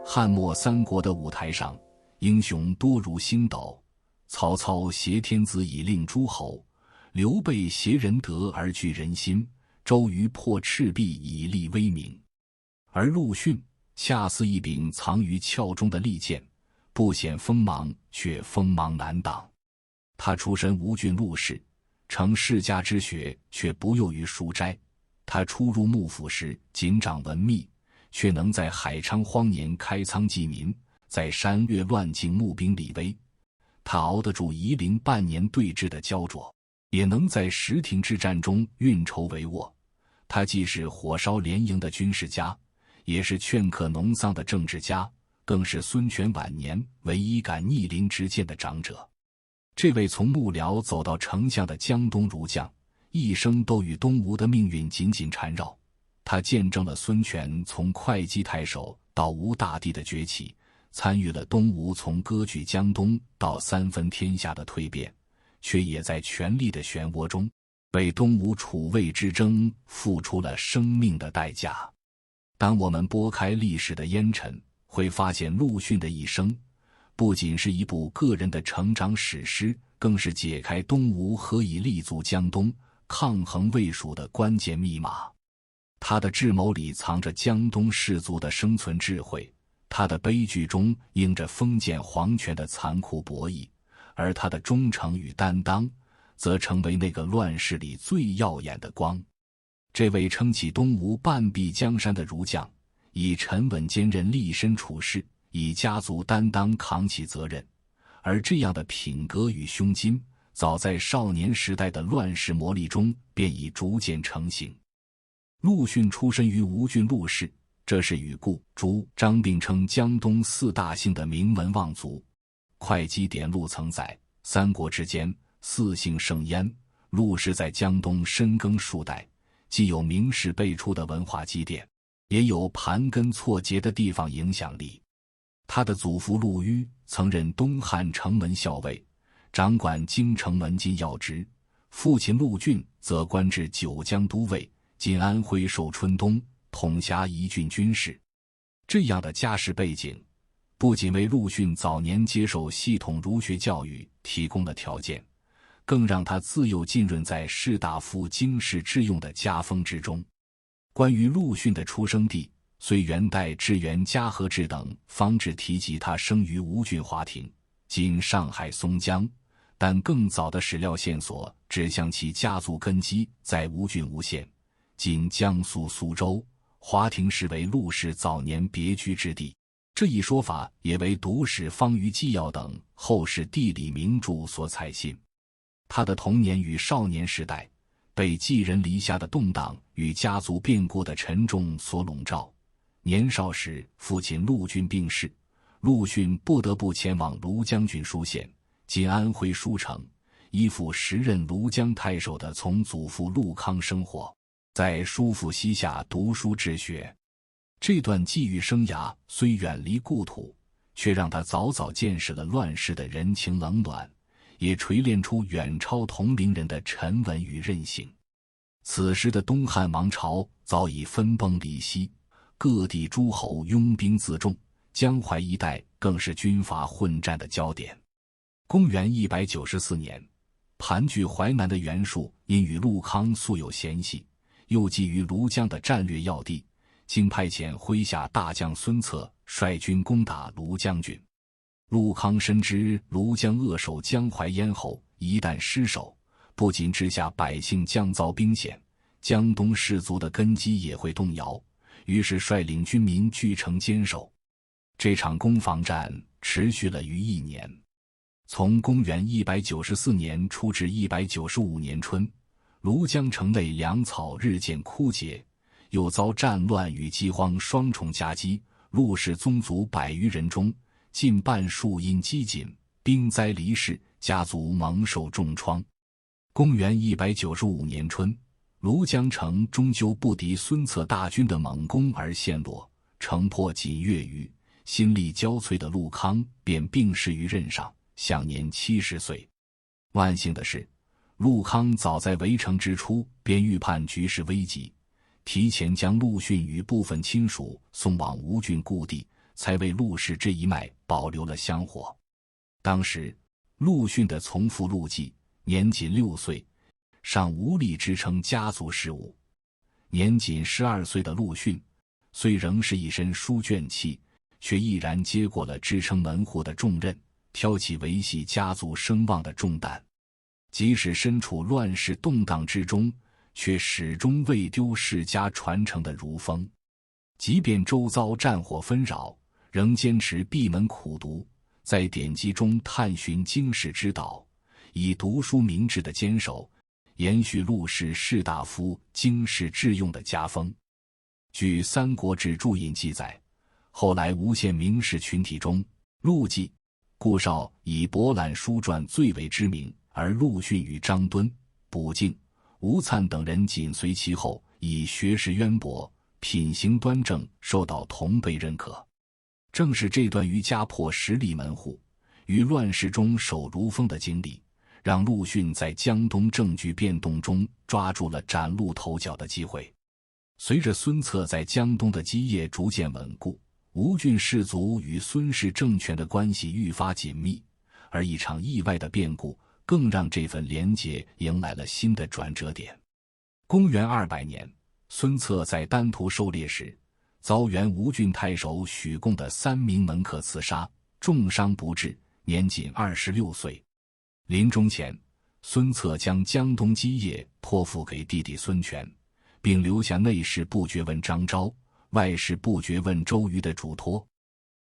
汉末三国的舞台上，英雄多如星斗。曹操挟天子以令诸侯，刘备挟仁德而聚人心，周瑜破赤壁以立威名。而陆逊恰似一柄藏于鞘中的利剑，不显锋芒，却锋芒难挡。他出身吴郡陆氏，承世家之学，却不囿于书斋。他初入幕府时仅掌文秘，却能在海昌荒年开仓济民，在山岳乱境募兵立威。他熬得住夷陵半年对峙的焦灼，也能在石亭之战中运筹帷幄。他既是火烧连营的军事家，也是劝客农桑的政治家，更是孙权晚年唯一敢逆鳞执剑的长者。这位从幕僚走到丞相的江东儒将，一生都与东吴的命运紧紧缠绕。他见证了孙权从会稽太守到吴大帝的崛起，参与了东吴从割据江东到三分天下的蜕变，却也在权力的漩涡中为东吴楚魏之争付出了生命的代价。当我们拨开历史的烟尘，会发现陆逊的一生不仅是一部个人的成长史诗，更是解开东吴何以立足江东、抗衡魏蜀的关键密码。他的智谋里藏着江东士族的生存智慧，他的悲剧中映着封建皇权的残酷博弈，而他的忠诚与担当则成为那个乱世里最耀眼的光。这位撑起东吴半壁江山的儒将，以沉稳坚韧立身处世，以家族担当扛起责任，而这样的品格与胸襟，早在少年时代的乱世磨砺中便已逐渐成型。陆逊出身于吴郡陆氏，这是与顾、朱、张并称江东四大姓的名门望族。会稽典录曾载，三国之间，四姓盛焉。陆氏在江东深耕数代，既有名士辈出的文化积淀，也有盘根错节的地方影响力。他的祖父陆虞曾任东汉城门校尉，掌管京城门禁要职；父亲陆俊则官至九江都尉，今安徽寿春东，统辖一郡军事。这样的家世背景，不仅为陆逊早年接受系统儒学教育提供了条件，更让他自幼浸润在士大夫经世致用的家风之中。关于陆逊的出生地，虽元代志源嘉禾志等方志提及他生于吴郡华亭，今上海松江，但更早的史料线索指向其家族根基在吴郡吴县，今江苏苏州。华亭实为陆氏早年别居之地，这一说法也为读史方舆纪要等后世地理名著所采信。他的童年与少年时代被寄人篱下的动荡与家族变故的沉重所笼罩。年少时父亲陆俊病逝，陆逊不得不前往庐江郡舒县，今安徽舒城，依附时任庐江太守的从祖父陆康生活，在叔父膝下读书治学。这段际遇生涯虽远离故土，却让他早早见识了乱世的人情冷暖，也锤炼出远超同龄人的沉稳与韧性。此时的东汉王朝早已分崩离析，各地诸侯拥兵自重，江淮一带更是军阀混战的焦点。公元194年，盘踞淮南的袁术因与陆康素有嫌隙，又觊觎庐江的战略要地，经派遣麾下大将孙策率军攻打庐江郡。陆康深知庐江扼守江淮咽喉，一旦失守，不仅治下百姓将遭兵险，江东士族的根基也会动摇，于是率领军民据城坚守。这场攻防战持续了逾1年，从公元194年初至195年春，庐江城内粮草日渐枯竭，又遭战乱与饥荒双重夹击，陆氏宗族100余人中，近半数因饥馑、兵灾离世，家族蒙受重创。公元195年春，庐江城终究不敌孙策大军的猛攻而陷落，城破仅月余，心力交瘁的陆康便病逝于任上，享年70岁。万幸的是，陆康早在围城之初便预判局势危急，提前将陆逊与部分亲属送往吴郡故地，才为陆氏这一脉保留了香火。当时陆逊的从父陆季年仅6岁，尚无力支撑家族事务。年仅12岁的陆逊虽仍是一身书卷气，却毅然接过了支撑门户的重任，挑起维系家族声望的重担。即使身处乱世动荡之中，却始终未丢世家传承的儒风。即便周遭战火纷扰，仍坚持闭门苦读，在典籍中探寻经世之道，以读书明志的坚守，延续陆氏士大夫经世致用的家风。据《三国志》注引记载，后来吴县名士群体中，陆季、顾绍以博览书传最为知名，而陆逊与张敦、卜敬、吴粲等人紧随其后，以学识渊博、品行端正受到同辈认可。正是这段于家破实力门户，于乱世中守儒风的经历，让陆逊在江东政局变动中抓住了崭露头角的机会。随着孙策在江东的基业逐渐稳固，吴郡士族与孙氏政权的关系愈发紧密，而一场意外的变故更让这份连结迎来了新的转折点。公元200年，孙策在丹徒狩猎时，遭原吴郡太守许贡的3名门客刺杀，重伤不治，年仅26岁。临终前，孙策将江东基业托付给弟弟孙权，并留下内侍不觉问张昭、外侍不觉问周瑜的嘱托。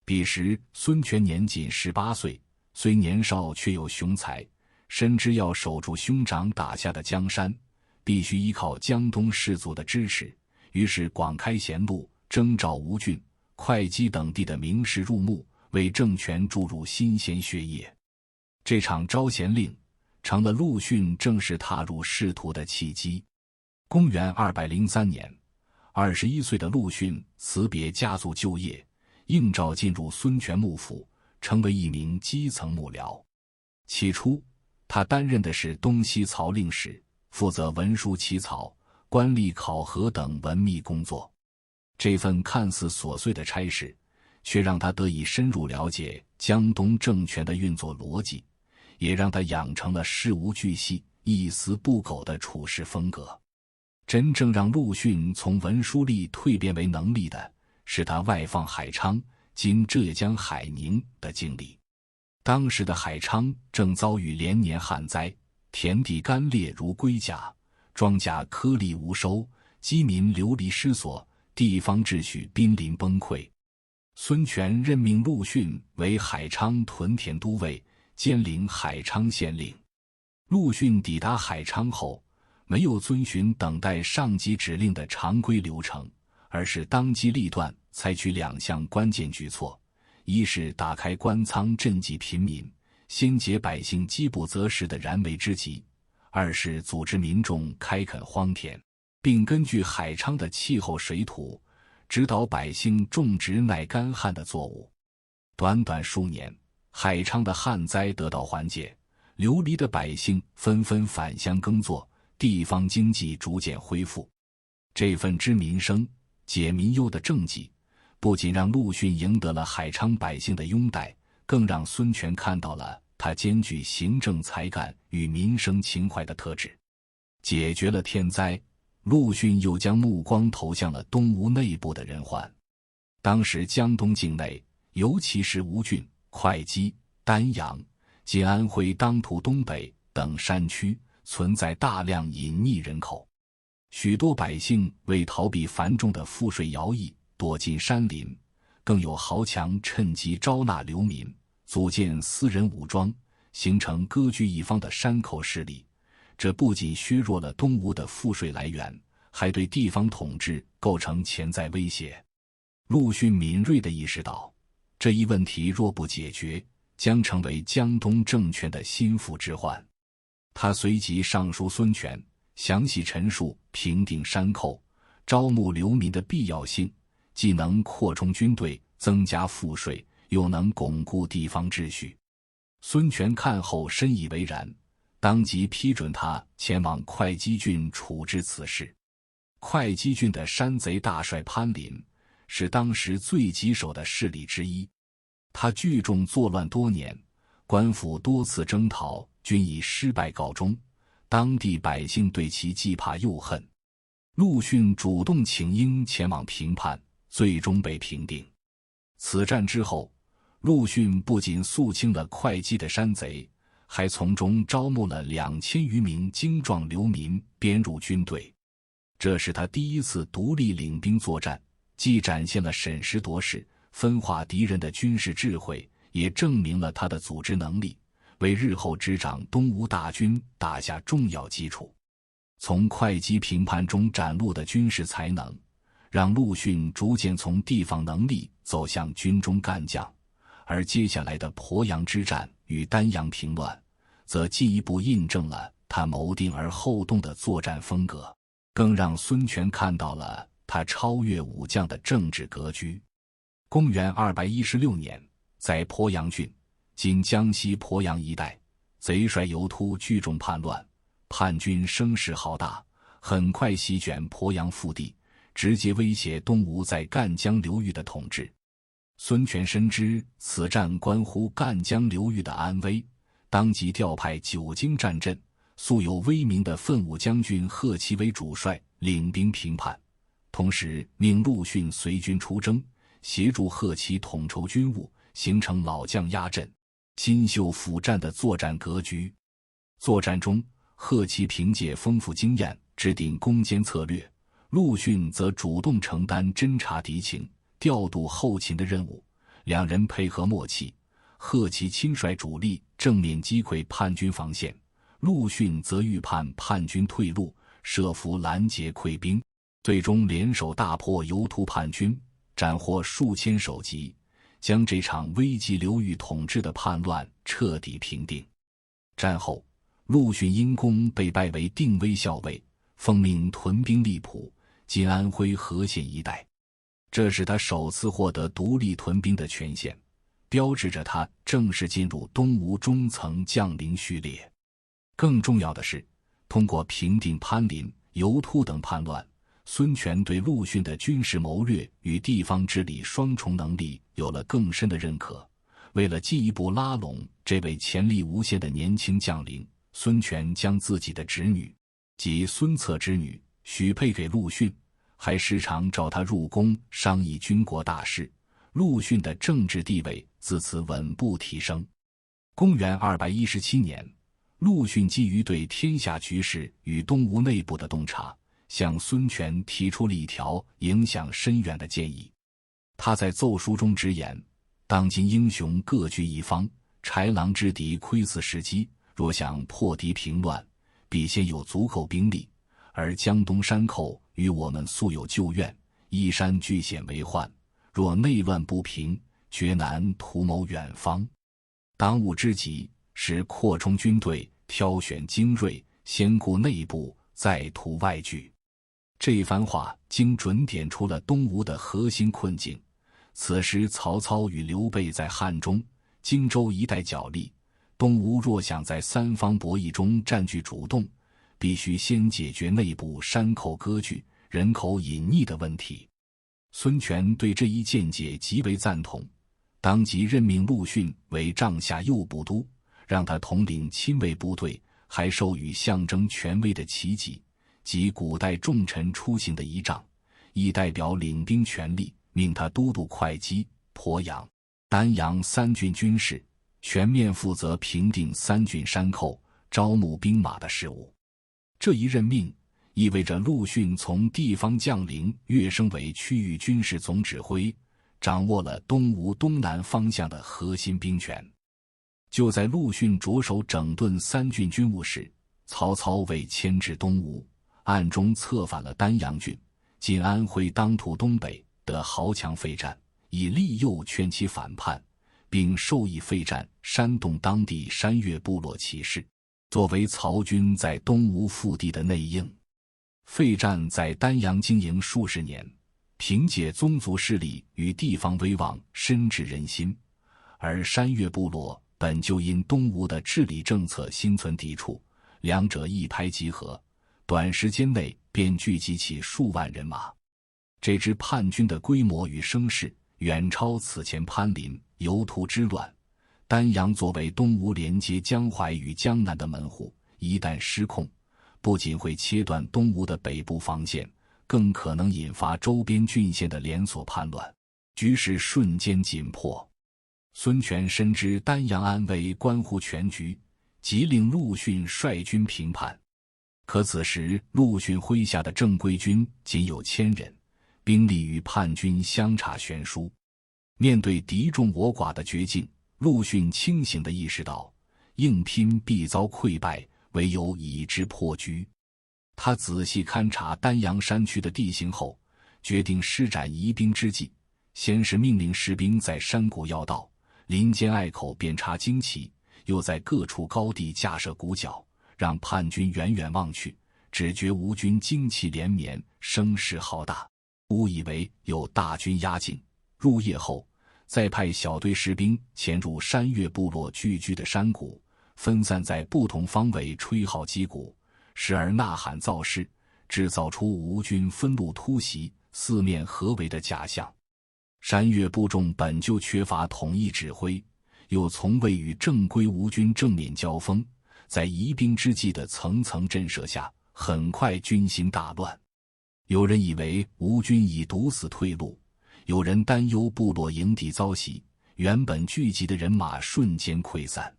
彼时孙权年仅18岁，虽年少却有雄才，深知要守住兄长打下的江山，必须依靠江东士族的支持，于是广开贤路，征召吴郡、会稽等地的名士入幕，为政权注入新鲜血液。这场招贤令成了陆逊正式踏入仕途的契机。公元203年，21岁的陆逊辞别家族旧业，应召进入孙权幕府，成为一名基层幕僚。起初他担任的是东西曹令史，负责文书起草、官吏考核等文秘工作。这份看似琐碎的差事，却让他得以深入了解江东政权的运作逻辑，也让他养成了事无巨细、一丝不苟的处事风格。真正让陆逊从文书吏蜕变为能力的，是他外放海昌（今浙江海宁）的经历。当时的海昌正遭遇连年旱灾，田地干裂如龟甲，庄稼颗粒无收，饥民流离失所，地方秩序濒临崩溃。孙权任命陆逊为海昌屯田都尉，兼领海昌县令。陆逊抵达海昌后，没有遵循等待上级指令的常规流程，而是当机立断，采取2项关键举措：一是打开官仓赈济贫民，先解百姓饥不择食的燃眉之急；二是组织民众开垦荒田，并根据海昌的气候水土，指导百姓种植耐干旱的作物。短短数年，海昌的旱灾得到缓解，流离的百姓纷纷返乡耕作，地方经济逐渐恢复。这份知民生、解民忧的政绩，不仅让陆逊赢得了海昌百姓的拥戴，更让孙权看到了他兼具行政才干与民生情怀的特质。解决了天灾，陆逊又将目光投向了东吴内部的人患。当时江东境内，尤其是吴郡、会稽、丹阳、今安徽当涂东北等山区，存在大量隐匿人口。许多百姓为逃避繁重的赋税徭役，躲进山林，更有豪强趁机招纳流民，组建私人武装，形成割据一方的山口势力。这不仅削弱了东吴的赋税来源，还对地方统治构成潜在威胁。陆逊敏锐地意识到，这一问题若不解决，将成为江东政权的心腹之患。他随即上书孙权，详细陈述平定山寇、招募流民的必要性，既能扩充军队、增加赋税，又能巩固地方秩序。孙权看后深以为然，当即批准他前往会稽郡处置此事。会稽郡的山贼大帅潘林是当时最棘手的势力之一。他聚众作乱多年，官府多次征讨，均以失败告终，当地百姓对其既怕又恨。陆逊主动请缨前往平叛，最终被平定。此战之后，陆逊不仅肃清了会稽的山贼，还从中招募了2000余名精壮流民编入军队。这是他第一次独立领兵作战，既展现了审时度势、分化敌人的军事智慧，也证明了他的组织能力，为日后执掌东吴大军打下重要基础。从会稽平叛中展露的军事才能，让陆逊逐渐从地方能力走向军中干将，而接下来的鄱阳之战与丹阳平乱，则进一步印证了他谋定而后动的作战风格，更让孙权看到了他超越武将的政治格局。公元216年，在鄱阳郡（今江西鄱阳一带），贼帅尤突聚众叛乱，叛军声势浩大，很快席卷鄱阳腹地，直接威胁东吴在赣江流域的统治。孙权深知此战关乎赣江流域的安危，当即调派久经战阵、素有威名的奋武将军贺齐为主帅，领兵平叛，同时命陆逊随军出征，协助贺齐统筹军务，形成老将压阵、新秀辅战的作战格局。作战中，贺齐凭借丰富经验制定攻坚策略，陆逊则主动承担侦察敌情、调度后勤的任务，两人配合默契。贺齐亲率主力正面击溃叛军防线，陆逊则预判叛军退路，设伏拦截溃兵，最终联手大破游突叛军，斩获数千首级，将这场危及流域统治的叛乱彻底平定。战后，陆逊因功被拜为定威校尉，奉命屯兵荔浦（今安徽和县一带），这是他首次获得独立屯兵的权限，标志着他正式进入东吴中层将领序列。更重要的是，通过平定潘林、游突等叛乱，孙权对陆逊的军事谋略与地方治理双重能力有了更深的认可。为了进一步拉拢这位潜力无限的年轻将领，孙权将自己的侄女，即孙策之女许配给陆逊，还时常召他入宫商议军国大事。陆逊的政治地位自此稳步提升。公元217年，陆逊基于对天下局势与东吴内部的洞察，向孙权提出了一条影响深远的建议。他在奏书中直言，当今英雄各据一方，豺狼之敌窥伺时机，若想破敌平乱，必先有足够兵力，而江东山寇与我们素有旧怨，依山据险为患，若内乱不平，决难图谋远方。当务之急是扩充军队，挑选精锐，先顾内部，再图外据。这番话精准点出了东吴的核心困境。此时曹操与刘备在汉中、荆州一带角力，东吴若想在三方博弈中占据主动，必须先解决内部山寇割据、人口隐匿的问题。孙权对这一见解极为赞同，当即任命陆逊为帐下右部都，让他统领亲卫部队，还授予象征权威的旗级，即古代重臣出行的仪仗，以代表领兵权力，命他都督会稽、鄱阳、丹阳三郡军事，全面负责平定三郡山寇、招募兵马的事务。这一任命意味着陆逊从地方将领跃升为区域军事总指挥，掌握了东吴东南方向的核心兵权。就在陆逊着手整顿三郡军务时，曹操为牵制东吴，暗中策反了丹阳郡（今安徽当涂东北）的豪强费战，以利诱劝其反叛，并授意费战煽动当地山岳部落起事，作为曹军在东吴腹地的内应。费战在丹阳经营数十年，凭借宗族势力与地方威望深植人心，而山岳部落本就因东吴的治理政策心存抵触，两者一拍即合，短时间内便聚集起数万人马。这支叛军的规模与声势远超此前潘林、游图之乱。丹阳作为东吴连接江淮与江南的门户，一旦失控，不仅会切断东吴的北部防线，更可能引发周边郡县的连锁叛乱，局势瞬间紧迫。孙权深知丹阳安危关乎全局，即令陆逊率军平叛。可此时陆逊麾下的正规军仅有1000人，兵力与叛军相差悬殊。面对敌众我寡的绝境，陆逊清醒地意识到，硬拼必遭溃败，唯有以之破局。他仔细勘察丹阳山区的地形后，决定施展疑兵之计。先是命令士兵在山谷要道、林间隘口遍插旌旗，又在各处高地架设鼓角，让叛军远远望去，只觉吴军旌旗连绵，声势浩大，误以为有大军压境。入夜后，再派小队士兵潜入山岳部落聚居的山谷，分散在不同方位吹号击鼓，时而呐喊造势，制造出吴军分路突袭、四面合围的假象。山岳部众本就缺乏统一指挥，又从未与正规吴军正面交锋，在疑兵之计的层层震慑下，很快军心大乱。有人以为吴军已堵死退路，有人担忧部落营地遭袭，原本聚集的人马瞬间溃散。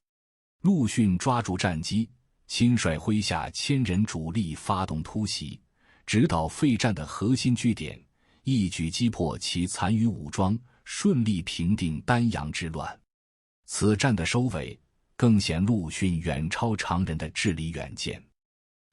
陆逊抓住战机，亲率麾下1000人主力发动突袭，直捣废战的核心据点，一举击破其残余武装，顺利平定丹阳之乱。此战的收尾更显陆逊远超常人的治理远见。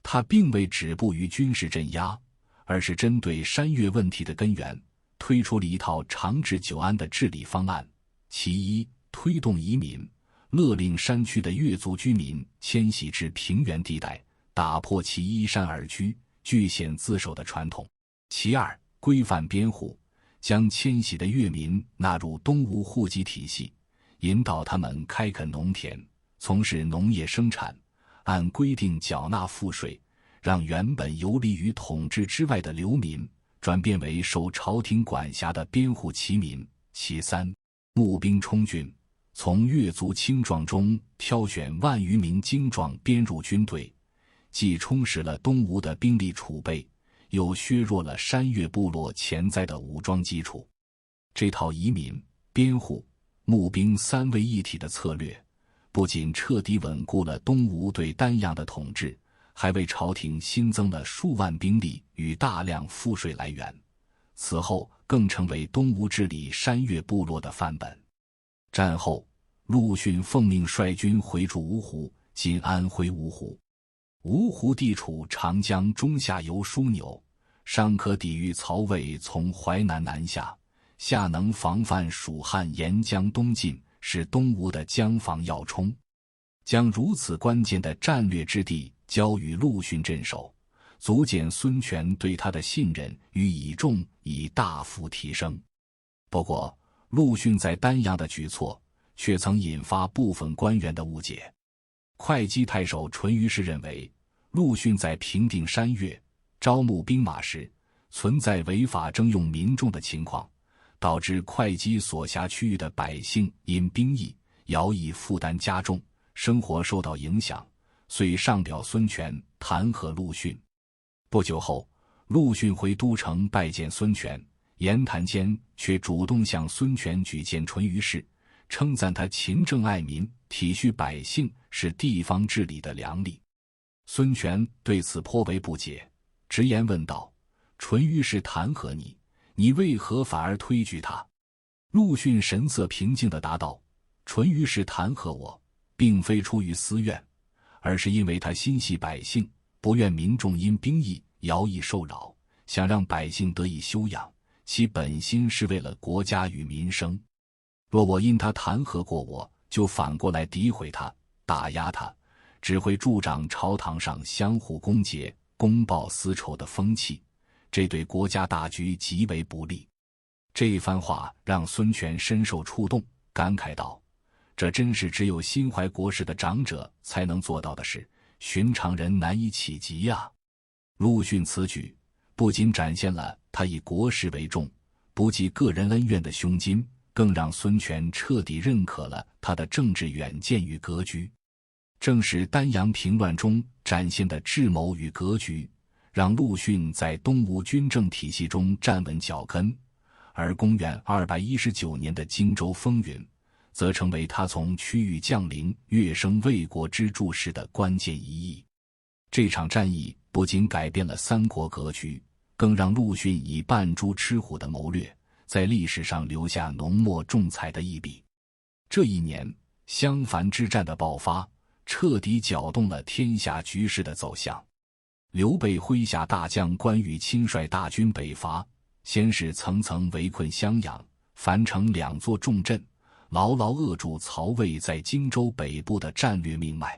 他并未止步于军事镇压，而是针对山岳问题的根源，推出了一套长治久安的治理方案。其一，推动移民，勒令山区的越族居民迁徙至平原地带，打破其依山而居、据险自守的传统。其二，规范边户，将迁徙的越民纳入东吴户籍体系，引导他们开垦农田，从事农业生产，按规定缴纳赋税，让原本游离于统治之外的流民转变为受朝廷管辖的边户齐民。其三，募兵充军，从越族青壮中挑选10000余名精壮编入军队，既充实了东吴的兵力储备，又削弱了山岳部落潜在的武装基础。这套移民、编户、募兵3位一体的策略，不仅彻底稳固了东吴对丹阳的统治，还为朝廷新增了数万兵力与大量赋税来源。此后更成为东吴治理山岳部落的范本。战后，陆逊奉命率军回驻芜湖，今安徽芜湖。芜湖地处长江中下游枢纽，上可抵御曹魏从淮南南下，下能防范蜀汉沿江东进，是东吴的江防要冲。将如此关键的战略之地交予陆逊镇守，足见孙权对他的信任与倚重已大幅提升。不过，陆逊在丹阳的举措却曾引发部分官员的误解。会稽太守淳于氏认为，陆逊在平定山岳、招募兵马时，存在违法征用民众的情况，导致会稽所辖区域的百姓因兵役、徭役负担加重，生活受到影响，遂上表孙权弹劾陆逊。不久后，陆逊回都城拜见孙权，言谈间却主动向孙权举荐淳于氏，称赞他勤政爱民、体恤百姓，是地方治理的良例。孙权对此颇为不解，直言问道：“淳于氏弹劾你，你为何反而推举他？”陆逊神色平静地答道：“淳于氏弹劾我，并非出于私怨，而是因为他心系百姓，不愿民众因兵役、徭役受扰，想让百姓得以休养，其本心是为了国家与民生。若我因他弹劾过我，就反过来诋毁他、打压他，只会助长朝堂上相互攻讦、公报私仇的风气，这对国家大局极为不利。”这番话让孙权深受触动，感慨道：“这真是只有心怀国事的长者才能做到的事，寻常人难以企及呀。”陆逊此举不仅展现了他以国事为重，不计个人恩怨的胸襟，更让孙权彻底认可了他的政治远见与格局。正是丹阳平乱中展现的智谋与格局，让陆逊在东吴军政体系中站稳脚跟，而公元219年的荆州风云，则成为他从区域将领跃升魏国之柱时的关键一役。这场战役不仅改变了三国格局，更让陆逊以扮猪吃虎的谋略，在历史上留下浓墨重彩的一笔。这一年，襄樊之战的爆发，彻底搅动了天下局势的走向。刘备麾下大将关羽亲率大军北伐，先是层层围困襄阳、樊城两座重镇，牢牢扼住曹魏在荆州北部的战略命脉。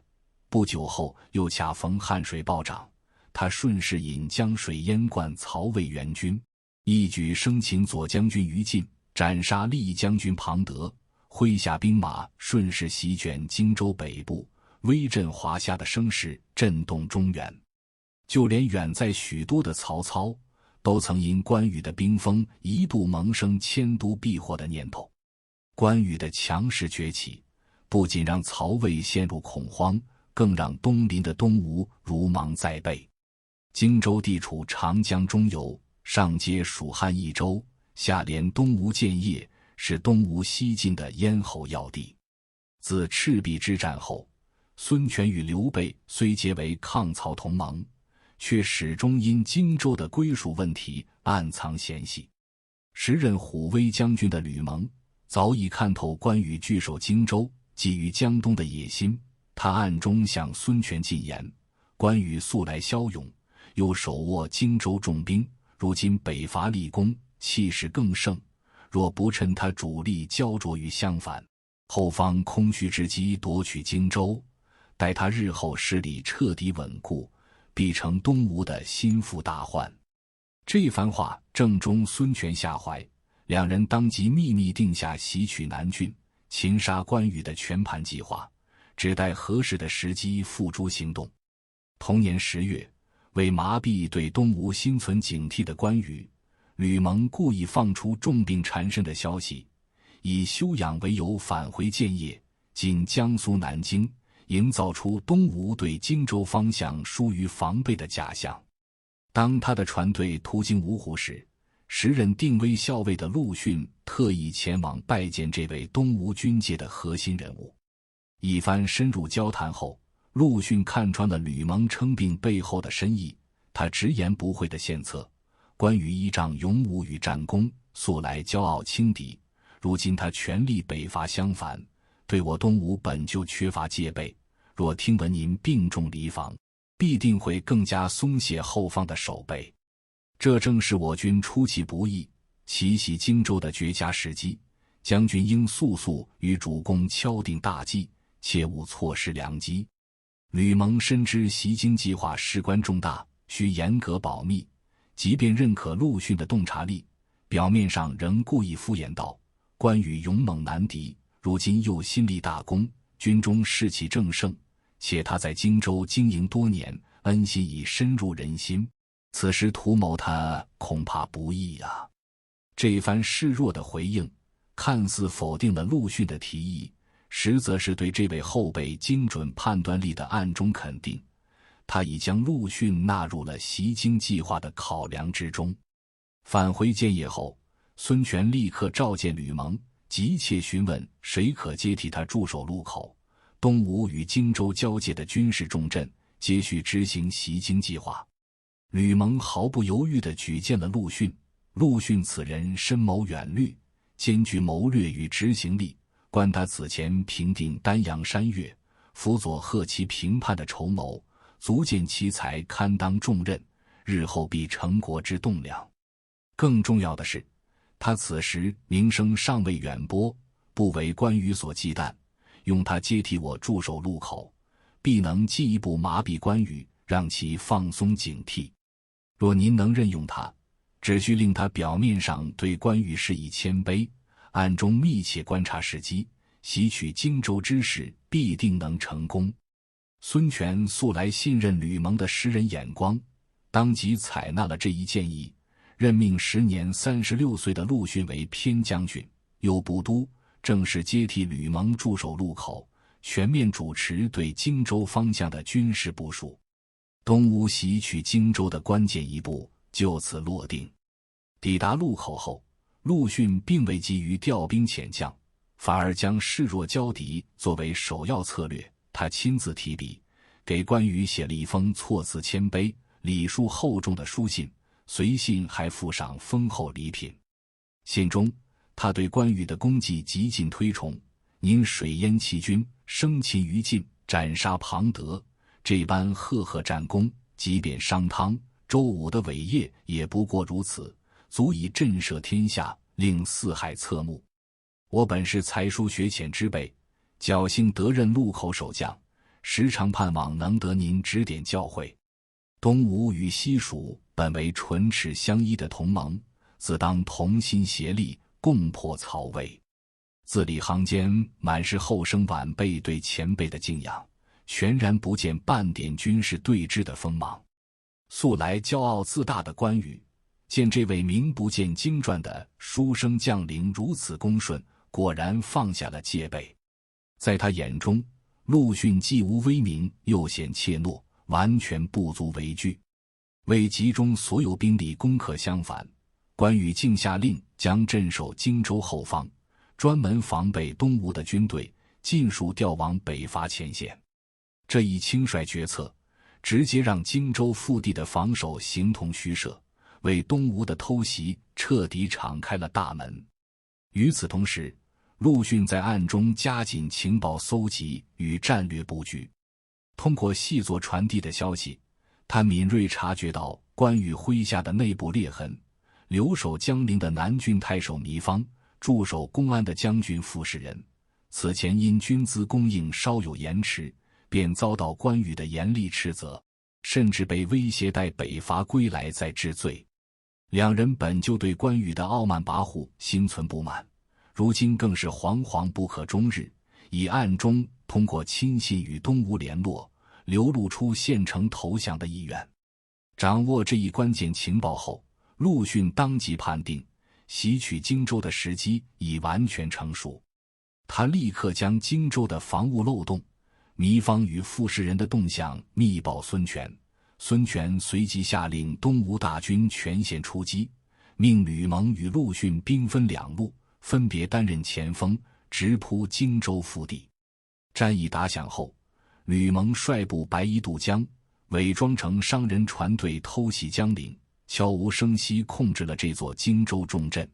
不久后又恰逢汉水暴涨，他顺势引江水淹灌曹魏援军，一举生擒左将军于禁，斩杀立将军庞德，麾下兵马顺势席卷荆州北部，威震华夏的声势震动中原。就连远在许都的曹操，都曾因关羽的兵锋一度萌生迁都避祸的念头。关羽的强势崛起，不仅让曹魏陷入恐慌，更让东邻的东吴如芒在背。荆州地处长江中游，上接蜀汉益州，下连东吴建业，是东吴西进的咽喉要地。自赤壁之战后，孙权与刘备虽结为抗曹同盟，却始终因荆州的归属问题暗藏嫌隙。时任虎威将军的吕蒙早已看透关羽据守荆州、觊觎江东的野心，他暗中向孙权进言，关羽素来骁勇，又手握荆州重兵，如今北伐立功，气势更盛，若不趁他主力焦灼于襄樊，后方空虚之机夺取荆州，待他日后势力彻底稳固，必成东吴的心腹大患。这番话正中孙权下怀，两人当即秘密定下袭取南郡、擒杀关羽的全盘计划，只待合适的时机付诸行动。同年10月，为麻痹对东吴心存警惕的关羽，吕蒙故意放出重病缠身的消息，以休养为由返回建业，今江苏南京，营造出东吴对荆州方向疏于防备的假象。当他的船队途经芜湖时，时任定威校尉的陆逊特意前往拜见这位东吴军界的核心人物。一番深入交谈后，陆逊看穿了吕蒙称病背后的深意，他直言不讳地献策，关羽依仗勇武与战功，素来骄傲轻敌，如今他全力北伐襄樊，对我东吴本就缺乏戒备，若听闻您病重离防，必定会更加松懈后方的守备。这正是我军出其不意奇袭荆州的绝佳时机，将军应速速与主公敲定大计，切勿错失良机。吕蒙深知袭荆计划事关重大，需严格保密，即便认可陆逊的洞察力，表面上仍故意敷衍道：关羽勇猛难敌，如今又新立大功，军中士气正盛，且他在荆州经营多年，恩心已深入人心，此时图谋他恐怕不易啊。这番示弱的回应，看似否定了陆逊的提议，实则是对这位后辈精准判断力的暗中肯定，他已将陆逊纳入了袭荆计划的考量之中。返回建业后，孙权立刻召见吕蒙，急切询问谁可接替他驻守路口。东吴与荆州交界的军事重镇接续执行袭荆计划。吕蒙毫不犹豫地举荐了陆逊。陆逊此人深谋远虑，兼具谋略与执行力，观他此前平定丹阳山岳、辅佐贺齐平叛的筹谋，足见其才堪当重任，日后必成国之栋梁。更重要的是，他此时名声尚未远播，不为关羽所忌惮，用他接替我驻守路口，必能进一步麻痹关羽，让其放松警惕。若您能任用他，只需令他表面上对关羽示意谦卑，暗中密切观察时机，袭取荆州之事必定能成功。孙权素来信任吕蒙的识人眼光，当即采纳了这一建议，任命时年36岁的陆逊为偏将军、右部都，正式接替吕蒙驻守路口，全面主持对荆州方向的军事部署。东吴袭取荆州的关键一步就此落定。抵达路口后，陆逊并未急于调兵遣将，反而将示弱交敌作为首要策略。他亲自提笔，给关羽写了一封措辞谦卑、礼数厚重的书信，随信还附上丰厚礼品。信中，他对关羽的功绩极尽推崇，您水淹七军，生擒于禁，斩杀庞德，这般赫赫战功，即便商汤、周武的伟业也不过如此，足以震慑天下，令四海侧目。我本是才疏学浅之辈，侥幸得任路口守将，时常盼望能得您指点教诲。东吴与西蜀本为唇齿相依的同盟，自当同心协力，共破曹魏。字里行间满是后生晚辈对前辈的敬仰，全然不见半点军事对峙的锋芒。素来骄傲自大的关羽，见这位名不见经传的书生将领如此恭顺，果然放下了戒备。在他眼中，陆逊既无威名，又显怯懦，完全不足为惧。为集中所有兵力攻克襄樊，关羽竟下令将镇守荆州后方，专门防备东吴的军队，尽数调往北伐前线。这一轻率决策，直接让荆州腹地的防守形同虚设，为东吴的偷袭彻底敞开了大门。与此同时，陆逊在暗中加紧情报搜集与战略布局。通过细作传递的消息，他敏锐察觉到关羽麾下的内部裂痕。留守江陵的南郡太守糜芳，驻守公安的将军傅士仁，此前因军资供应稍有延迟，便遭到关羽的严厉斥责，甚至被威胁待北伐归来再治罪。两人本就对关羽的傲慢跋扈心存不满，如今更是惶惶不可终日，以暗中通过亲信与东吴联络，流露出献城投降的意愿。掌握这一关键情报后，陆逊当即判定袭取荆州的时机已完全成熟。他立刻将荆州的防务漏洞、糜芳与傅士仁的动向密报孙权。孙权随即下令东吴大军全线出击，命吕蒙与陆逊兵分两路，分别担任前锋，直扑荆州腹地。战役打响后，吕蒙率部白衣渡江，伪装成商人船队偷袭江陵，悄无声息控制了这座荆州重镇。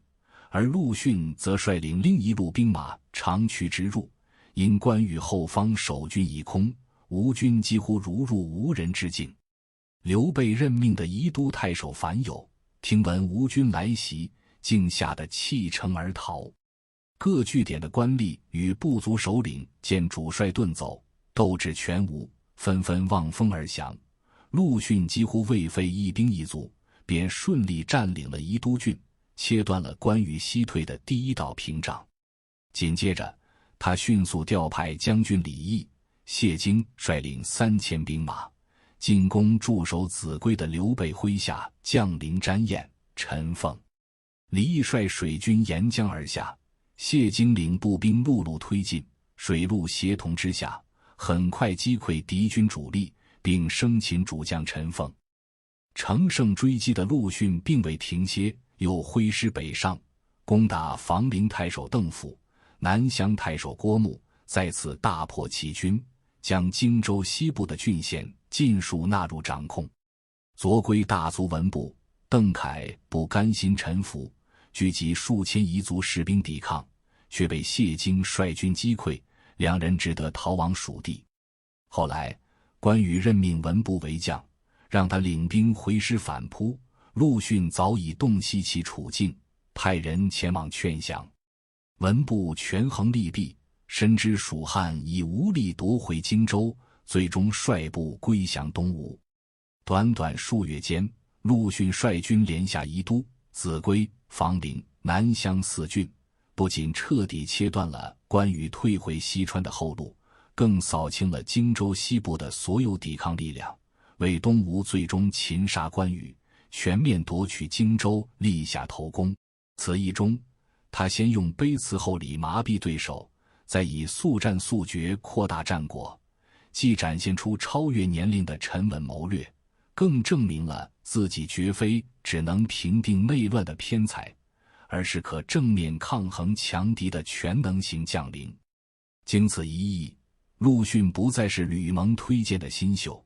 而陆逊则率领另一路兵马长驱直入，因关羽后方守军已空，吴军几乎如入无人之境。刘备任命的宜都太守樊友听闻吴军来袭，竟吓得弃城而逃。各据点的官吏与部族首领见主帅遁走，斗志全无，纷纷望风而降。陆逊几乎未费一兵一卒，便顺利占领了宜都郡，切断了关羽西退的第一道屏障。紧接着，他迅速调派将军李毅、谢京率领3000兵马，进攻驻守秭归的刘备麾下将领詹彦、陈凤。李毅率水军沿江而下，谢京领步兵陆路推进，水陆协同之下，很快击溃敌军主力，并生擒主将陈凤。乘胜追击的陆逊并未停歇，又挥师北上，攻打房陵太守邓府、南乡太守郭牧，再次大破齐军，将荆州西部的郡县尽数纳入掌控。左归大卒文部、邓凯不甘心臣服，聚集数千彝族士兵抵抗，却被谢京率军击溃，两人只得逃往蜀地。后来关羽任命文部为将，让他领兵回师反扑，陆逊早已洞悉其处境，派人前往劝降。文部权衡利弊，深知蜀汉已无力夺回荆州，最终率部归降东吴。短短数月间，陆逊率军连下宜都、秭归、房陵、南乡4郡，不仅彻底切断了关羽退回西川的后路，更扫清了荆州西部的所有抵抗力量，为东吴最终擒杀关羽，全面夺取荆州立下头功。此役中，他先用卑辞厚礼麻痹对手，再以速战速决扩大战果，既展现出超越年龄的沉稳谋略，更证明了自己绝非只能平定内乱的偏才，而是可正面抗衡强敌的全能型将领。经此一役，陆逊不再是吕蒙推荐的新秀，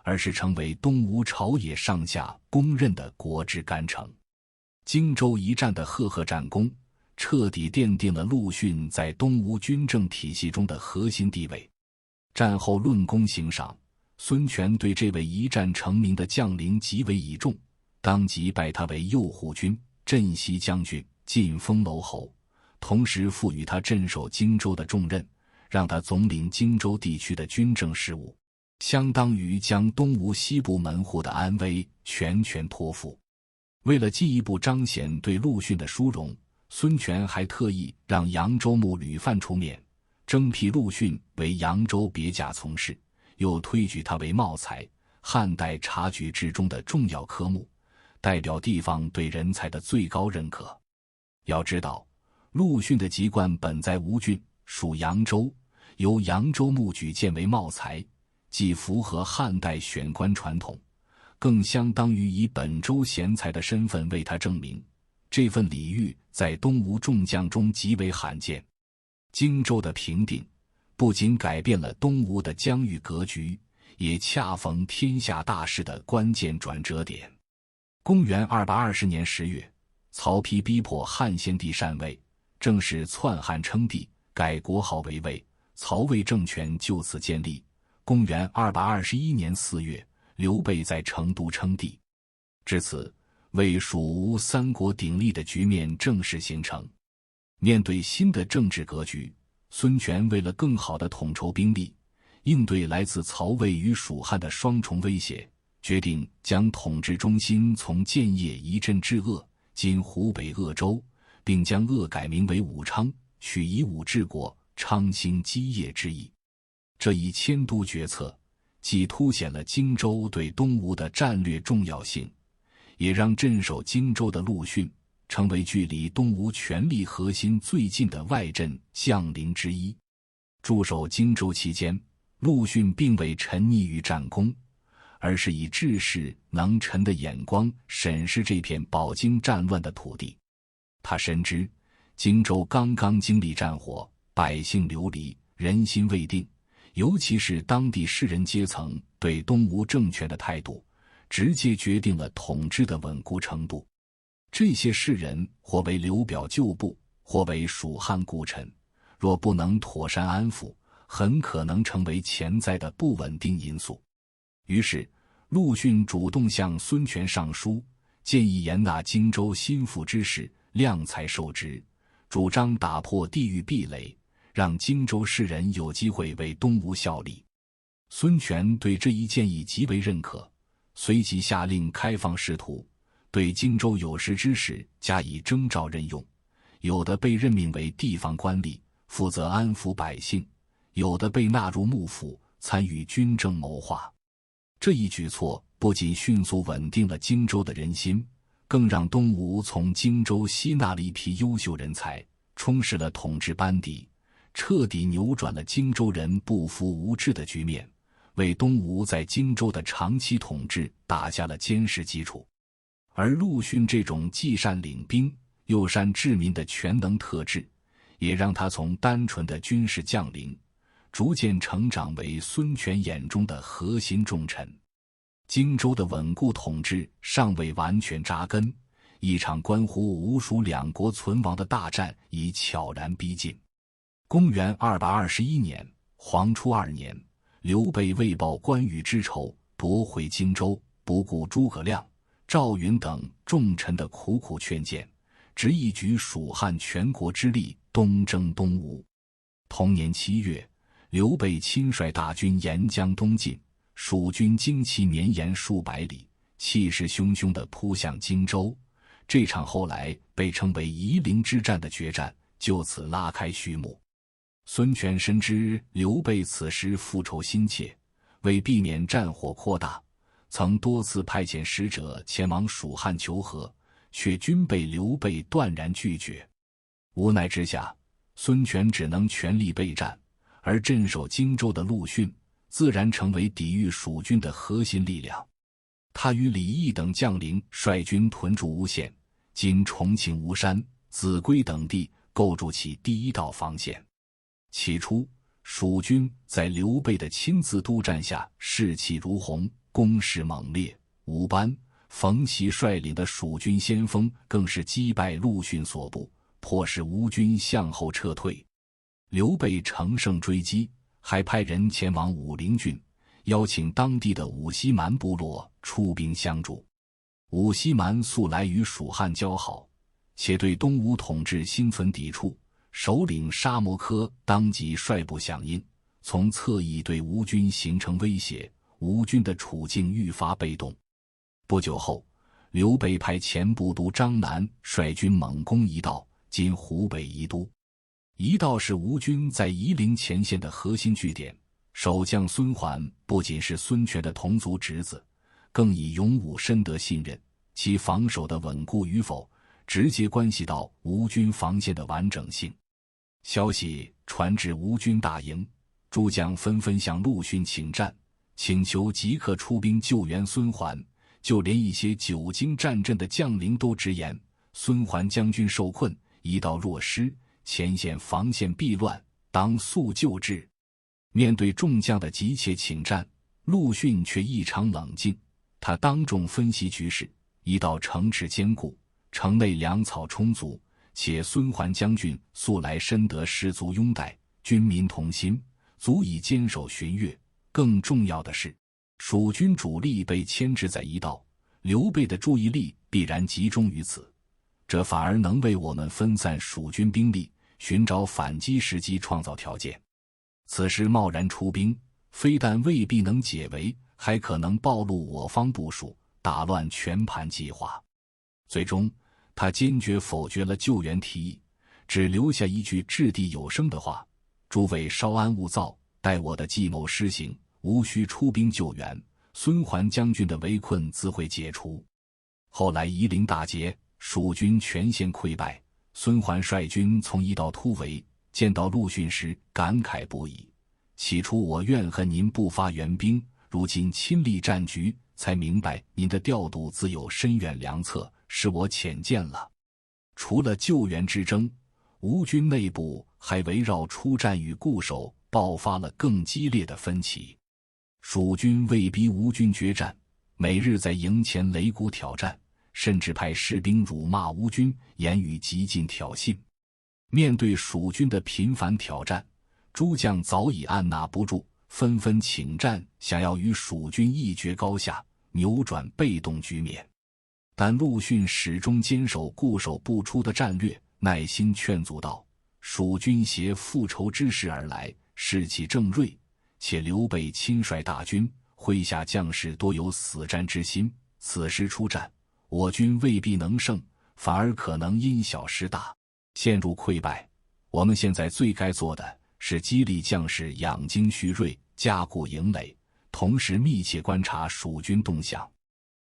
而是成为东吴朝野上下公认的国之干城。荆州一战的赫赫战功，彻底奠定了陆逊在东吴军政体系中的核心地位。战后论功行赏，孙权对这位一战成名的将领极为倚重，当即拜他为右护军、镇西将军，晋封楼侯，同时赋予他镇守荆州的重任，让他总领荆州地区的军政事务，相当于将东吴西部门户的安危全权托付。为了进一步彰显对陆逊的殊荣，孙权还特意让扬州牧吕范出面，征辟陆逊为扬州别驾从事，又推举他为茂才，汉代察举制中的重要科目，代表地方对人才的最高认可。要知道，陆逊的籍贯本在吴郡，属扬州，由扬州牧举荐为茂才，既符合汉代选官传统，更相当于以本州贤才的身份为他证明。这份礼遇在东吴众将中极为罕见。荆州的平定不仅改变了东吴的疆域格局，也恰逢天下大势的关键转折点。公元220年10月，曹丕逼迫汉献帝禅位，正式篡汉称帝，改国号为魏，曹魏政权就此建立。公元221年4月，刘备在成都称帝。至此，魏蜀吴三国鼎立的局面正式形成。面对新的政治格局，孙权为了更好地统筹兵力，应对来自曹魏与蜀汉的双重威胁，决定将统治中心从建业移镇至鄂，今湖北鄂州，并将鄂改名为武昌，取以武治国，昌兴基业之意。这一迁都决策既凸显了荆州对东吴的战略重要性，也让镇守荆州的陆逊成为距离东吴权力核心最近的外镇将领之一。驻守荆州期间，陆逊并未沉溺于战功，而是以治世能臣的眼光审视这片饱经战乱的土地。他深知荆州刚刚经历战火，百姓流离，人心未定，尤其是当地士人阶层对东吴政权的态度，直接决定了统治的稳固程度。这些士人或为刘表旧部，或为蜀汉故臣，若不能妥善安抚，很可能成为潜在的不稳定因素。于是，陆逊主动向孙权上书，建议严纳荆州心腹之士，量才受职，主张打破地域壁垒，让荆州士人有机会为东吴效力。孙权对这一建议极为认可，随即下令开放仕途，对荆州有识之士加以征召任用，有的被任命为地方官吏，负责安抚百姓，有的被纳入幕府，参与军政谋划。这一举措不仅迅速稳定了荆州的人心，更让东吴从荆州吸纳了一批优秀人才，充实了统治班底，彻底扭转了荆州人不服无志的局面，为东吴在荆州的长期统治打下了坚实基础。而陆逊这种既善领兵又善治民的全能特质，也让他从单纯的军事将领逐渐成长为孙权眼中的核心重臣。荆州的稳固统治尚未完全扎根，一场关乎吴蜀两国存亡的大战已悄然逼近。公元221年，黄初2年，刘备为报关羽之仇，夺回荆州，不顾诸葛亮、赵云等重臣的苦苦劝谏，执意举蜀汉全国之力东征东吴。同年7月，刘备亲率大军沿江东进，蜀军旌旗绵延数百里，气势汹汹地扑向荆州。这场后来被称为夷陵之战的决战就此拉开序幕。孙权深知刘备此时复仇心切，为避免战火扩大，曾多次派遣使者前往蜀汉求和，却均被刘备断然拒绝。无奈之下，孙权只能全力备战，而镇守荆州的陆逊自然成为抵御蜀军的核心力量。他与李毅等将领率军屯驻吴县（今重庆吴山、秭归等地），构筑起第一道防线。起初，蜀军在刘备的亲自督战下士气如虹，攻势猛烈。吴班、冯习率领的蜀军先锋更是击败陆逊所部，迫使吴军向后撤退。刘备乘胜追击，还派人前往武陵郡，邀请当地的五溪蛮部落出兵相助。五溪蛮素来与蜀汉交好，且对东吴统治心存抵触，首领沙摩柯当即率部响应，从侧翼对吴军形成威胁，吴军的处境愈发被动。不久后，刘备派前部都张南率军猛攻一道（今湖北宜都）。宜道是吴军在夷陵前线的核心据点，守将孙桓不仅是孙权的同族侄子，更以勇武深得信任，其防守的稳固与否，直接关系到吴军防线的完整性。消息传至吴军大营，诸将纷纷向陆逊请战，请求即刻出兵救援孙桓。就连一些久经战阵的将领都直言，孙桓将军受困，一道弱师，前线防线必乱，当速救治。面对众将的急切请战，陆逊却异常冷静。他当众分析局势，一道城池坚固，城内粮草充足，且孙桓将军素来深得士卒拥戴，军民同心，足以坚守旬月。更重要的是，蜀军主力被牵制在一道，刘备的注意力必然集中于此，这反而能为我们分散蜀军兵力，寻找反击时机创造条件。此时贸然出兵，非但未必能解围，还可能暴露我方部署，打乱全盘计划。最终，他坚决否决了救援提议，只留下一句掷地有声的话：诸位稍安勿躁，待我的计谋施行，无需出兵救援，孙桓将军的围困自会解除。后来夷陵大捷，蜀军全线溃败，孙桓率军从一道突围，见到陆逊时感慨不已。起初我怨恨您不发援兵，如今亲历战局，才明白您的调度自有深远良策，使我浅见了。除了救援之争，吴军内部还围绕出战与固守爆发了更激烈的分歧。蜀军为逼吴军决战，每日在营前擂鼓挑战，甚至派士兵辱骂吴军，言语极尽挑衅。面对蜀军的频繁挑战，诸将早已按捺不住，纷纷请战，想要与蜀军一决高下，扭转被动局面。但陆逊始终坚守固守不出的战略，耐心劝阻道：蜀军携复仇之势而来，士气正锐，且刘备亲率大军，麾下将士多有死战之心，此时出战，我军未必能胜，反而可能因小失大，陷入溃败。我们现在最该做的是激励将士养精蓄锐，加固营垒，同时密切观察蜀军动向。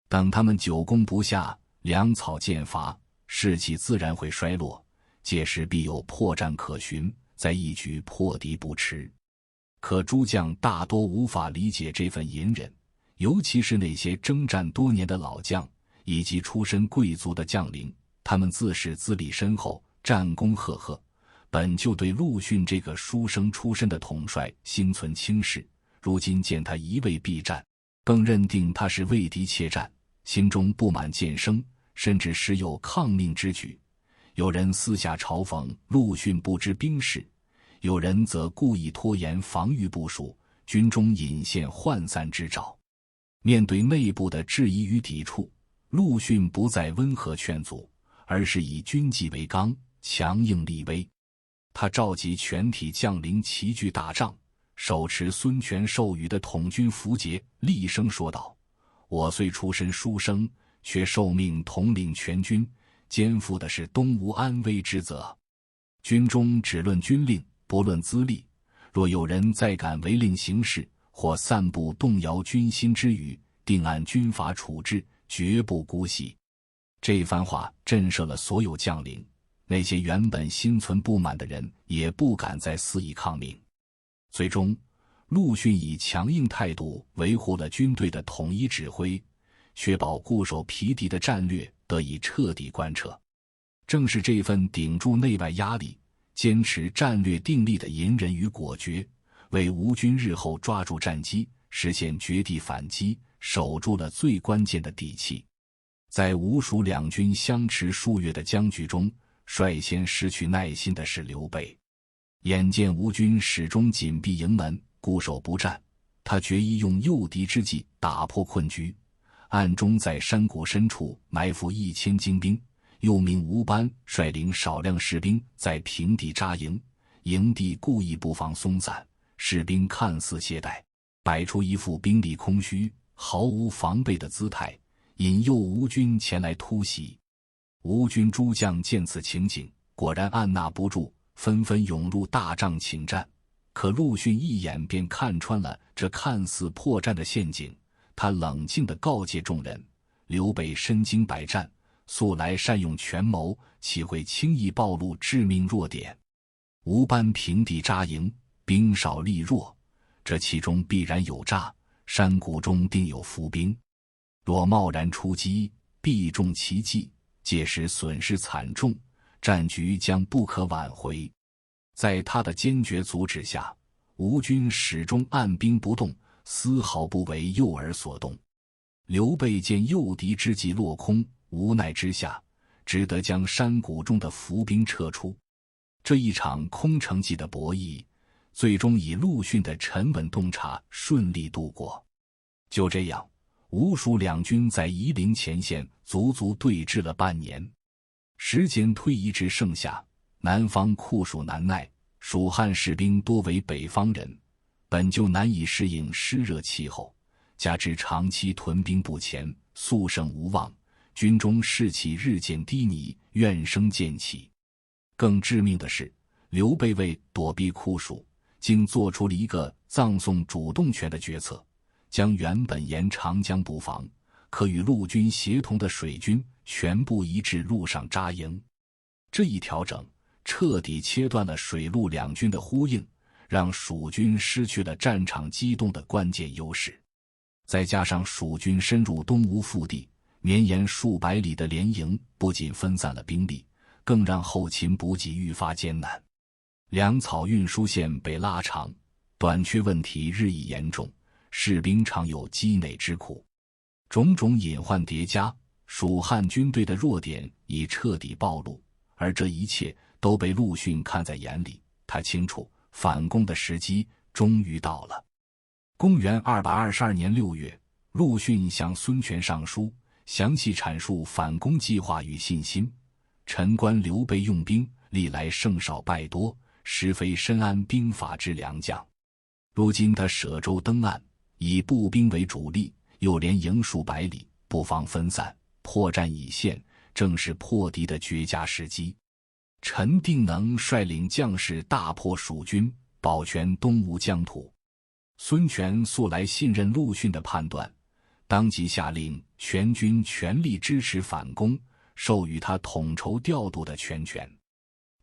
等他们久攻不下，粮草渐乏，士气自然会衰落，届时必有破绽可循，再一举破敌不迟。可诸将大多无法理解这份隐忍，尤其是那些征战多年的老将以及出身贵族的将领，他们自是资历深厚，战功赫赫，本就对陆逊这个书生出身的统帅心存轻视，如今见他一味避战，更认定他是为敌怯战，心中不满渐生，甚至时有抗命之举。有人私下嘲讽陆逊不知兵事，有人则故意拖延防御部署，军中隐现涣散之兆。面对内部的质疑与抵触，陆逊不再温和劝阻，而是以军纪为纲，强硬立威。他召集全体将领齐聚大帐，手持孙权授予的统军符节，厉声说道：我虽出身书生，却受命统领全军，肩负的是东吴安危之责。军中只论军令，不论资历，若有人再敢违令行事，或散布动摇军心之语，定按军法处置，绝不姑息。这番话震慑了所有将领，那些原本心存不满的人也不敢再肆意抗命。最终，陆逊以强硬态度维护了军队的统一指挥，确保固守疲敌的战略得以彻底贯彻。正是这份顶住内外压力、坚持战略定力的隐忍与果决，为吴军日后抓住战机、实现绝地反击守住了最关键的底气。在吴蜀两军相持数月的僵局中，率先失去耐心的是刘备。眼见吴军始终紧闭营门，固守不战，他决意用诱敌之计打破困局，暗中在山谷深处埋伏1000精兵，又命吴班率领少量士兵在平地扎营，营地故意布防松散，士兵看似懈怠，摆出一副兵力空虚、毫无防备的姿态，引诱吴军前来突袭。吴军诸将见此情景，果然按捺不住，纷纷涌入大帐请战。可陆逊一眼便看穿了这看似破绽的陷阱，他冷静地告诫众人：刘备身经百战，素来善用权谋，岂会轻易暴露致命弱点？吴班平地扎营，兵少力弱，这其中必然有诈，山谷中定有伏兵。若贸然出击，必中其计，届时损失惨重，战局将不可挽回。在他的坚决阻止下，吴军始终按兵不动，丝毫不为诱饵所动。刘备见诱敌之计落空，无奈之下，只得将山谷中的伏兵撤出。这一场空城计的博弈，最终以陆逊的沉稳洞察顺利度过。就这样，吴蜀两军在夷陵前线足足对峙了半年。时间推移至盛夏，南方酷暑难耐，蜀汉士兵多为北方人，本就难以适应湿热气候，加之长期屯兵不前，速胜无望，军中士气日渐低迷，怨声渐起。更致命的是，刘备为躲避酷暑，竟做出了一个葬送主动权的决策，将原本沿长江布防、可与陆军协同的水军全部移至路上扎营。这一调整彻底切断了水陆两军的呼应，让蜀军失去了战场机动的关键优势。再加上蜀军深入东吴腹地，绵延数百里的连营不仅分散了兵力，更让后勤补给愈发艰难。粮草运输线被拉长，短缺问题日益严重，士兵常有积馁之苦。种种隐患叠加，蜀汉军队的弱点已彻底暴露，而这一切都被陆逊看在眼里。他清楚，反攻的时机终于到了。公元222年6月，陆逊向孙权上书，详细阐述反攻计划与信心。臣观刘备用兵，历来胜少败多，实非深谙兵法之良将。如今他舍舟登岸，以步兵为主力，又连营数百里，布防分散，破绽已现，正是破敌的绝佳时机。臣定能率领将士大破蜀军，保全东吴疆土。孙权素来信任陆逊的判断，当即下令全军全力支持反攻，授予他统筹调度的全权。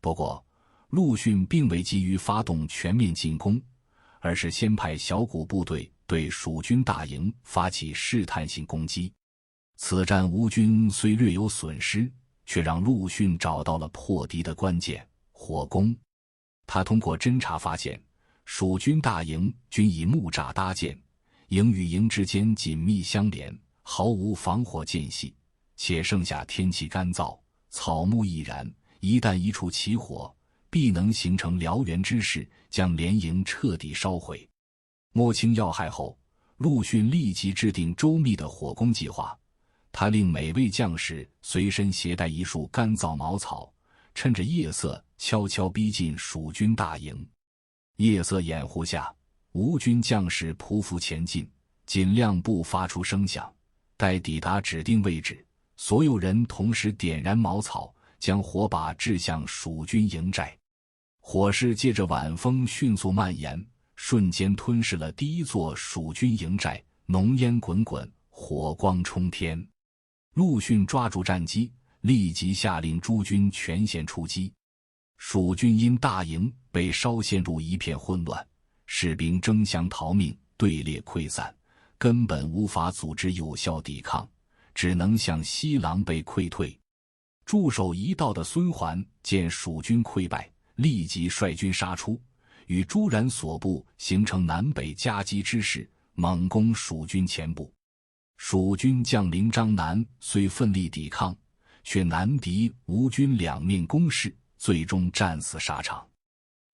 不过，陆逊并未急于发动全面进攻，而是先派小股部队对蜀军大营发起试探性攻击。此战吴军虽略有损失，却让陆逊找到了破敌的关键——火攻。他通过侦察发现，蜀军大营均以木栅搭建，营与营之间紧密相连，毫无防火间隙，且盛夏天气干燥，草木易燃，一旦一处起火，必能形成燎原之势，将连营彻底烧毁。摸清要害后，陆逊立即制定周密的火攻计划。他令每位将士随身携带一束干燥茅草，趁着夜色悄悄逼近蜀军大营。夜色掩护下，吴军将士匍匐前进，尽量不发出声响。待抵达指定位置，所有人同时点燃茅草，将火把掷向蜀军营寨。火势借着晚风迅速蔓延，瞬间吞噬了第一座蜀军营寨，浓烟滚滚，火光冲天。陆逊抓住战机，立即下令诸军全线出击。蜀军因大营被烧陷入一片混乱，士兵争相逃命，队列溃散，根本无法组织有效抵抗，只能向西狼狈溃退。驻守一道的孙桓见蜀军溃败，立即率军杀出，与朱然所部形成南北夹击之势，猛攻蜀军前部。蜀军将领张南虽奋力抵抗，却难敌吴军两面攻势，最终战死沙场。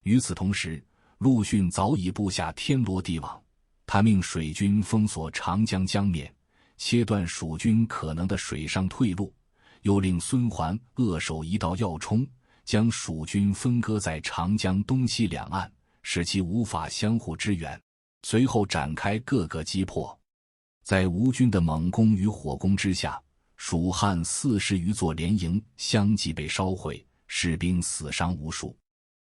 与此同时，陆逊早已布下天罗地网，他命水军封锁长江江面，切断蜀军可能的水上退路，又令孙桓扼守一道要冲，将蜀军分割在长江东西两岸，使其无法相互支援。随后展开各个击破。在吴军的猛攻与火攻之下，蜀汉40余座连营相继被烧毁，士兵死伤无数。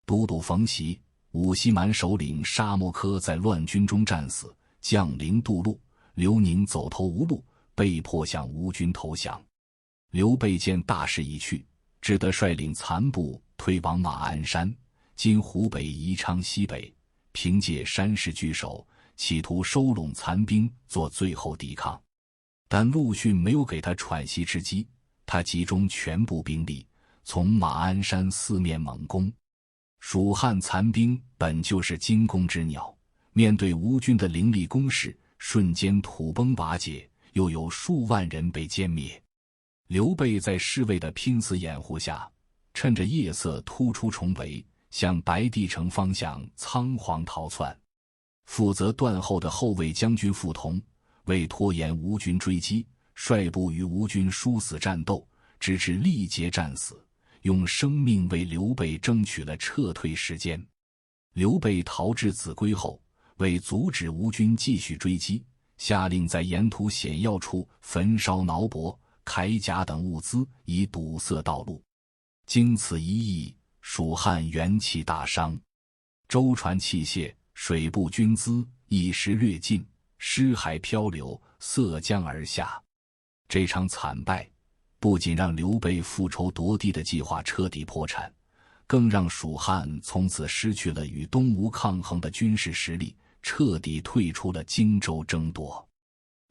都督冯习、武西蛮首领沙摩柯在乱军中战死，将领杜陆、刘宁走投无路，被迫向吴军投降。刘备见大势已去，只得率领残部退往马鞍山（今湖北宜昌西北），凭借山势据守，企图收拢残兵做最后抵抗。但陆逊没有给他喘息之机，他集中全部兵力，从马鞍山四面猛攻。蜀汉残兵本就是惊弓之鸟，面对吴军的凌厉攻势，瞬间土崩瓦解，又有数万人被歼灭。刘备在侍卫的拼死掩护下，趁着夜色突出重围，向白帝城方向仓皇逃窜。负责断后的后卫将军傅同为拖延吴军追击，率部与吴军殊死战斗，直至力竭战死，用生命为刘备争取了撤退时间。刘备逃至秭归后，为阻止吴军继续追击，下令在沿途险要处焚烧挠帛、铠甲等物资，以堵塞道路。经此一役，蜀汉元气大伤，舟船器械、水部军资一时略尽，尸骸漂流，塞江而下。这场惨败不仅让刘备复仇夺地的计划彻底破产，更让蜀汉从此失去了与东吴抗衡的军事实力，彻底退出了荆州争夺。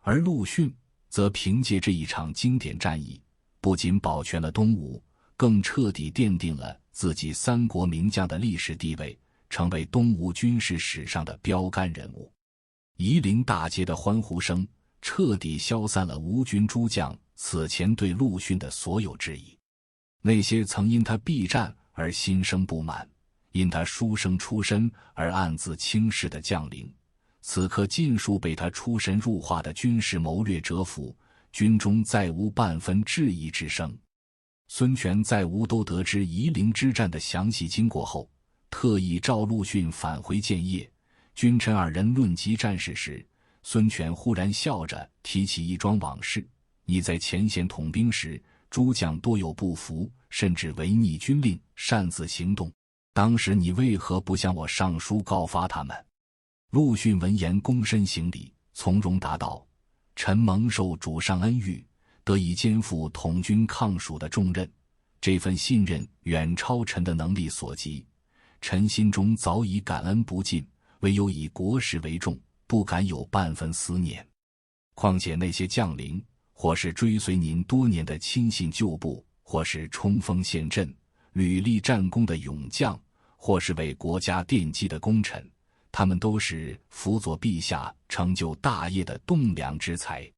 而陆逊则凭借这一场经典战役，不仅保全了东吴，更彻底奠定了自己三国名将的历史地位，成为东吴军事史上的标杆人物。夷陵大捷的欢呼声彻底消散了吴军诸将此前对陆逊的所有质疑。那些曾因他避战而心生不满，因他书生出身而暗自轻视的将领，此刻尽数被他出神入化的军事谋略折服，军中再无半分质疑之声。孙权在吴都得知夷陵之战的详细经过后，特意召陆逊返回建业。君臣二人论及战事时，孙权忽然笑着提起一桩往事：你在前线统兵时，诸将多有不服，甚至违逆军令，擅自行动，当时你为何不向我上书告发他们？陆逊闻言躬身行礼，从容答道：臣蒙受主上恩遇，得以肩负统军抗蜀的重任，这份信任远超臣的能力所及，臣心中早已感恩不尽，唯有以国事为重，不敢有半分思念。况且那些将领，或是追随您多年的亲信旧部，或是冲锋陷阵、屡立战功的勇将，或是为国家奠基的功臣，他们都是辅佐陛下成就大业的栋梁之才。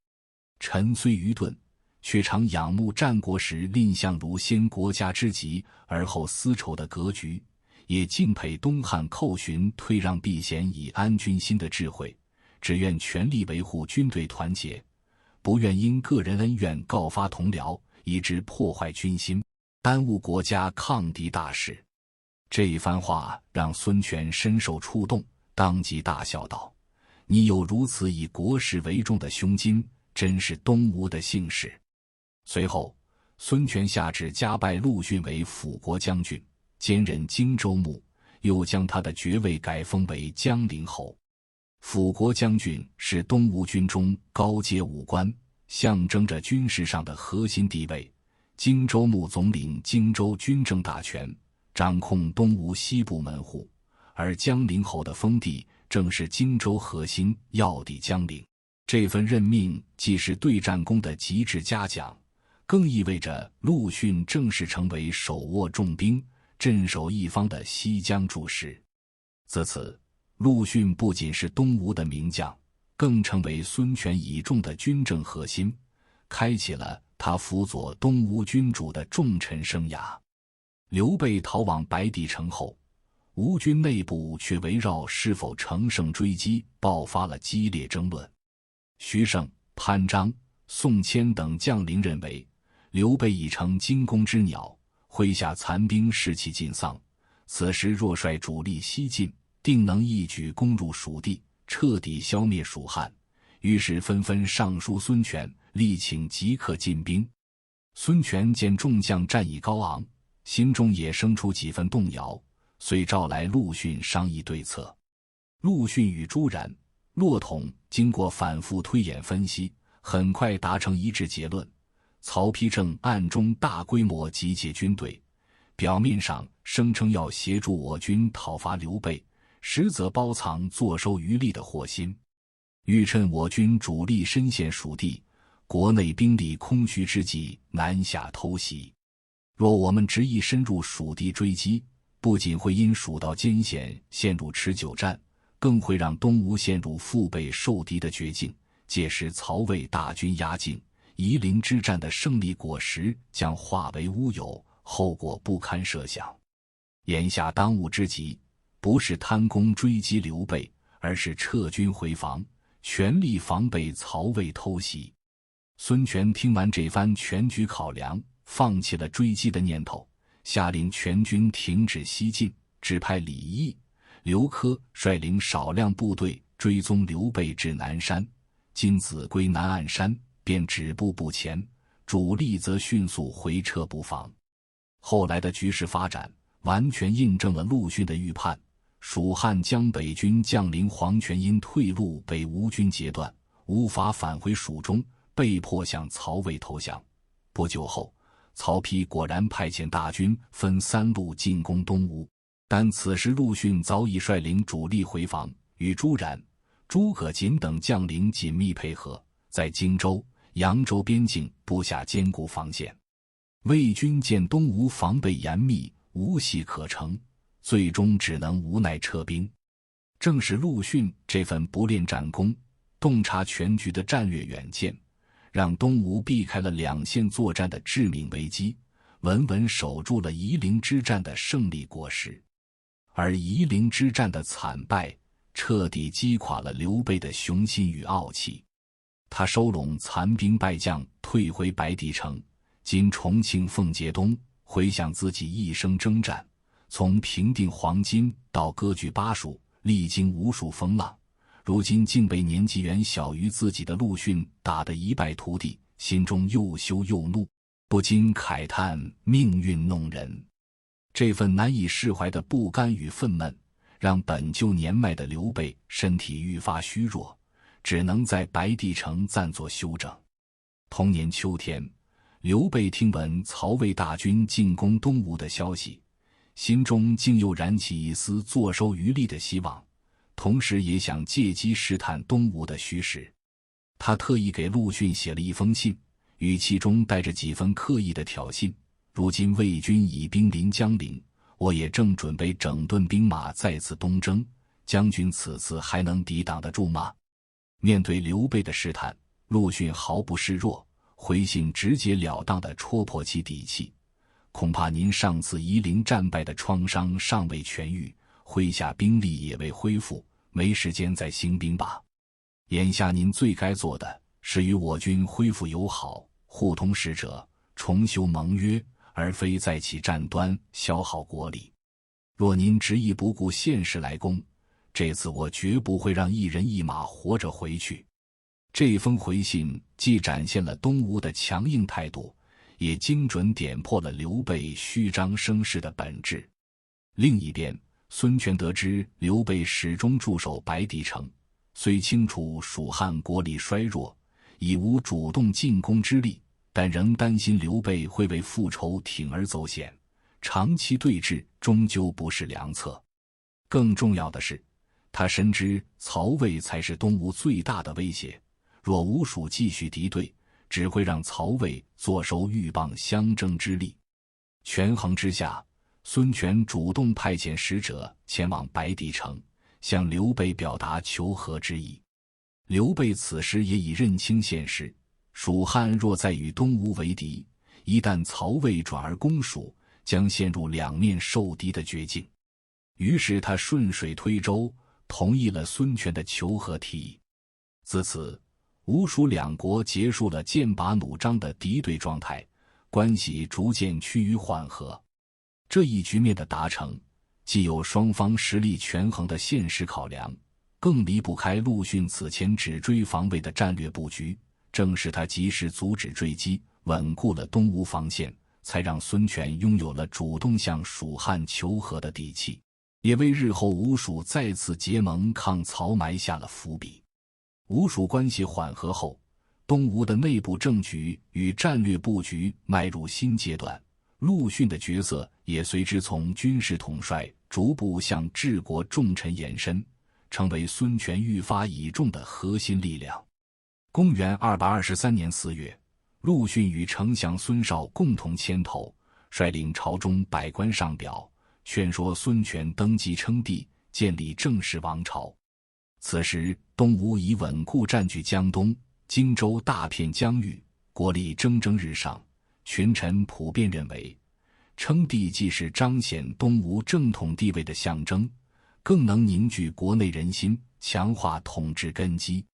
臣虽愚钝，却常仰慕战国时蔺相如先国家之急而后私仇的格局，也敬佩东汉寇荀退让避嫌以安军心的智慧，只愿全力维护军队团结，不愿因个人恩怨告发同僚，以致破坏军心，耽误国家抗敌大事。这一番话让孙权深受触动，当即大笑道：你有如此以国事为重的胸襟，真是东吴的幸事。随后，孙权下旨加拜陆逊为辅国将军，兼任荆州牧，又将他的爵位改封为江陵侯。辅国将军是东吴军中高阶武官，象征着军事上的核心地位。荆州牧总领荆州军政大权，掌控东吴西部门户，而江陵侯的封地正是荆州核心要地江陵。这份任命既是对战功的极致嘉奖，更意味着陆逊正式成为手握重兵、镇守一方的西江柱石。自此，陆逊不仅是东吴的名将，更成为孙权倚重的军政核心，开启了他辅佐东吴君主的重臣生涯。刘备逃往白帝城后，吴军内部却围绕是否乘胜追击爆发了激烈争论。徐盛、潘璋、宋谦等将领认为，刘备已成惊弓之鸟，麾下残兵士气尽丧，此时若率主力西进，定能一举攻入蜀地，彻底消灭蜀汉。于是纷纷上书孙权，力请即刻进兵。孙权见众将战意高昂，心中也生出几分动摇，遂召来陆逊商议对策。陆逊与朱然、骆统经过反复推演分析，很快达成一致结论：曹丕正暗中大规模集结军队，表面上声称要协助我军讨伐刘备，实则包藏坐收渔利的祸心，欲趁我军主力深陷蜀地，国内兵力空虚之际南下偷袭。若我们执意深入蜀地追击，不仅会因蜀道艰险陷入持久战，更会让东吴陷入腹背受敌的绝境。届时曹魏大军压境，夷陵之战的胜利果实将化为乌有，后果不堪设想。眼下当务之急，不是贪功追击刘备，而是撤军回防，全力防备曹魏偷袭。孙权听完这番全局考量，放弃了追击的念头，下令全军停止西进，指派李毅、刘珂率领少量部队追踪刘备至南山，今子归南岸山，便止步不前，主力则迅速回撤布防。后来的局势发展完全印证了陆逊的预判，蜀汉江北军将领黄权因退路被吴军截断，无法返回蜀中，被迫向曹魏投降。不久后，曹丕果然派遣大军分三路进攻东吴，但此时陆逊早已率领主力回防，与朱然、诸葛瑾等将领紧密配合，在荆州、扬州边境布下坚固防线。魏军见东吴防备严密，无隙可乘，最终只能无奈撤兵。正是陆逊这份不恋战功、洞察全局的战略远见，让东吴避开了两线作战的致命危机，稳稳守住了夷陵之战的胜利果实。而夷陵之战的惨败，彻底击垮了刘备的雄心与傲气。他收拢残兵败将，退回白帝城，今重庆奉节东，回想自己一生征战，从平定黄巾到割据巴蜀，历经无数风浪，如今竟被年纪远小于自己的陆逊打得一败涂地，心中又羞又怒，不禁慨叹命运弄人。这份难以释怀的不甘与愤懑，让本就年迈的刘备身体愈发虚弱，只能在白帝城暂作休整。同年秋天，刘备听闻曹魏大军进攻东吴的消息，心中竟又燃起一丝坐收渔利的希望，同时也想借机试探东吴的虚实。他特意给陆逊写了一封信，语气中带着几分刻意的挑衅：如今魏军已兵临江陵，我也正准备整顿兵马再次东征，将军此次还能抵挡得住吗？面对刘备的试探，陆逊毫不示弱，回信直截了当地戳破其底气：恐怕您上次夷陵战败的创伤尚未痊愈，麾下兵力也未恢复，没时间再兴兵吧。眼下您最该做的是与我军恢复友好，互通使者，重修盟约，而非再起战端，消耗国力。若您执意不顾现实来攻，这次我绝不会让一人一马活着回去。这封回信既展现了东吴的强硬态度，也精准点破了刘备虚张声势的本质。另一边，孙权得知刘备始终驻守白帝城，虽清楚蜀汉国力衰弱，已无主动进攻之力，但仍担心刘备会为复仇铤而走险，长期对峙终究不是良策。更重要的是，他深知曹魏才是东吴最大的威胁，若吴蜀继续敌对，只会让曹魏坐收鹬蚌相争之利。权衡之下，孙权主动派遣使者前往白帝城，向刘备表达求和之意。刘备此时也已认清现实，蜀汉若再与东吴为敌，一旦曹魏转而攻蜀，将陷入两面受敌的绝境。于是他顺水推舟，同意了孙权的求和提议。自此，吴蜀两国结束了剑拔弩张的敌对状态，关系逐渐趋于缓和。这一局面的达成，既有双方实力权衡的现实考量，更离不开陆逊此前只追防卫的战略布局。正是他及时阻止坠机，稳固了东吴防线，才让孙权拥有了主动向蜀汉求和的底气，也为日后吴蜀再次结盟抗曹埋下了伏笔。吴蜀关系缓和后，东吴的内部政局与战略布局迈入新阶段，陆逊的角色也随之从军事统帅逐步向治国重臣延伸，成为孙权愈发倚重的核心力量。公元223年4月，陆逊与丞相孙绍共同牵头，率领朝中百官上表，劝说孙权登基称帝，建立正式王朝。此时东吴已稳固占据江东、荆州大片疆域，国力蒸蒸日上。群臣普遍认为，称帝既是彰显东吴正统地位的象征，更能凝聚国内人心，强化统治根基。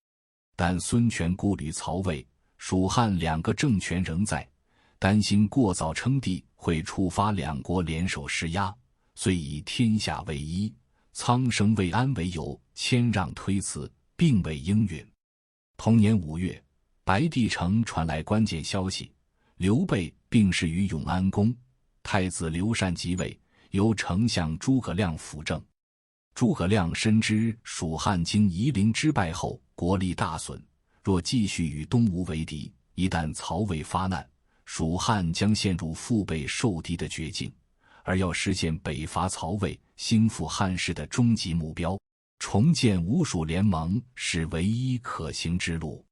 但孙权顾虑曹魏、蜀汉两个政权仍在，担心过早称帝会触发两国联手施压，遂以天下为一、苍生未安为由谦让推辞，并未应允。同年5月，白帝城传来关键消息，刘备病逝于永安宫，太子刘禅即位，由丞相诸葛亮辅政。诸葛亮深知蜀汉经夷陵之败后国力大损，若继续与东吴为敌，一旦曹魏发难，蜀汉将陷入腹背受敌的绝境。而要实现北伐曹魏、兴复汉室的终极目标，重建吴蜀联盟是唯一可行之路。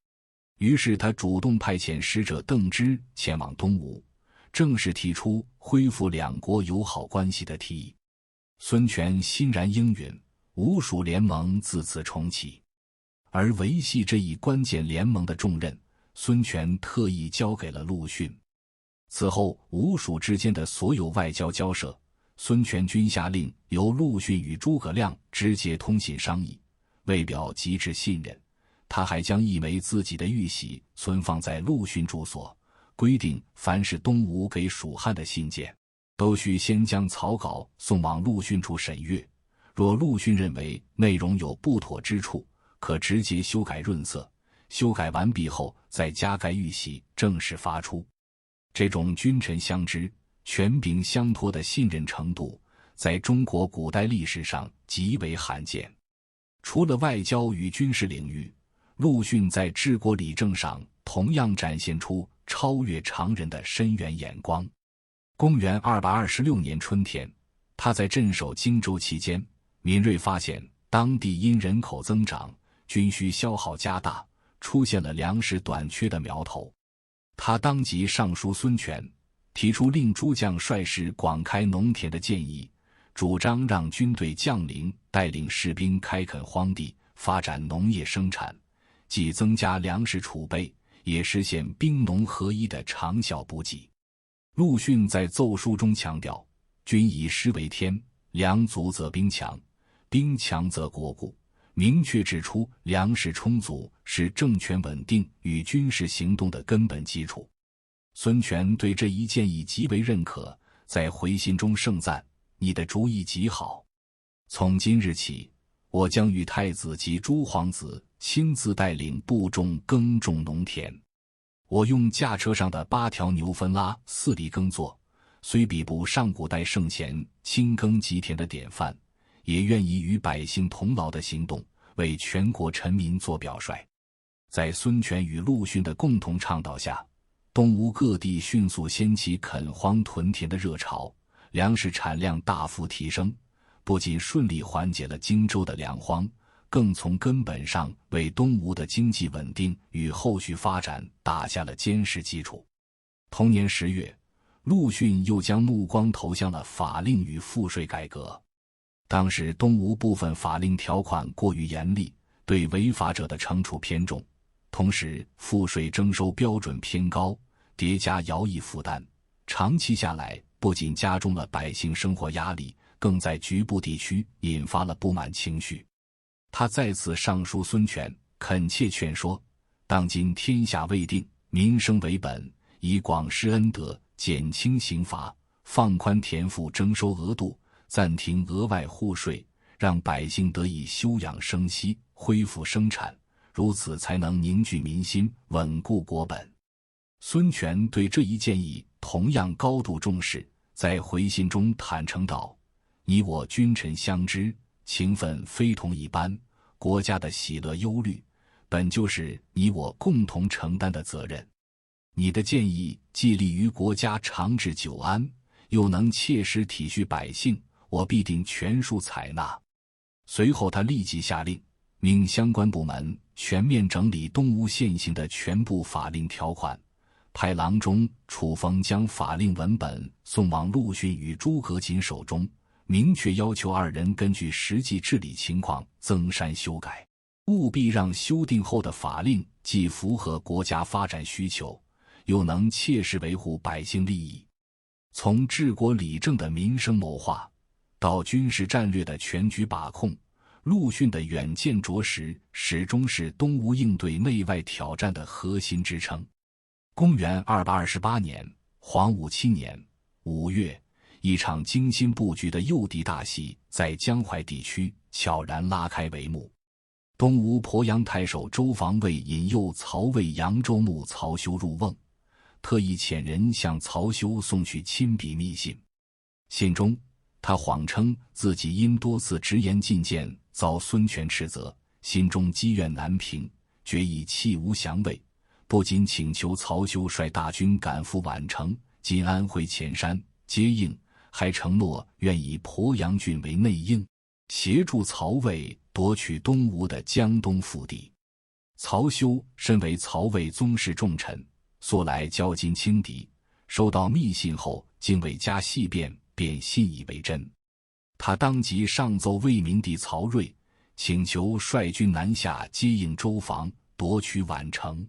于是他主动派遣使者邓芝前往东吴，正式提出恢复两国友好关系的提议。孙权欣然应允，吴蜀联盟自此重启。而维系这一关键联盟的重任，孙权特意交给了陆逊。此后吴蜀之间的所有外交交涉，孙权均下令由陆逊与诸葛亮直接通信商议。为表极致信任，他还将一枚自己的玉玺存放在陆逊住所，规定凡是东吴给蜀汉的信件，都需先将草稿送往陆逊处审阅，若陆逊认为内容有不妥之处，可直接修改润色，修改完毕后再加盖玉玺正式发出。这种君臣相知、权柄相托的信任程度，在中国古代历史上极为罕见。除了外交与军事领域，陆逊在治国理政上同样展现出超越常人的深远眼光。公元226年春天，他在镇守荆州期间，敏锐发现当地因人口增长、军需消耗加大，出现了粮食短缺的苗头。他当即上书孙权，提出令诸将率师广开农田的建议，主张让军队将领带领士兵开垦荒地，发展农业生产，既增加粮食储备，也实现兵农合一的长效补给。陆逊在奏书中强调，军以食为天，粮足则兵强，兵强则国固，明确指出粮食充足是政权稳定与军事行动的根本基础。孙权对这一建议极为认可，在回信中盛赞：“你的主意极好，从今日起，我将与太子及诸皇子亲自带领部众耕种农田。我用驾车上的8条牛分拉4犁耕作，虽比不上古代圣贤亲耕吉田的典范，也愿意与百姓同劳的行动，为全国臣民做表率。在孙权与陆逊的共同倡导下，东吴各地迅速掀起垦荒屯田的热潮，粮食产量大幅提升，不仅顺利缓解了荆州的粮荒，更从根本上为东吴的经济稳定与后续发展打下了坚实基础。同年10月，陆逊又将目光投向了法令与赋税改革。当时东吴部分法令条款过于严厉，对违法者的惩处偏重，同时赋税征收标准偏高，叠加徭役负担，长期下来不仅加重了百姓生活压力，更在局部地区引发了不满情绪。他再次上书孙权，恳切劝说，当今天下未定，民生为本，以广施恩德，减轻刑罚，放宽田赋征收额度，暂停额外赋税，让百姓得以休养生息，恢复生产，如此才能凝聚民心，稳固国本。孙权对这一建议同样高度重视，在回信中坦诚道：你我君臣相知，情分非同一般，国家的喜乐忧虑本就是你我共同承担的责任。你的建议既利于国家长治久安，又能切实体恤百姓，我必定全数采纳。随后他立即下令，命相关部门全面整理东吴现行的全部法令条款，派郎中楚风将法令文本送往陆逊与诸葛瑾手中，明确要求二人根据实际治理情况增删修改，务必让修订后的法令既符合国家发展需求，又能切实维护百姓利益。从治国理政的民生谋划，到军事战略的全局把控，陆逊的远见卓识始终是东吴应对内外挑战的核心支撑。公元228年，黄武7年5月，一场精心布局的诱敌大戏在江淮地区悄然拉开帷幕。东吴鄱阳太守周防卫引诱曹魏扬州牧曹休入瓮，特意遣人向曹休送去亲笔密信。信中他谎称自己因多次直言进谏遭孙权斥责，心中积怨难平，决意弃吴降魏，不仅请求曹休率大军赶赴宛城、今安徽潜山接应，还承诺愿以鄱阳郡为内应，协助曹魏夺取东吴的江东腹地。曹休身为曹魏宗室重臣，素来交金轻敌，收到密信后竟未加细辨，便信以为真。他当即上奏魏明帝曹睿，请求率军南下接应周防，夺取宛城。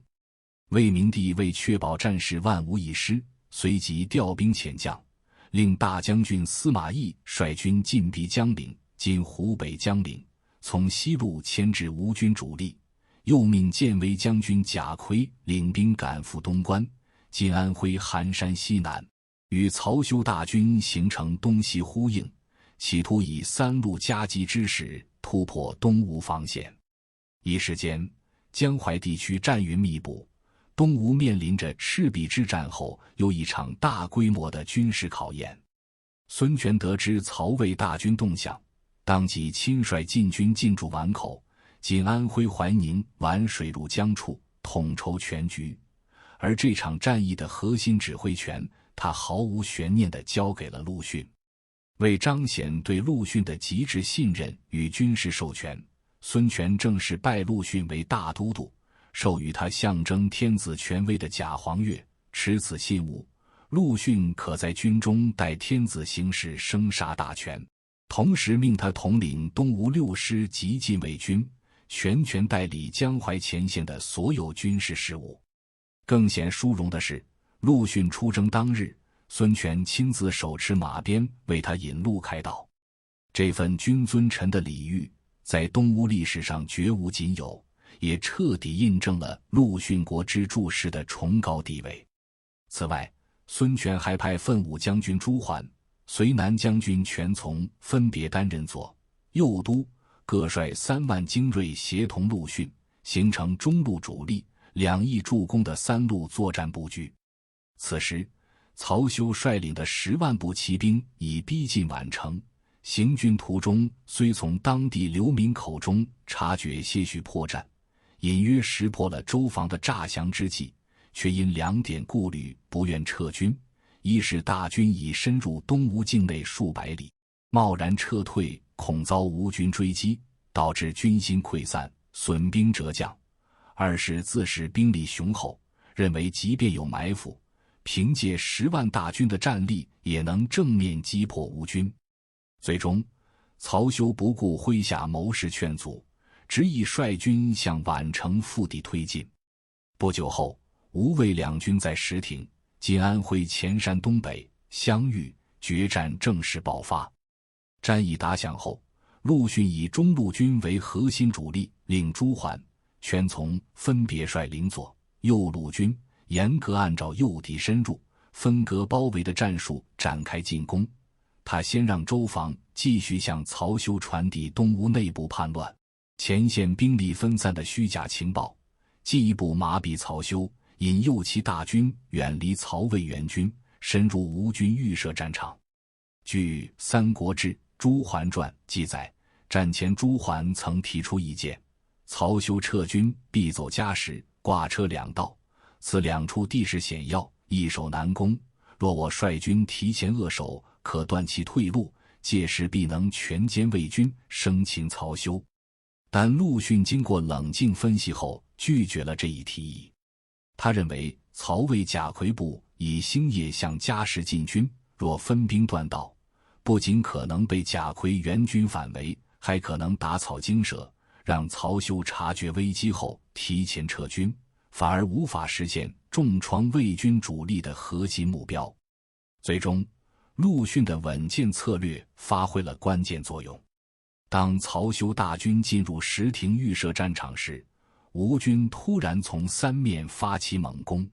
魏明帝为确保战事万无一失，随即调兵遣将，令大将军司马懿率军进逼江陵（今湖北江陵），从西路牵制吴军主力，又命建威将军贾逵领兵赶赴东关（今安徽含山西南），与曹休大军形成东西呼应，企图以三路夹击之势突破东吴防线。一时间，江淮地区战云密布，东吴面临着赤壁之战后又一场大规模的军事考验。孙权得知曹魏大军动向，当即亲率禁军进驻宛口（今安徽怀宁皖水陆江处），统筹全局。而这场战役的核心指挥权，他毫无悬念地交给了陆逊。为彰显对陆逊的极致信任与军事授权，孙权正式拜陆逊为大都督，授予他象征天子权威的假黄钺。持此信物，陆逊可在军中代天子行使生杀大权，同时命他统领东吴6师及禁卫军，全权代理江淮前线的所有军事事务。更显殊荣的是，陆逊出征当日，孙权亲自手持马鞭为他引路开道。这份君尊臣的礼遇，在东吴历史上绝无仅有，也彻底印证了陆逊国之柱石的崇高地位。此外，孙权还派奋武将军朱桓、绥南将军全琮分别担任左、右都，各率3万精锐协同陆逊，形成中路主力2翼助攻的3路作战布局。此时，曹休率领的10万步骑兵已逼近宛城，行军途中虽从当地流民口中察觉些许破绽，隐约识破了周防的诈降之计，却因2点顾虑不愿撤军。一是大军已深入东吴境内数百里，贸然撤退恐遭吴军追击，导致军心溃散，损兵折将；二是自恃兵力雄厚，认为即便有埋伏，凭借10万大军的战力也能正面击破吴军。最终曹休不顾麾下谋士劝阻，执意率军向宛城腹地推进。不久后，吴魏两军在石亭（今安徽潜山东北）相遇，决战正式爆发。战役打响后，陆逊以中路军为核心主力，令朱桓、全琮分别率领左、右路军，严格按照诱敌深入、分隔包围的战术展开进攻。他先让周防继续向曹休传递东吴内部叛乱、前线兵力分散的虚假情报，进一步麻痹曹休，引诱其大军远离曹魏援军，深入吴军预设战场。据《三国志·朱桓传》记载，战前朱桓曾提出意见：曹休撤军必走嘉实、挂车2道，此2处地势险要，易守难攻。若我率军提前扼守，可断其退路，届时必能全歼魏军，生擒曹休。但陆逊经过冷静分析后，拒绝了这一提议。他认为曹魏贾逵部以星夜向嘉实进军，若分兵断道，不仅可能被贾逵援军反围，还可能打草惊蛇，让曹休察觉危机后提前撤军，反而无法实现重创魏军主力的核心目标。最终，陆逊的稳健策略发挥了关键作用。当曹休大军进入石亭预设战场时，吴军突然从3面发起猛攻。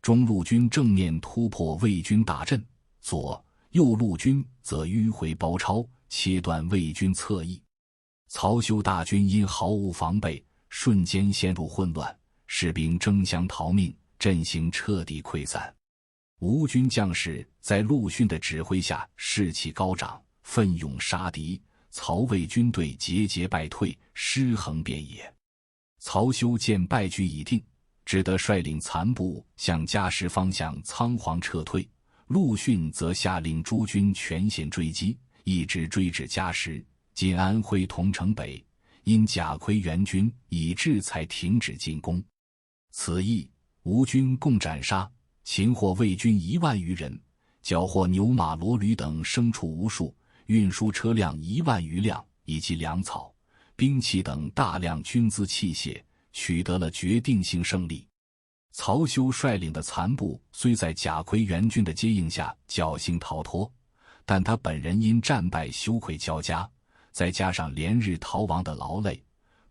中路军正面突破魏军大阵，左、右路军则迂回包抄，切断魏军侧翼。曹休大军因毫无防备，瞬间陷入混乱，士兵争相逃命，阵型彻底溃散。吴军将士在陆逊的指挥下士气高涨，奋勇杀敌，曹魏军队节节败退，尸横遍野。曹休见败局已定，只得率领残部向嘉实方向仓皇撤退。陆逊则下令诸军全线追击，一直追至嘉实（今安徽桐城北），因贾逵援军已至，才停止进攻。此役，吴军共斩杀、擒获魏军1万余人，缴获牛马骡驴等牲畜无数，运输车辆1万余辆，以及粮草、兵器等大量军资器械，取得了决定性胜利。曹休率领的残部虽在贾逵援军的接应下侥幸逃脱，但他本人因战败羞愧交加，再加上连日逃亡的劳累，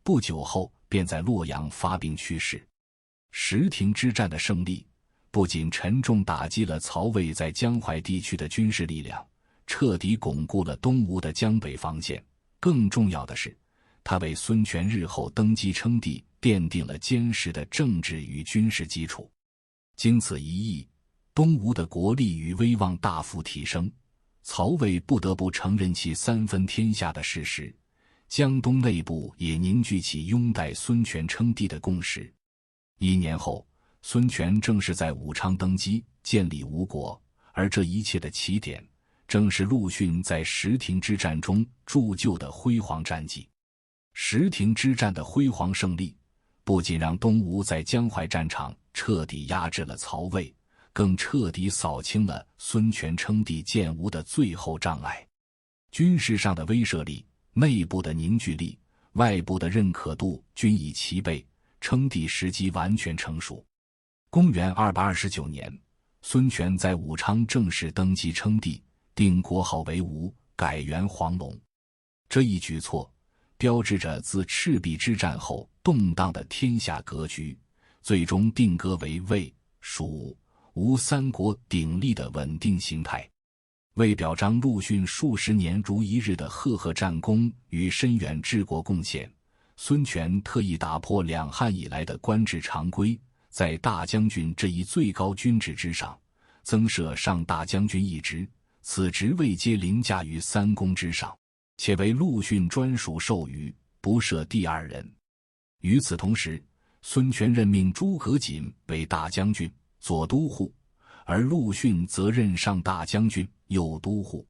不久后便在洛阳发病去世。石亭之战的胜利不仅沉重打击了曹魏在江淮地区的军事力量，彻底巩固了东吴的江北防线，更重要的是，他为孙权日后登基称帝奠定了坚实的政治与军事基础。经此一役，东吴的国力与威望大幅提升，曹魏不得不承认其3分天下的事实，江东内部也凝聚起拥戴孙权称帝的共识。1年后，孙权正式在武昌登基，建立吴国，而这一切的起点，正是陆逊在石亭之战中铸就的辉煌战绩。石亭之战的辉煌胜利，不仅让东吴在江淮战场彻底压制了曹魏，更彻底扫清了孙权称帝建吴的最后障碍。军事上的威慑力、内部的凝聚力、外部的认可度均已齐备，称帝时机完全成熟。公元229年，孙权在武昌正式登基称帝，定国号为吴，改元黄龙。这一举措标志着自赤壁之战后动荡的天下格局，最终定格为魏、蜀、吴3国鼎立的稳定形态。为表彰陆逊数十年如一日的赫赫战功与深远治国贡献，孙权特意打破两汉以来的官制常规，在大将军这一最高军职之上，增设上大将军一职，此职位皆凌驾于三公之上，且为陆逊专属授予，不设第二人。与此同时，孙权任命诸葛瑾为大将军、左都护，而陆逊则任上大将军、右都护。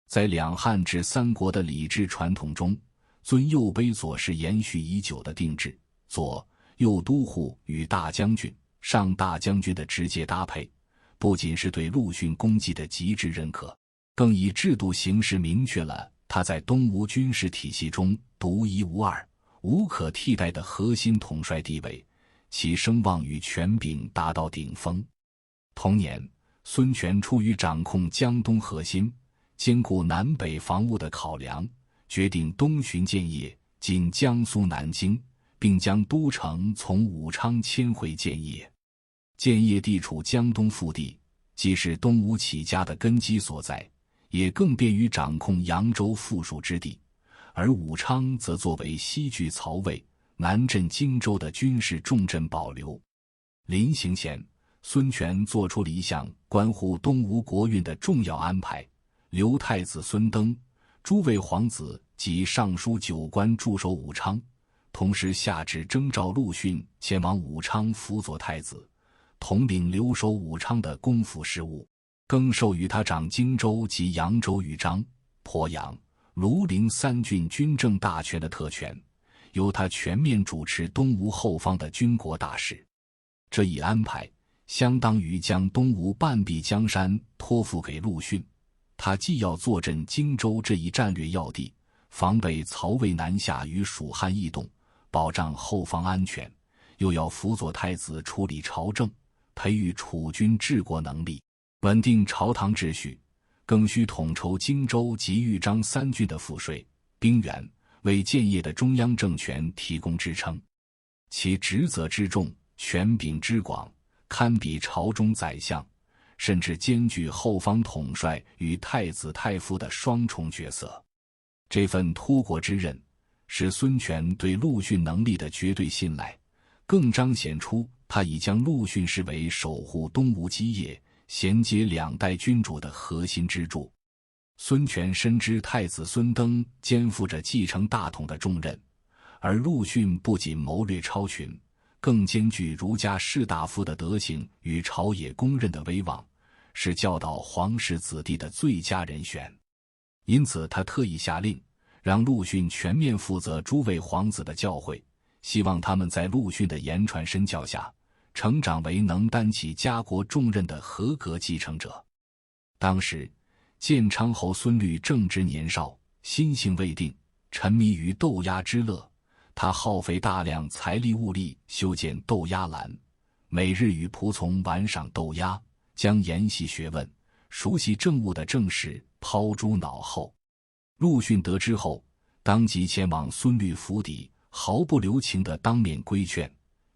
在两汉至三国的礼制传统中，尊右卑左是延续已久的定制，左、右都护与大将军、上大将军的直接搭配，不仅是对陆逊功绩的极致认可，更以制度形式明确了他在东吴军事体系中独一无二、无可替代的核心统帅地位，其声望与权柄达到顶峰。同年，孙权出于掌控江东核心、兼顾南北防务的考量，决定东巡建业，今江苏南京，并将都城从武昌迁回建业。建业地处江东腹地，既是东吴起家的根基所在，也更便于掌控扬州附属之地，而武昌则作为西据曹魏、南镇荆州的军事重镇保留。临行前，孙权做出了一项关乎东吴国运的重要安排，留太子孙登、诸位皇子及尚书九官驻守武昌，同时下旨征召陆逊前往武昌辅佐太子，统领留守武昌的公府事务，更授予他掌荆州及扬州豫章、鄱阳、庐陵三郡军政大权的特权，由他全面主持东吴后方的军国大事。这一安排相当于将东吴半壁江山托付给陆逊，他既要坐镇荆州这一战略要地，防备曹魏南下与蜀汉异动，保障后方安全，又要辅佐太子处理朝政，培育储军治国能力，稳定朝堂秩序，更需统筹荆州及豫章三郡的赋税、兵源，为建业的中央政权提供支撑。其职责之重、权柄之广，堪比朝中宰相，甚至兼具后方统帅与太子太傅的双重角色。这份托国之任，使孙权对陆逊能力的绝对信赖，更彰显出他已将陆逊视为守护东吴基业、衔接两代君主的核心支柱。孙权深知太子孙登肩负着继承大统的重任，而陆逊不仅谋略超群，更兼具儒家士大夫的德行与朝野公认的威望，是教导皇室子弟的最佳人选。因此他特意下令，让陆逊全面负责诸位皇子的教诲，希望他们在陆逊的言传身教下，成长为能担起家国重任的合格继承者。当时建昌侯孙律正值年少，心性未定，沉迷于斗鸦之乐，他耗费大量财力物力修建斗鸦栏，每日与仆从玩赏斗鸦，将研习学问、熟悉政务的政事抛诸脑后。陆逊得知后，当即前往孙律府邸，毫不留情地当面规劝，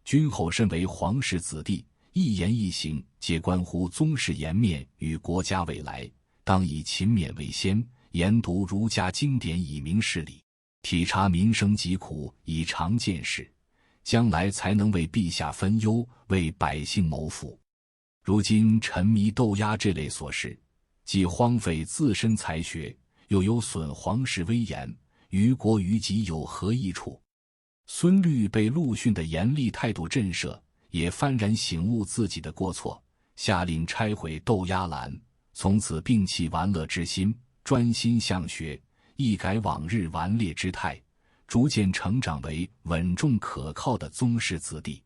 君后身为皇室子弟，一言一行皆关乎宗室颜面与国家未来，当以勤勉为先，研读儒家经典以明事理，体察民生疾苦以长见识，将来才能为陛下分忧，为百姓谋福。如今沉迷斗鸦这类琐事，既荒废自身才学，又有损皇室威严，于国于己有何益处？孙律被陆逊的严厉态度震慑，也幡然醒悟自己的过错，下令拆毁斗鸦栏，从此摒弃玩乐之心，专心向学，一改往日顽劣之态，逐渐成长为稳重可靠的宗室子弟。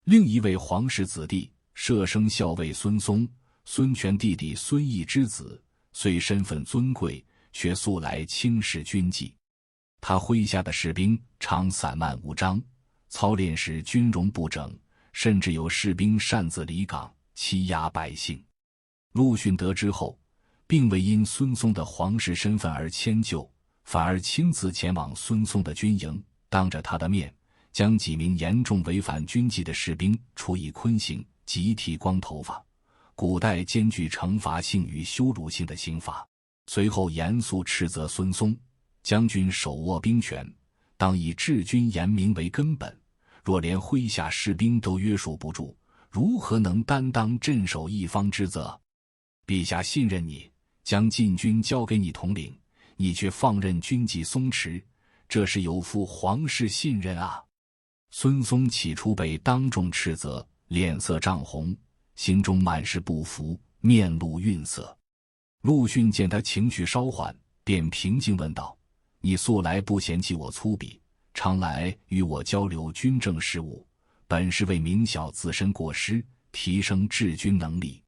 另一位皇室子弟舍生校尉孙松，孙权弟弟孙毅之子，虽身份尊贵，却素来轻视军纪。他麾下的士兵常散漫无章，操练时军容不整，甚至有士兵擅自离岗，欺压百姓。陆逊得知后，并未因孙松的皇室身份而迁就，反而亲自前往孙松的军营，当着他的面，将几名严重违反军纪的士兵处以坤刑，即剃光头发，古代兼具惩罚性与羞辱性的刑罚。随后严肃斥责孙松，将军手握兵权，当以治军严明为根本，若连麾下士兵都约束不住，如何能担当镇守一方之责？陛下信任你，将禁军交给你统领，你却放任军纪松弛，这是有负皇室信任啊！孙松起初被当众斥责，脸色涨红，心中满是不服，面露愠色。陆逊见他情绪稍缓，便平静问道：“你素来不嫌弃我粗鄙，常来与我交流军政事务，本是为明晓自身过失，提升治军能力。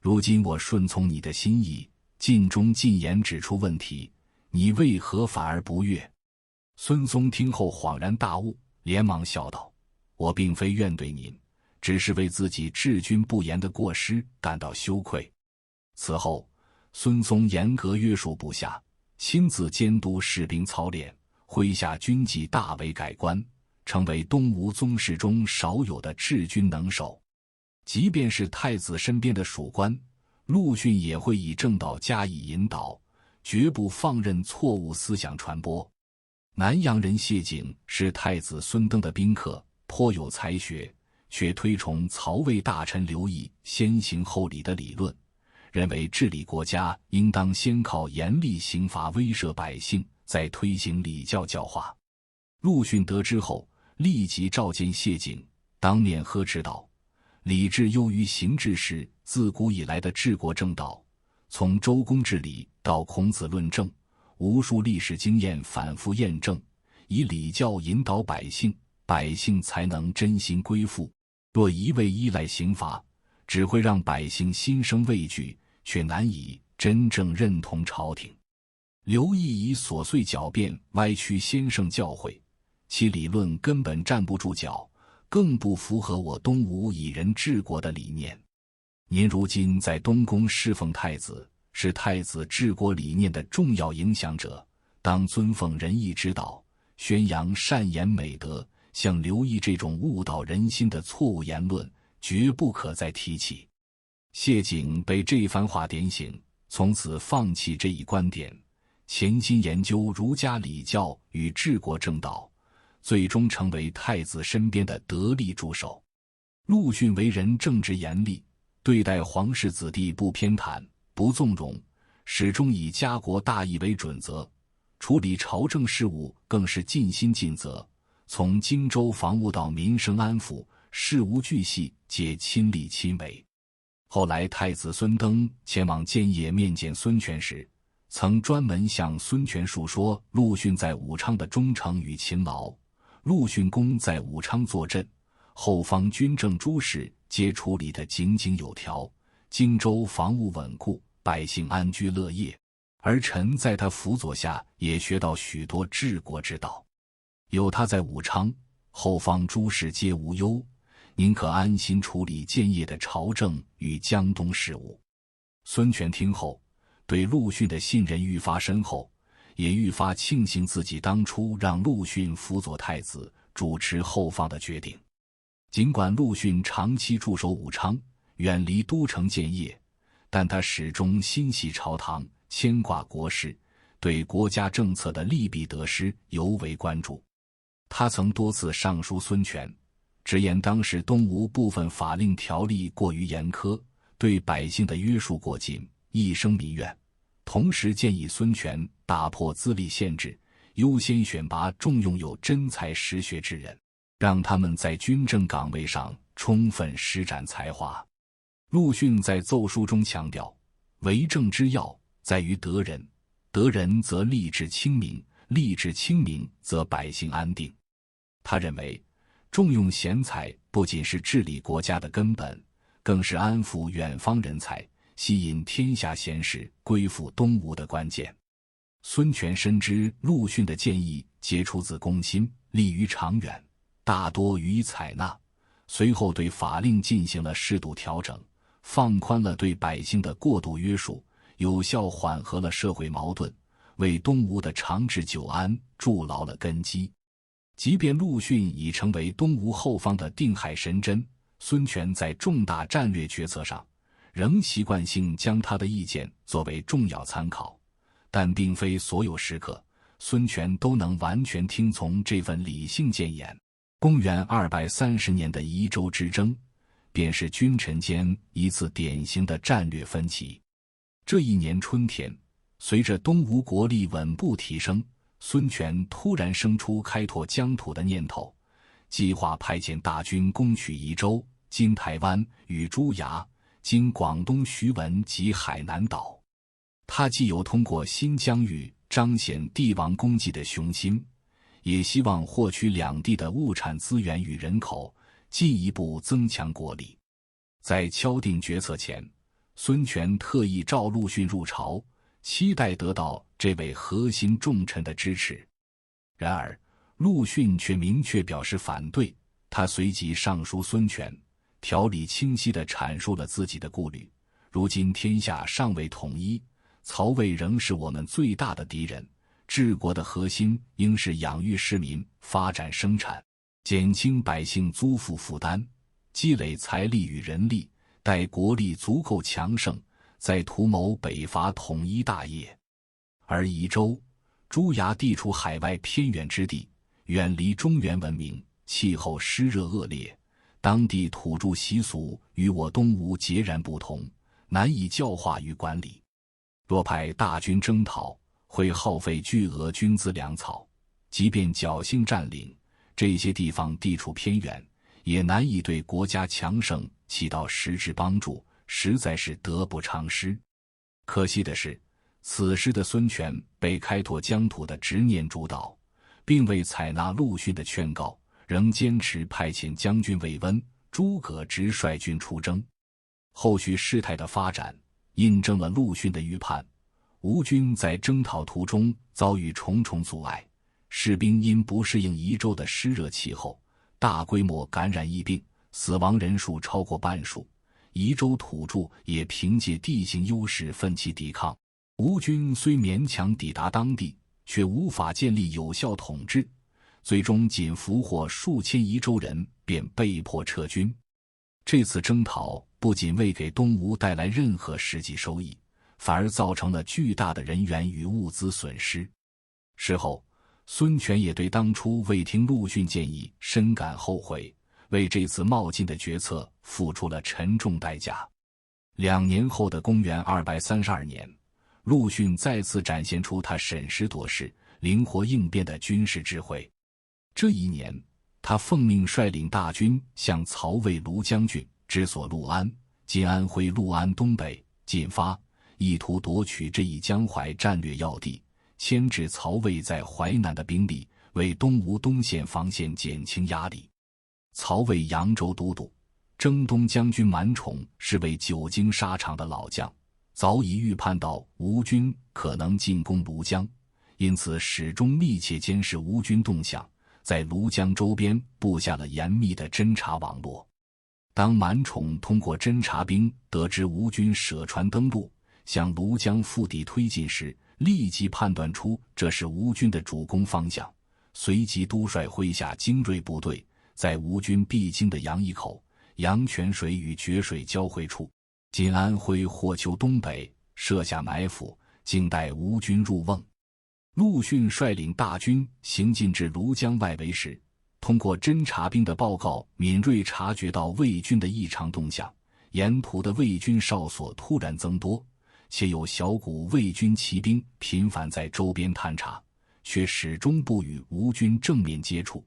如今我顺从你的心意，尽忠尽言指出问题，你为何反而不悦？”孙松听后恍然大悟，连忙笑道：“我并非怨对您，只是为自己治军不严的过失感到羞愧。”此后，孙松严格约束部下，亲自监督士兵操练，麾下军纪大为改观，成为东吴宗室中少有的治军能手。即便是太子身边的属官，陆逊也会以正道加以引导，绝不放任错误思想传播。南阳人谢景是太子孙登的宾客，颇有才学，却推崇曹魏大臣刘毅先刑后礼的理论，认为治理国家应当先靠严厉刑罚威慑百姓，再推行礼教教化。陆逊得知后，立即召见谢景，当面呵斥道：“礼制优于刑制是自古以来的治国正道，从周公治理到孔子论政，无数历史经验反复验证，以礼教引导百姓，百姓才能真心归附。若一味依赖刑罚，只会让百姓心生畏惧，却难以真正认同朝廷。”刘毅以琐碎狡辩歪曲先圣教诲，其理论根本站不住脚，更不符合我东吴以人治国的理念。您如今在东宫侍奉太子，是太子治国理念的重要影响者，当尊奉仁义之道，宣扬善言美德，像刘毅这种误导人心的错误言论，绝不可再提起。谢景被这番话点醒，从此放弃这一观点，潜心研究儒家礼教与治国正道，最终成为太子身边的得力助手。陆逊为人正直严厉，对待皇室子弟不偏袒不纵容，始终以家国大义为准则，处理朝政事务更是尽心尽责，从荆州防务到民生安抚，事无巨细皆亲力亲为。后来太子孙登前往建业面见孙权时，曾专门向孙权述说陆逊在武昌的忠诚与勤劳。陆逊公在武昌坐镇，后方军政诸事皆处理得井井有条，荆州防务稳固，百姓安居乐业。而臣在他辅佐下也学到许多治国之道。有他在武昌，后方诸事皆无忧，您可安心处理建业的朝政与江东事务。孙权听后，对陆逊的信任愈发深厚，也愈发庆幸自己当初让陆逊辅佐太子，主持后方的决定。尽管陆逊长期驻守武昌，远离都城建业，但他始终心系朝堂，牵挂国事，对国家政策的利弊得失尤为关注。他曾多次上书孙权，直言当时东吴部分法令条例过于严苛，对百姓的约束过紧，一生民怨。同时建议孙权打破资历限制，优先选拔重用有真才实学之人，让他们在军政岗位上充分施展才华。陆逊在奏书中强调，为政之要在于得人，得人则吏治清明，吏治清明则百姓安定。他认为，重用贤才不仅是治理国家的根本，更是安抚远方人才，吸引天下贤士归附东吴的关键。孙权深知陆逊的建议皆出自公心，利于长远，大多予以采纳，随后对法令进行了适度调整，放宽了对百姓的过度约束，有效缓和了社会矛盾，为东吴的长治久安筑牢了根基。即便陆逊已成为东吴后方的定海神针，孙权在重大战略决策上仍习惯性将他的意见作为重要参考，但并非所有时刻孙权都能完全听从这份理性谏言。公元230年的宜州之争，便是君臣间一次典型的战略分歧。这一年春天，随着东吴国力稳步提升，孙权突然生出开拓疆土的念头，计划派遣大军攻取宜州、今台湾与珠崖、今广东徐闻及海南岛。他既有通过新疆域彰显帝王功绩的雄心，也希望获取两地的物产资源与人口，进一步增强国力。在敲定决策前，孙权特意召陆逊入朝，期待得到这位核心重臣的支持。然而陆逊却明确表示反对，他随即上书孙权，条理清晰地阐述了自己的顾虑。如今天下尚未统一，曹魏仍是我们最大的敌人，治国的核心应是养育市民，发展生产，减轻百姓租赋负担，积累财力与人力，待国力足够强盛，再图谋北伐统一大业。而宜州、珠崖地处海外偏远之地，远离中原文明，气候湿热恶劣，当地土著习俗与我东吴截然不同，难以教化与管理。若派大军征讨，会耗费巨额军资粮草，即便侥幸占领，这些地方地处偏远，也难以对国家强盛起到实质帮助，实在是得不偿失。可惜的是，此时的孙权被开拓疆土的执念主导，并未采纳陆逊的劝告，仍坚持派遣将军魏温、诸葛直率军出征。后续事态的发展印证了陆逊的预判，吴军在征讨途中遭遇重重阻碍，士兵因不适应宜州的湿热气候，大规模感染疫病，死亡人数超过半数。宜州土著也凭借地形优势奋起抵抗，吴军虽勉强抵达当地，却无法建立有效统治，最终仅俘获数千宜州人便被迫撤军。这次征讨不仅未给东吴带来任何实际收益，反而造成了巨大的人员与物资损失。事后，孙权也对当初未听陆逊建议深感后悔，为这次冒进的决策付出了沉重代价。2年后的公元232年，陆逊再次展现出他审时度势、灵活应变的军事智慧。这一年，他奉命率领大军向曹魏庐将军之所陆安（今安徽六安东北）进发，意图夺取这一江淮战略要地，牵制曹魏在淮南的兵力，为东吴东线防线减轻压力。曹魏扬州都督、征东将军满宠是位久经沙场的老将，早已预判到吴军可能进攻庐江，因此始终密切监视吴军动向，在庐江周边布下了严密的侦察网络。当满宠通过侦察兵得知吴军舍船登陆，向庐江腹地推进时，立即判断出这是吴军的主攻方向，随即督率麾下精锐部队，在吴军必经的杨驿口、阳泉水与决水交汇处，今安徽霍丘东北设下埋伏，静待吴军入瓮。陆逊率领大军行进至庐江外围时，通过侦察兵的报告敏锐察觉到魏军的异常动向，沿途的魏军哨所突然增多，且有小股魏军骑兵频繁在周边探查，却始终不与吴军正面接触。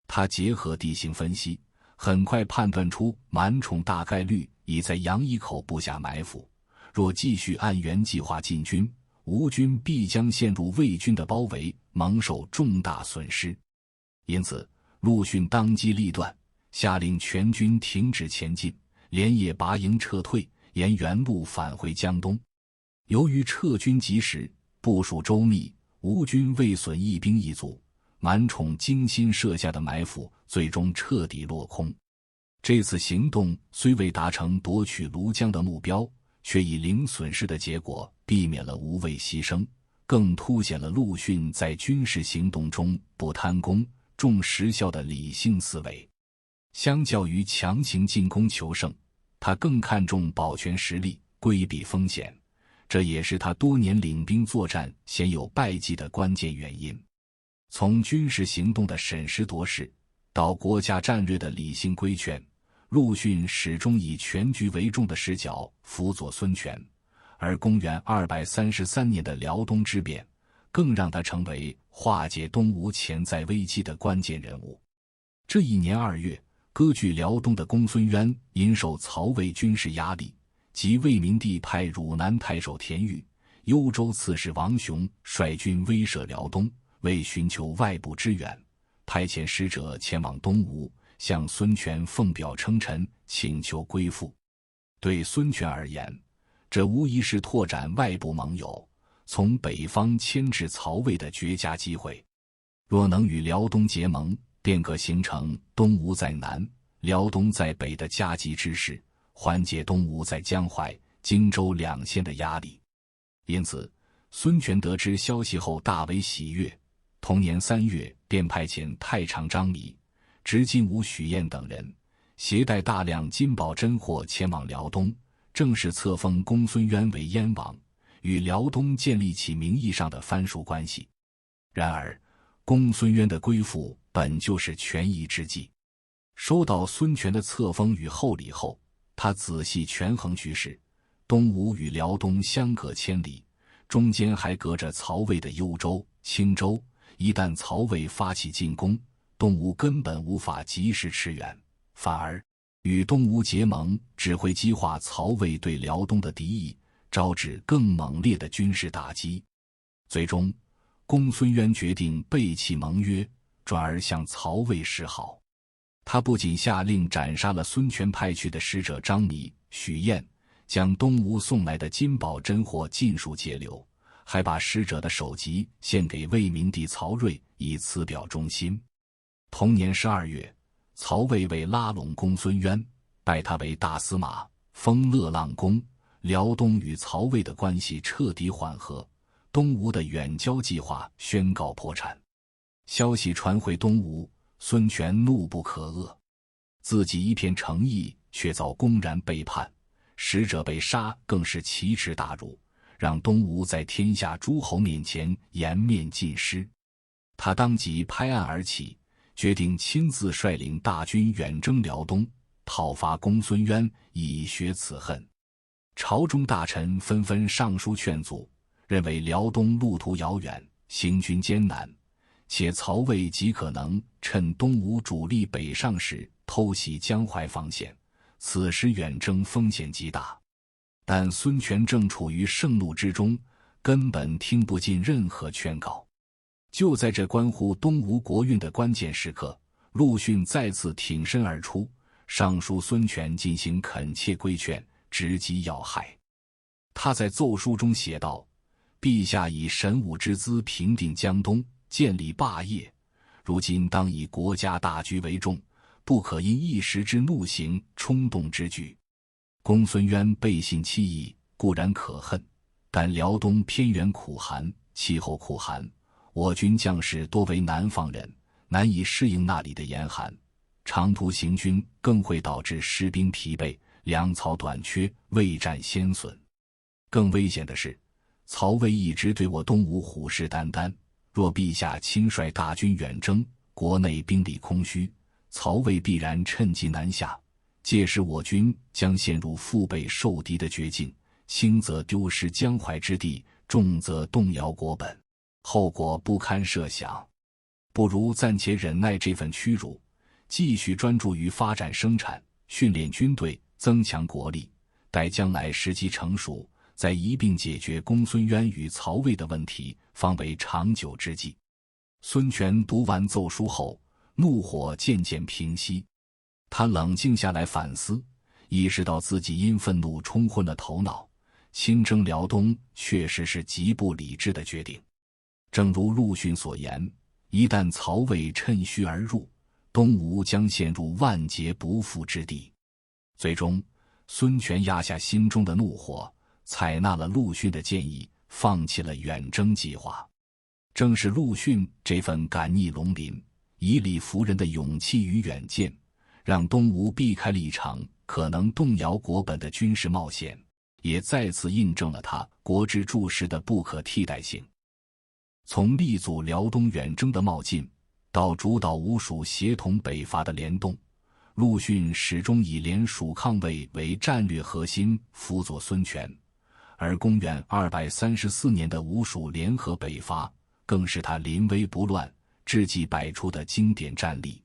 他结合地形分析，很快判断出满宠大概率已在杨驿口布下埋伏，若继续按原计划进军，吴军必将陷入魏军的包围，蒙受重大损失。因此，陆逊当机立断，下令全军停止前进，连夜拔营撤退，沿原路返回江东。由于撤军及时，部署周密，吴军未损一兵一卒，满宠精心设下的埋伏最终彻底落空。这次行动虽未达成夺取庐江的目标，却以零损失的结果避免了无谓牺牲，更凸显了陆逊在军事行动中不贪功、重实效的理性思维。相较于强行进攻求胜，他更看重保全实力、规避风险，这也是他多年领兵作战鲜有败绩的关键原因。从军事行动的审时度势，到国家战略的理性规劝，陆逊始终以全局为重的视角辅佐孙权，而公元233年的辽东之变，更让他成为化解东吴潜在危机的关键人物。这一年2月，割据辽东的公孙渊因受曹魏军事压力，即魏明帝派汝南太守田豫、幽州刺史王雄率军威慑辽东，为寻求外部支援，派遣使者前往东吴，向孙权奉表称臣，请求归附。对孙权而言，这无疑是拓展外部盟友，从北方牵制曹魏的绝佳机会。若能与辽东结盟，便可形成东吴在南、辽东在北的夹击之势，缓解东吴在江淮、荆州两县的压力。因此，孙权得知消息后大为喜悦。同年3月，便派遣太常张弥、执金吾许彦等人，携带大量金宝珍货前往辽东，正式册封公孙渊为燕王，与辽东建立起名义上的藩属关系。然而，公孙渊的归附本就是权宜之计。收到孙权的册封与厚礼后，他仔细权衡局势，东吴与辽东相隔千里，中间还隔着曹魏的幽州、青州，一旦曹魏发起进攻，东吴根本无法及时驰援，反而与东吴结盟只会激化曹魏对辽东的敌意，招致更猛烈的军事打击。最终，公孙渊决定背弃盟约，转而向曹魏示好。他不仅下令斩杀了孙权派去的使者张弥、许彦，将东吴送来的金宝珍货尽数截留，还把使者的首级献给魏明帝曹睿，以此表忠心。同年12月，曹魏为拉拢公孙渊，拜他为大司马，封乐浪公，辽东与曹魏的关系彻底缓和，东吴的远交计划宣告破产。消息传回东吴，孙权怒不可遏，自己一片诚意却遭公然背叛，使者被杀更是奇耻大辱，让东吴在天下诸侯面前颜面尽失。他当即拍案而起，决定亲自率领大军远征辽东，讨伐公孙渊，以雪此恨。朝中大臣纷纷上书劝阻，认为辽东路途遥远，行军艰难，且曹魏极可能趁东吴主力北上时偷袭江淮防线，此时远征风险极大。但孙权正处于盛怒之中，根本听不进任何劝告。就在这关乎东吴国运的关键时刻，陆逊再次挺身而出，上书孙权进行恳切规劝，直击要害。他在奏书中写道：陛下以神武之资平定江东，建立霸业，如今当以国家大局为重，不可因一时之怒行冲动之举。公孙渊背信弃义固然可恨，但辽东偏远苦寒，气候酷寒，我军将士多为南方人，难以适应那里的严寒，长途行军更会导致士兵疲惫，粮草短缺，未战先损。更危险的是，曹魏一直对我东吴虎视眈眈，若陛下亲率大军远征，国内兵力空虚，曹魏必然趁机南下，届时我军将陷入腹背受敌的绝境，轻则丢失江淮之地，重则动摇国本，后果不堪设想。不如暂且忍耐这份屈辱，继续专注于发展生产、训练军队、增强国力，待将来时机成熟，再一并解决公孙渊与曹魏的问题，方为长久之计。孙权读完奏书后，怒火渐渐平息，他冷静下来反思，意识到自己因愤怒冲昏了头脑，亲征辽东确实是极不理智的决定。正如陆逊所言，一旦曹魏趁虚而入，东吴将陷入万劫不复之地。最终，孙权压下心中的怒火，采纳了陆逊的建议，放弃了远征计划。正是陆逊这份敢逆龙鳞、以理服人的勇气与远见，让东吴避开了一场可能动摇国本的军事冒险，也再次印证了他国之柱石的不可替代性。从力阻辽东远征的冒进，到主导吴蜀协同北伐的联动，陆逊始终以联蜀抗魏为战略核心，辅佐孙权，而公元234年的吴蜀联合北伐，更是他临危不乱、智计百出的经典战例。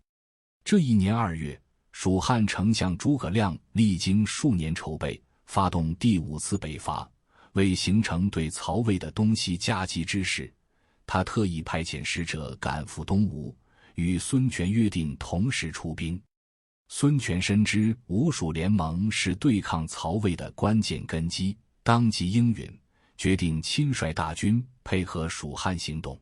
这一年2月，蜀汉丞相诸葛亮历经数年筹备，发动第5次北伐。为形成对曹魏的东西夹击之势，他特意派遣使者赶赴东吴，与孙权约定同时出兵。孙权深知吴蜀联盟是对抗曹魏的关键根基，当即应允，决定亲率大军配合蜀汉行动。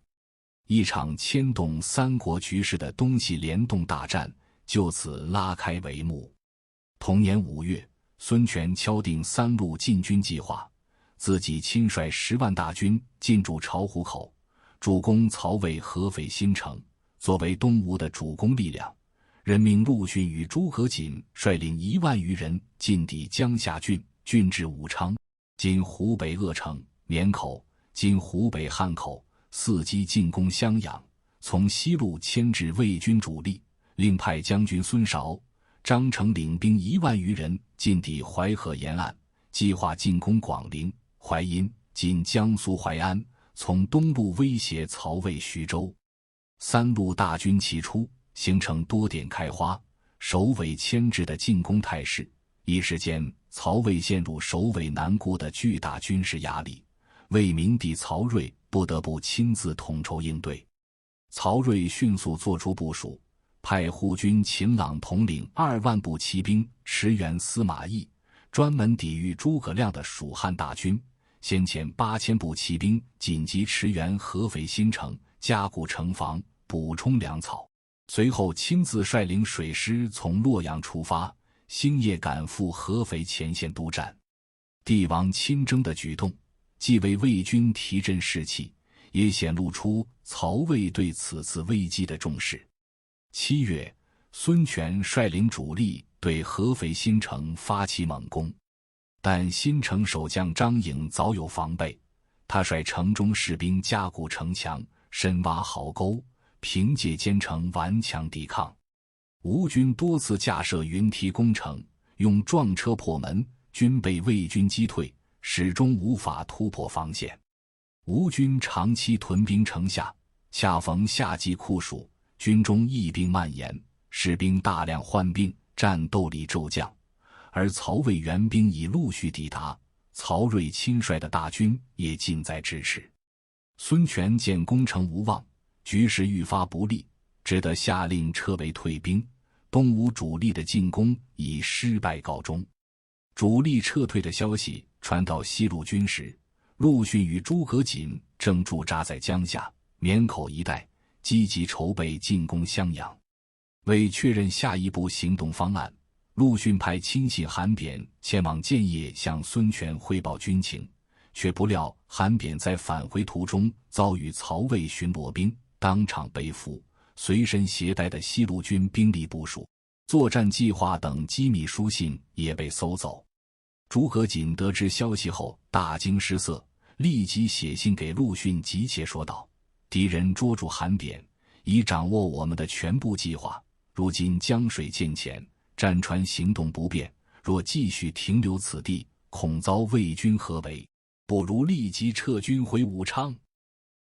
一场牵动三国局势的东西联动大战就此拉开帷幕。同年5月，孙权敲定3路进军计划，自己亲率10万大军进驻巢湖口，主攻曹魏合肥新城，作为东吴的主攻力量。任命陆逊与诸葛瑾率领1万余人进抵江夏郡，郡治武昌（今湖北鄂城）、绵口（今湖北汉口），伺机进攻襄阳，从西路牵制魏军主力。另派将军孙韶、张成领兵1万余人进抵淮河沿岸，计划进攻广陵、淮阴（今江苏淮安），从东路威胁曹魏徐州。3路大军齐出，形成多点开花、首尾牵制的进攻态势。一时间，曹魏陷入首尾难顾的巨大军事压力，魏明帝曹睿不得不亲自统筹应对。曹睿迅速作出部署，派护军秦朗统领2万步骑兵驰援司马懿，专门抵御诸葛亮的蜀汉大军。先前8000步骑兵紧急驰援合肥新城，加固城防，补充粮草。随后亲自率领水师从洛阳出发，星夜赶赴合肥前线督战。帝王亲征的举动，既为魏军提振士气，也显露出曹魏对此次危机的重视。7月，孙权率领主力对合肥新城发起猛攻，但新城守将张颖早有防备，他率城中士兵加固城墙，深挖壕沟，凭借坚城顽强抵抗。吴军多次架设云梯攻城，用撞车破门，均被魏军击退，始终无法突破防线。吴军长期屯兵城下，恰逢夏季酷暑，军中疫病蔓延，士兵大量患病，战斗力骤降。而曹魏援兵已陆续抵达，曹睿亲率的大军也近在咫尺。孙权见攻城无望，局势愈发不利，只得下令撤为退兵。东吴主力的进攻以失败告终。主力撤退的消息传到西路军时，陆逊与诸葛瑾正驻扎在江夏、绵口一带，积极筹备进攻襄阳。为确认下一步行动方案，陆逊派亲信韩扁前往建业向孙权汇报军情，却不料韩扁在返回途中遭遇曹魏巡逻兵，当场被俘，随身携带的西路军兵力部署、作战计划等机密书信也被搜走。诸葛瑾得知消息后大惊失色，立即写信给陆逊，急切说道：敌人捉住韩扁，已掌握我们的全部计划，如今江水渐浅，战船行动不便，若继续停留此地，恐遭魏军合围，不如立即撤军回武昌。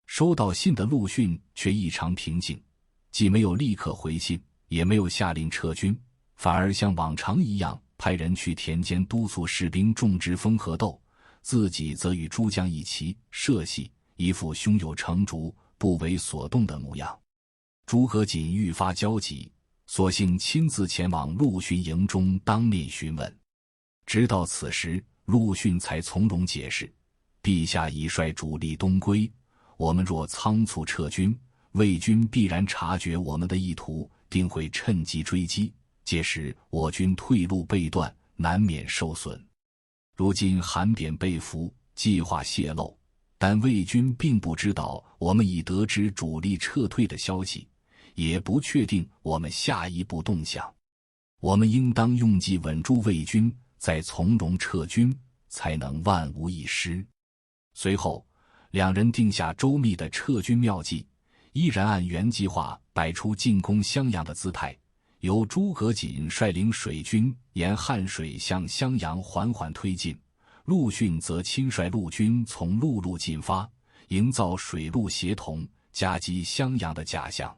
收到信的陆逊却异常平静，既没有立刻回信，也没有下令撤军，反而像往常一样派人去田间督促士兵种植风和豆，自己则与诸将一齐设戏，一副胸有成竹、不为所动的模样。诸葛瑾愈发焦急，索性亲自前往陆逊营中当面询问。直到此时，陆逊才从容解释：陛下已率主力东归，我们若仓促撤军，魏军必然察觉我们的意图，定会趁机追击，届时我军退路被断，难免受损。如今韩扁被俘，计划泄露，但魏军并不知道我们已得知主力撤退的消息，也不确定我们下一步动向。我们应当用计稳住魏军，再从容撤军，才能万无一失。随后两人定下周密的撤军妙计，依然按原计划摆出进攻襄阳的姿态，由诸葛瑾率领水军沿汉水向襄阳缓缓推进，陆逊则亲率陆军从陆路进发，营造水陆协同、夹击襄阳的假象。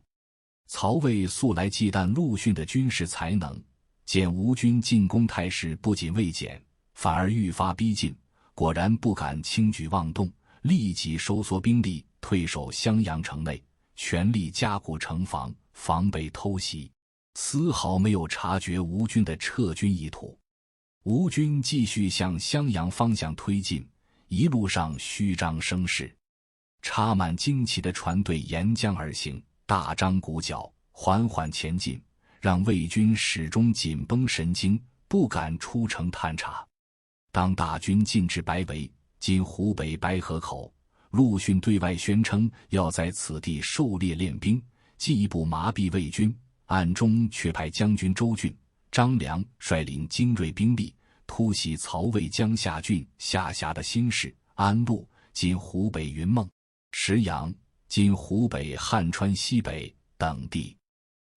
曹魏素来忌惮陆逊的军事才能，见吴军进攻态势不仅未减，反而愈发逼近，果然不敢轻举妄动，立即收缩兵力，退守襄阳城内，全力加固城防，防备偷袭，丝毫没有察觉吴军的撤军意图。吴军继续向襄阳方向推进，一路上虚张声势，插满旌旗的船队沿江而行，大张鼓角，缓缓前进，让魏军始终紧绷神经，不敢出城探查。当大军进至白围（今湖北白河口），陆逊对外宣称要在此地狩猎练兵，进一步麻痹魏军，暗中却派将军周俊、张良率领精锐兵力突袭曹魏江夏郡下辖的新市、安陆（今湖北云梦）、石阳（今湖北汉川西北）等地。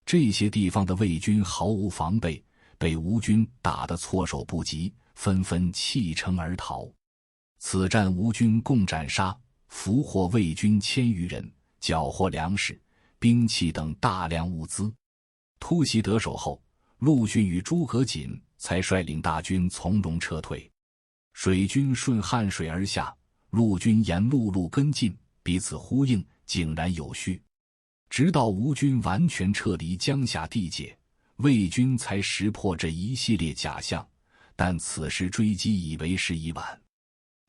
这些地方的魏军毫无防备，被吴军打得措手不及，纷纷弃城而逃。此战吴军共斩杀、俘获魏军1000余人，缴获粮食、兵器等大量物资。突袭得手后，陆逊与诸葛瑾才率领大军从容撤退。水军顺汉水而下，陆军沿陆路跟进，彼此呼应，井然有序。直到吴军完全撤离江夏地界，魏军才识破这一系列假象，但此时追击已为时已晚。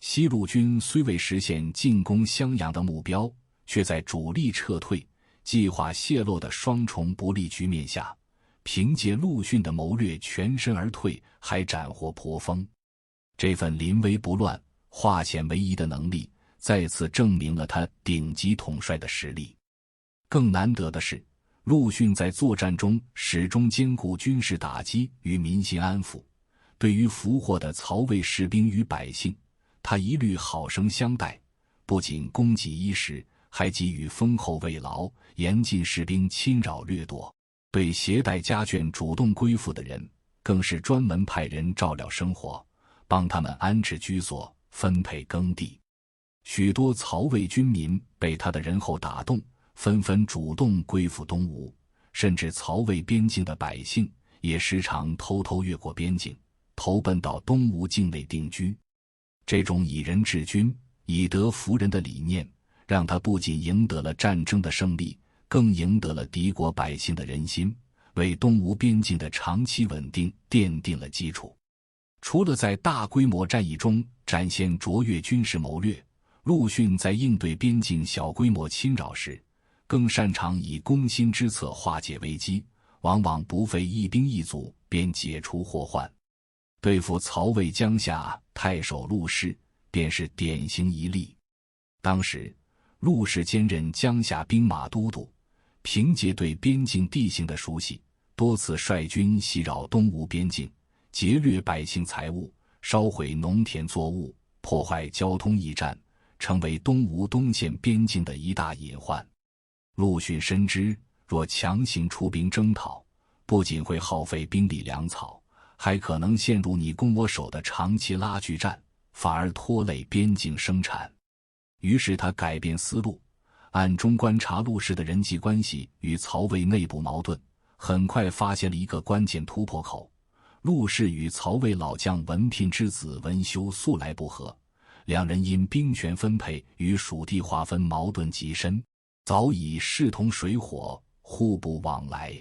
西路军虽未实现进攻襄阳的目标，却在主力撤退、计划泄露的双重不利局面下，凭借陆逊的谋略全身而退，还斩获颇丰。这份临危不乱、化险为夷的能力，再次证明了他顶级统帅的实力。更难得的是，陆逊在作战中始终兼顾军事打击与民心安抚。对于俘获的曹魏士兵与百姓，他一律好生相待，不仅供给衣食，还给予丰厚慰劳，严禁士兵侵扰掠夺。对携带家眷主动归附的人，更是专门派人照料生活，帮他们安置居所，分配耕地。许多曹魏军民被他的仁厚打动，纷纷主动归附东吴，甚至曹魏边境的百姓也时常偷偷越过边境，投奔到东吴境内定居。这种以人治军、以德服人的理念，让他不仅赢得了战争的胜利，更赢得了敌国百姓的人心，为东吴边境的长期稳定奠定了基础。除了在大规模战役中展现卓越军事谋略，陆逊在应对边境小规模侵扰时，更擅长以攻心之策化解危机，往往不费一兵一卒便解除祸患。对付曹魏江夏太守陆氏，便是典型一例。当时陆氏兼任江夏兵马都督，凭借对边境地形的熟悉，多次率军袭扰东吴边境，劫掠百姓财物，烧毁农田作物，破坏交通驿站，成为东吴东线边境的一大隐患。陆逊深知，若强行出兵征讨，不仅会耗费兵力粮草，还可能陷入你攻我守的长期拉锯战，反而拖累边境生产。于是他改变思路，暗中观察陆氏的人际关系与曹魏内部矛盾，很快发现了一个关键突破口。陆氏与曹魏老将文聘之子文修素来不和，两人因兵权分配与属地划分矛盾极深，早已势同水火，互不往来。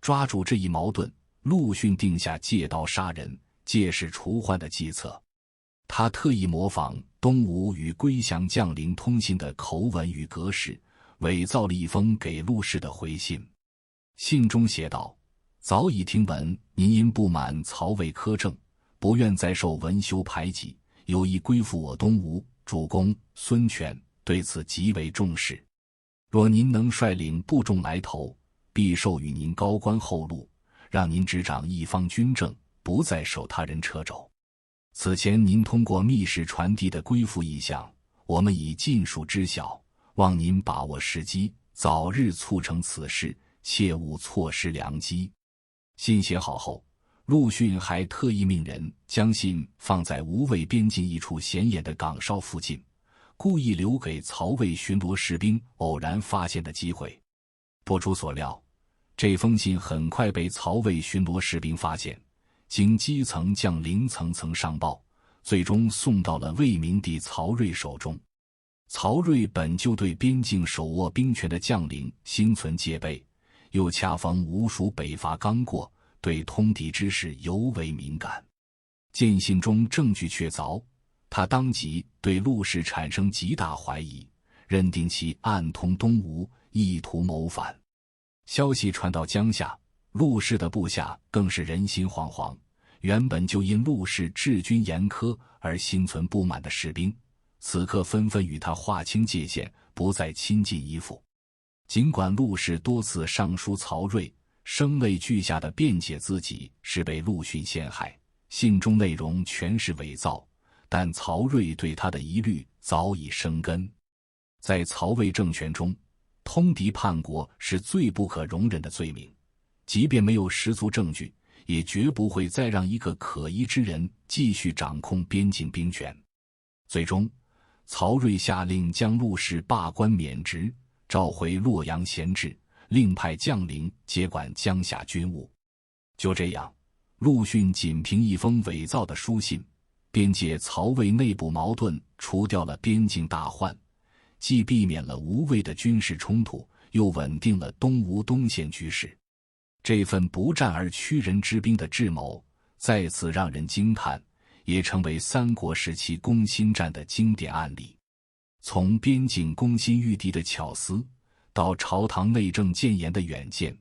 抓住这一矛盾，陆逊定下借刀杀人、借势除患的计策。他特意模仿东吴与归降将领通信的口吻与格式，伪造了一封给陆氏的回信。信中写道：早已听闻您因不满曹魏苛政，不愿再受文修排挤，有意归附我东吴，主公孙权对此极为重视。若您能率领部众来投，必授予您高官厚禄，让您执掌一方军政，不再受他人掣肘。此前您通过密使传递的归附意向，我们已尽数知晓，望您把握时机，早日促成此事，切勿错失良机。信写好后，陆逊还特意命人将信放在吴魏边境一处显眼的岗哨附近，故意留给曹魏巡逻士兵偶然发现的机会。不出所料，这封信很快被曹魏巡逻士兵发现，经基层将领层层上报，最终送到了魏明帝曹睿手中。曹睿本就对边境手握兵权的将领心存戒备，又恰逢吴蜀北伐刚过，对通敌之事尤为敏感。见信中证据确凿，他当即对陆氏产生极大怀疑，认定其暗通东吴，意图谋反。消息传到江夏，陆氏的部下更是人心惶惶，原本就因陆氏治军严苛而心存不满的士兵，此刻纷纷与他划清界限，不再亲近依附。尽管陆氏多次上书曹睿，声泪俱下地辩解自己是被陆逊陷害，信中内容全是伪造，但曹睿对他的疑虑早已生根。在曹魏政权中，通敌叛国是最不可容忍的罪名，即便没有十足证据，也绝不会再让一个可疑之人继续掌控边境兵权。最终，曹睿下令将陆氏罢官免职，召回洛阳闲置，另派将领接管江夏军务。就这样，陆逊仅凭一封伪造的书信，便借曹魏内部矛盾除掉了边境大患，既避免了吴魏的军事冲突，又稳定了东吴东线局势。这份不战而屈人之兵的智谋再次让人惊叹，也成为三国时期攻心战的经典案例。从边境攻心御敌的巧思，到朝堂内政建言的远见，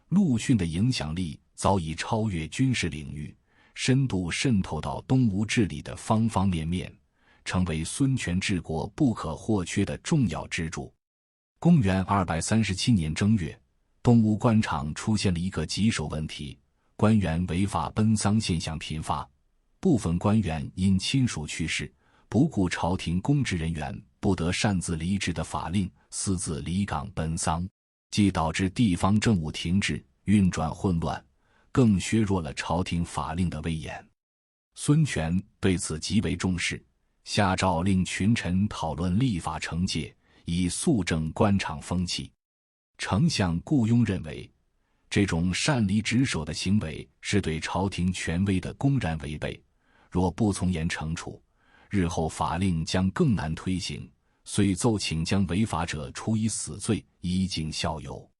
陆逊的影响力早已超越军事领域，深度渗透到东吴治理的方方面面，成为孙权治国不可或缺的重要支柱。公元237年正月，东吴官场出现了一个棘手问题，官员违法奔丧现象频发，部分官员因亲属去世，不顾朝廷公职人员不得擅自离职的法令，私自离岗奔丧，既导致地方政务停滞，运转混乱，更削弱了朝廷法令的威严。孙权对此极为重视，下诏令群臣讨论立法惩戒，以肃正官场风气。丞相顾雍认为，这种擅离职守的行为是对朝廷权威的公然违背，若不从严惩处，日后法令将更难推行，遂奏请将违法者处以死罪，以儆效尤。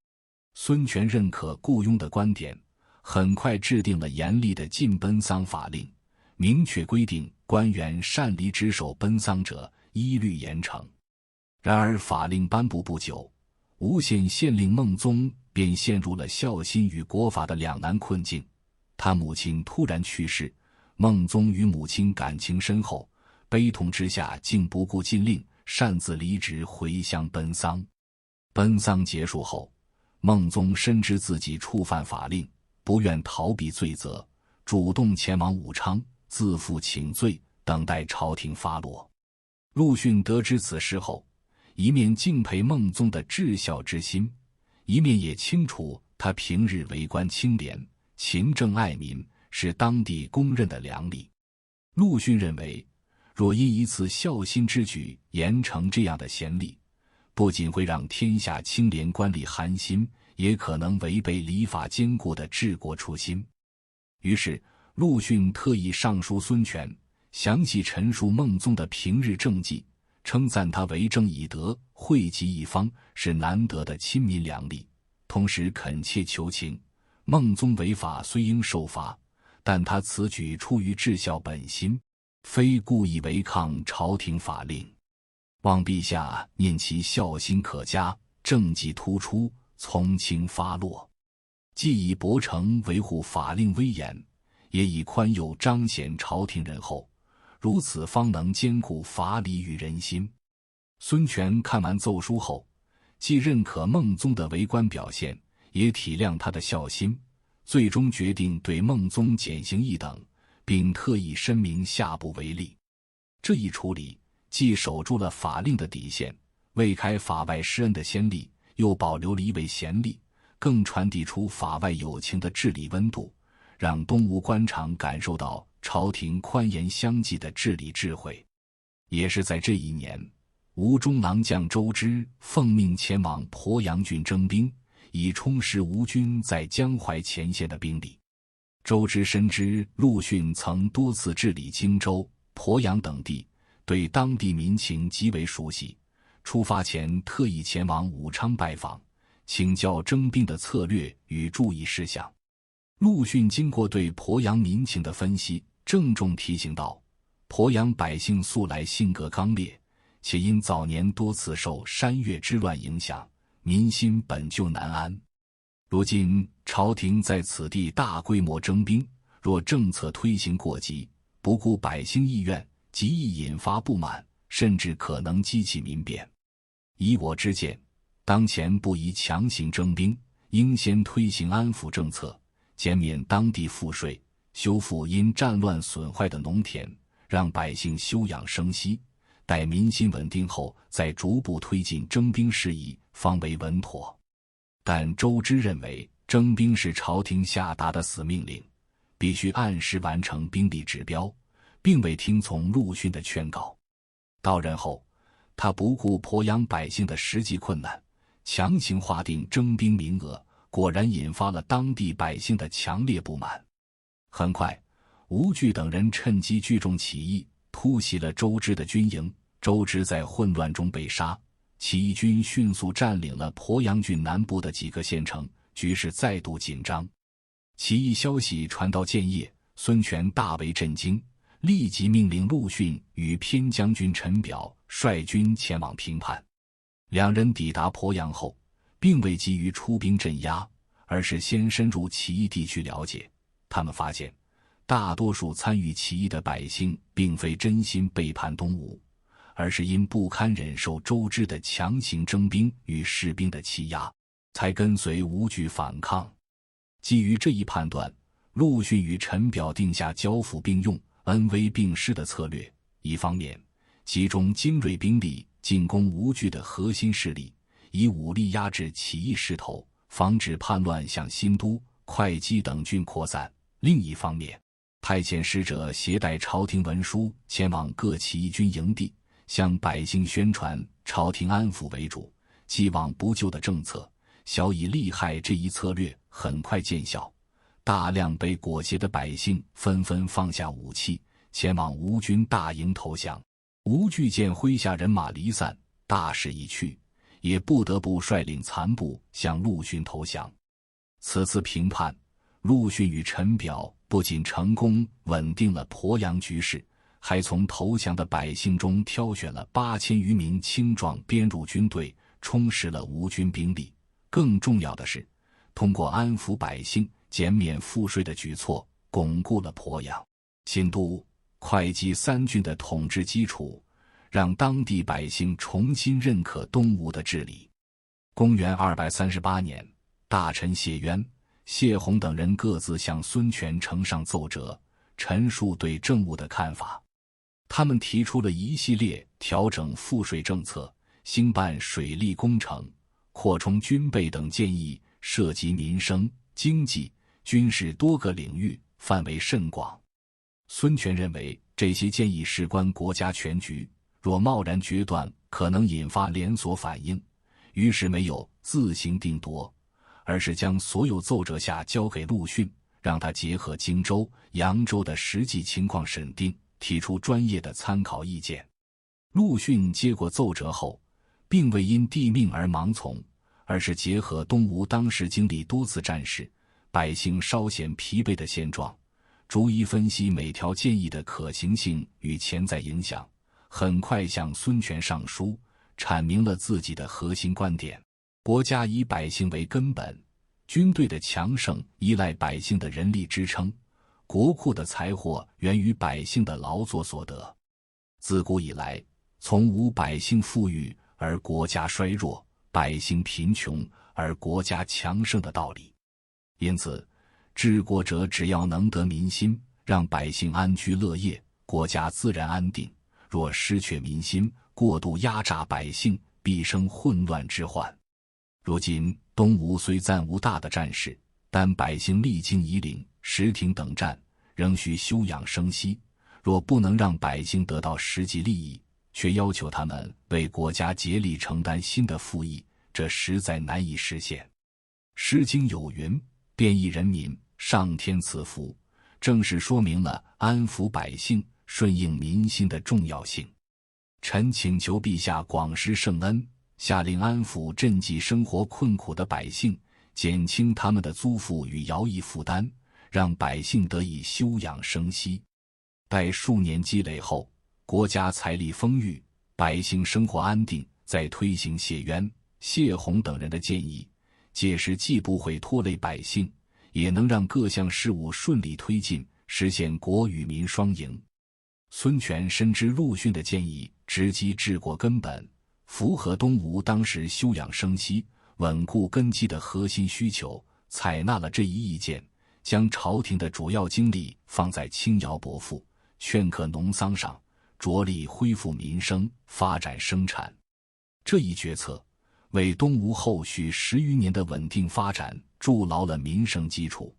孙权认可顾雍的观点，很快制定了严厉的禁奔丧法令，明确规定官员擅离职守奔丧者一律严惩。然而法令颁布不久，吴县县令孟宗便陷入了孝心与国法的两难困境。他母亲突然去世，孟宗与母亲感情深厚，悲痛之下竟不顾禁令，擅自离职回乡奔丧。奔丧结束后，孟宗深知自己触犯法令，不愿逃避罪责，主动前往武昌自负请罪，等待朝廷发落。陆逊得知此事后，一面敬佩孟宗的至孝之心，一面也清楚他平日为官清廉、勤政爱民，是当地公认的良吏。陆逊认为，若因一次孝心之举严惩这样的贤吏，不仅会让天下清廉官吏寒心，也可能违背礼法坚固的治国初心。于是陆逊特意上书孙权，详细陈述孟宗的平日政绩，称赞他为政以德，惠及一方，是难得的亲民良吏，同时恳切求情，孟宗违法虽应受罚，但他此举出于治孝本心，非故意违抗朝廷法令，望陛下念其孝心可嘉，政绩突出，从轻发落，既以薄惩维护法令威严，也以宽宥彰显朝廷仁厚，如此方能兼顾法理与人心。孙权看完奏书后，既认可孟宗的为官表现，也体谅他的孝心，最终决定对孟宗减刑一等，并特意申明下不为例。这一处理既守住了法令的底线，未开法外施恩的先例，又保留了一位贤吏，更传递出法外有情的治理温度，让东吴官场感受到朝廷宽严相济的治理智慧。也是在这一年，吴中郎将周之奉命前往鄱阳郡征兵，以充实吴军在江淮前线的兵力。周之深知陆逊曾多次治理荆州、鄱阳等地，对当地民情极为熟悉，出发前特意前往武昌拜访，请教征兵的策略与注意事项。陆逊经过对鄱阳民情的分析，郑重提醒道：鄱阳百姓素来性格刚烈，且因早年多次受山岳之乱影响，民心本就难安。如今朝廷在此地大规模征兵，若政策推行过急，不顾百姓意愿，极易引发不满，甚至可能激起民变。以我之见，当前不宜强行征兵，应先推行安抚政策，减免当地赋税，修复因战乱损坏的农田，让百姓休养生息，待民心稳定后再逐步推进征兵事宜，方为稳妥。但周之认为征兵是朝廷下达的死命令，必须按时完成兵力指标，并未听从陆逊的劝告。到任后，他不顾鄱阳百姓的实际困难，强行划定征兵名额，果然引发了当地百姓的强烈不满。很快，吴惧等人趁机聚众起义，突袭了周之的军营，周之在混乱中被杀。起义军迅速占领了鄱阳郡南部的几个县城，局势再度紧张。起义消息传到建业，孙权大为震惊，立即命令陆逊与偏将军陈表率军前往平叛。两人抵达鄱阳后，并未急于出兵镇压，而是先深入起义地区了解。他们发现，大多数参与起义的百姓并非真心背叛东吴，而是因不堪忍受周之的强行征兵与士兵的欺压，才跟随吴惧反抗。基于这一判断，陆逊与陈表定下交辅并用、恩威并施的策略。一方面，集中精锐兵力进攻吴惧的核心势力，以武力压制起义势头，防止叛乱向新都、会稽等郡扩散；另一方面，派遣使者携带朝廷文书前往各起义军营地，向百姓宣传朝廷安抚为主、既往不咎的政策，小以利害。这一策略很快见效，大量被裹挟的百姓纷纷放下武器，前往吴军大营投降。吴惧见麾下人马离散，大势已去，也不得不率领残部向陆逊投降。此次平叛，陆逊与陈表不仅成功稳定了鄱阳局势，还从投降的百姓中挑选了8000余名青壮编入军队，充实了吴军兵力。更重要的是，通过安抚百姓、减免赋税的举措，巩固了鄱阳、新都、会稽3郡的统治基础，让当地百姓重新认可东吴的治理。公元238年，大臣谢渊、谢宏等人各自向孙权呈上奏折，陈述对政务的看法。他们提出了一系列调整赋税政策、兴办水利工程、扩充军备等建议，涉及民生、经济、军事多个领域，范围甚广。孙权认为这些建议事关国家全局，若贸然决断，可能引发连锁反应，于是没有自行定夺，而是将所有奏折下交给陆逊，让他结合荆州、扬州的实际情况审定，提出专业的参考意见。陆逊接过奏折后，并未因帝命而盲从，而是结合东吴当时经历多次战事、百姓稍显疲惫的现状，逐一分析每条建议的可行性与潜在影响，很快向孙权上书，阐明了自己的核心观点：国家以百姓为根本，军队的强盛依赖百姓的人力支撑，国库的财货源于百姓的劳作所得。自古以来，从无百姓富裕而国家衰弱，百姓贫穷而国家强盛的道理。因此，治国者只要能得民心，让百姓安居乐业，国家自然安定；若失却民心，过度压榨百姓，必生混乱之患。如今东吴虽暂无大的战事，但百姓历经夷陵、石亭等站，仍需休养生息。若不能让百姓得到实际利益，却要求他们为国家竭力承担新的赋役，这实在难以实现。《诗经》有云：变易人民，上天赐福，正是说明了安抚百姓、顺应民心的重要性。臣请求陛下广施圣恩，下令安抚赈济生活困苦的百姓，减轻他们的租赋与徭役负担，让百姓得以休养生息。待数年积累后，国家财力丰裕，百姓生活安定，再推行谢渊、谢洪等人的建议，届时既不会拖累百姓，也能让各项事务顺利推进，实现国与民双赢。孙权深知陆逊的建议直击治国根本，符合东吴当时休养生息、稳固根基的核心需求，采纳了这一意见，将朝廷的主要精力放在轻徭薄赋、劝课农桑上，着力恢复民生、发展生产。这一决策为东吴后续10余年的稳定发展筑牢了民生基础，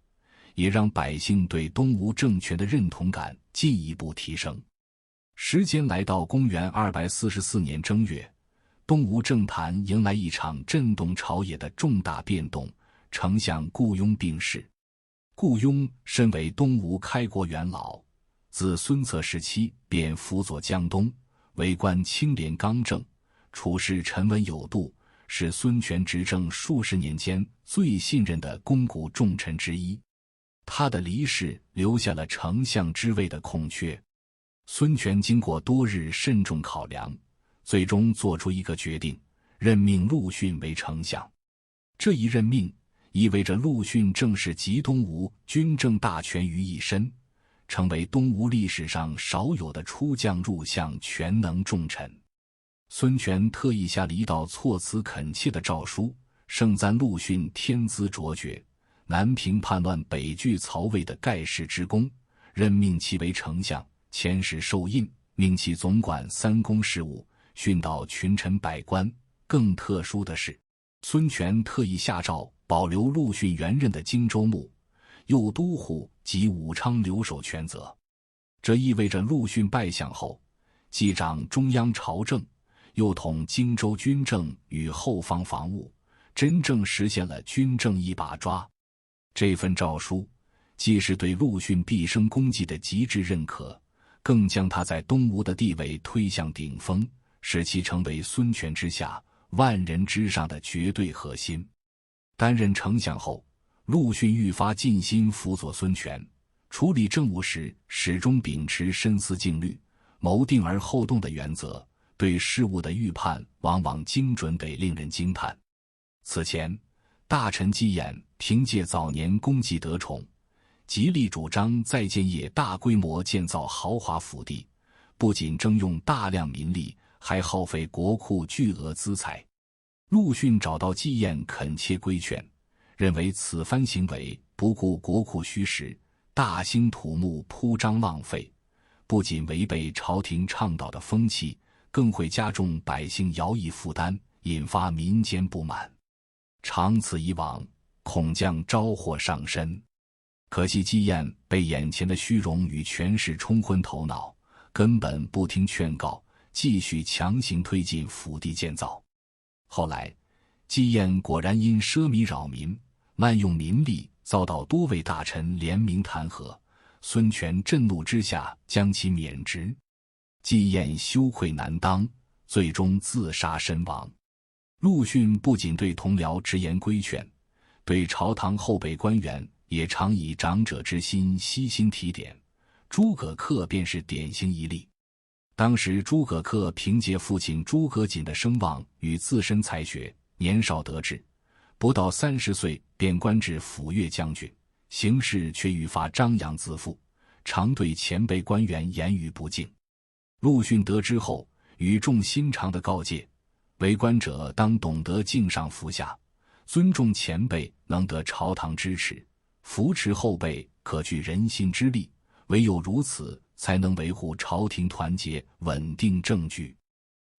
也让百姓对东吴政权的认同感进一步提升。时间来到公元244年正月，东吴政坛迎来一场震动朝野的重大变动，丞相顾雍病逝。顾雍身为东吴开国元老，自孙策时期便辅佐江东，为官清廉刚正，处事沉稳有度，是孙权执政数十年间最信任的肱骨重臣之一。他的离世留下了丞相之位的空缺。孙权经过多日慎重考量，最终做出一个决定，任命陆逊为丞相。这一任命意味着陆逊正式集东吴军政大权于一身，成为东吴历史上少有的出将入相全能重臣。孙权特意下了一道措辞恳切的诏书，盛赞陆逊天资卓绝，南平叛乱北拒曹魏的盖世之功，任命其为丞相，遣使受印，命其总管三公事务，训导群臣百官。更特殊的是，孙权特意下诏保留陆逊原任的荆州牧、右都护及武昌留守权责。这意味着陆逊拜相后，既掌中央朝政，又统荆州军政与后方防务，真正实现了军政一把抓。这份诏书既是对陆逊毕生功绩的极致认可，更将他在东吴的地位推向顶峰，使其成为孙权之下、万人之上的绝对核心。担任丞相后，陆逊愈发尽心辅佐孙权，处理政务时始终秉持深思静虑、谋定而后动的原则，对事物的预判往往精准得令人惊叹。此前，大臣纪偃凭借早年功绩得宠，极力主张在建业大规模建造豪华府邸，不仅征用大量民力，还耗费国库巨额资财。陆逊找到纪偃恳切规劝，认为此番行为不顾国库虚实，大兴土木，铺张浪费，不仅违背朝廷倡导的风气，更会加重百姓徭役负担，引发民间不满。长此以往，恐将招祸上身。可惜纪偃被眼前的虚荣与权势冲昏头脑，根本不听劝告，继续强行推进府邸建造。后来，纪偃果然因奢靡扰民、滥用民力，遭到多位大臣联名弹劾。孙权震怒之下，将其免职。纪偃羞愧难当，最终自杀身亡。陆逊不仅对同僚直言规劝，对朝堂后辈官员也常以长者之心悉心提点。诸葛恪便是典型一例。当时诸葛恪凭借父亲诸葛瑾的声望与自身才学，年少得志，不到30岁便官至抚越将军，行事却愈发张扬自负，常对前辈官员言语不敬。陆逊得知后，语重心长地告诫，为官者当懂得敬上服下，尊重前辈能得朝堂支持，扶持后辈可聚人心之力，唯有如此才能维护朝廷团结，稳定政局。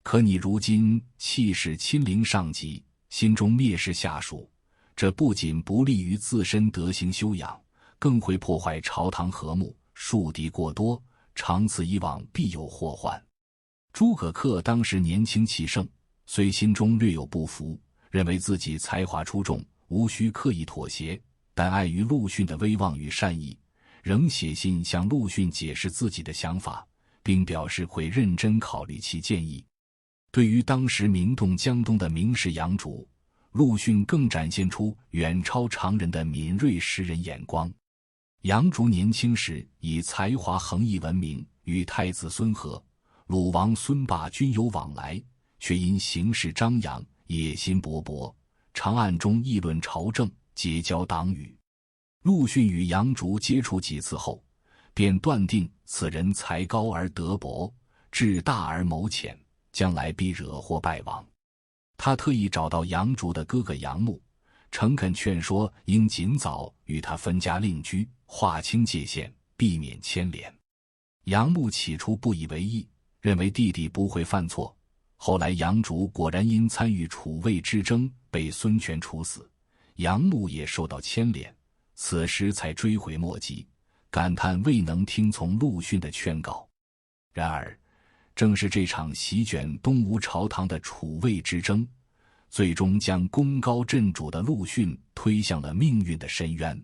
可你如今气势亲临上级，心中蔑视下属，这不仅不利于自身德行修养，更会破坏朝堂和睦，树敌过多，长此以往必有祸患。诸葛恪当时年轻气盛，虽心中略有不服，认为自己才华出众，无需刻意妥协，但碍于陆逊的威望与善意，仍写信向陆逊解释自己的想法，并表示会认真考虑其建议。对于当时名动江东的名士杨竹，陆逊更展现出远超常人的敏锐识人眼光。杨竹年轻时以才华横溢闻名，与太子孙和、鲁王孙霸均有往来，却因行事张扬，野心勃勃，常暗中议论朝政，结交党羽。陆逊与杨竹接触几次后，便断定此人才高而德薄，志大而谋浅，将来必惹祸败亡。他特意找到杨竹的哥哥杨牧，诚恳劝说应尽早与他分家另居，划清界限，避免牵连。杨牧起初不以为意，认为弟弟不会犯错。后来杨竹果然因参与楚魏之争被孙权处死，杨牧也受到牵连，此时才追悔莫及，感叹未能听从陆逊的劝告。然而正是这场席卷东吴朝堂的楚魏之争，最终将功高震主的陆逊推向了命运的深渊。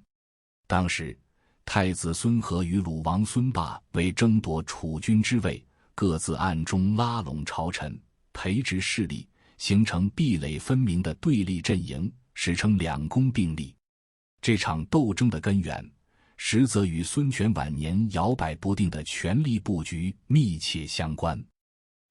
当时太子孙和与鲁王孙霸为争夺楚军之位，各自暗中拉拢朝臣，培植势力，形成壁垒分明的对立阵营，史称两公并立。这场斗争的根源实则与孙权晚年摇摆不定的权力布局密切相关。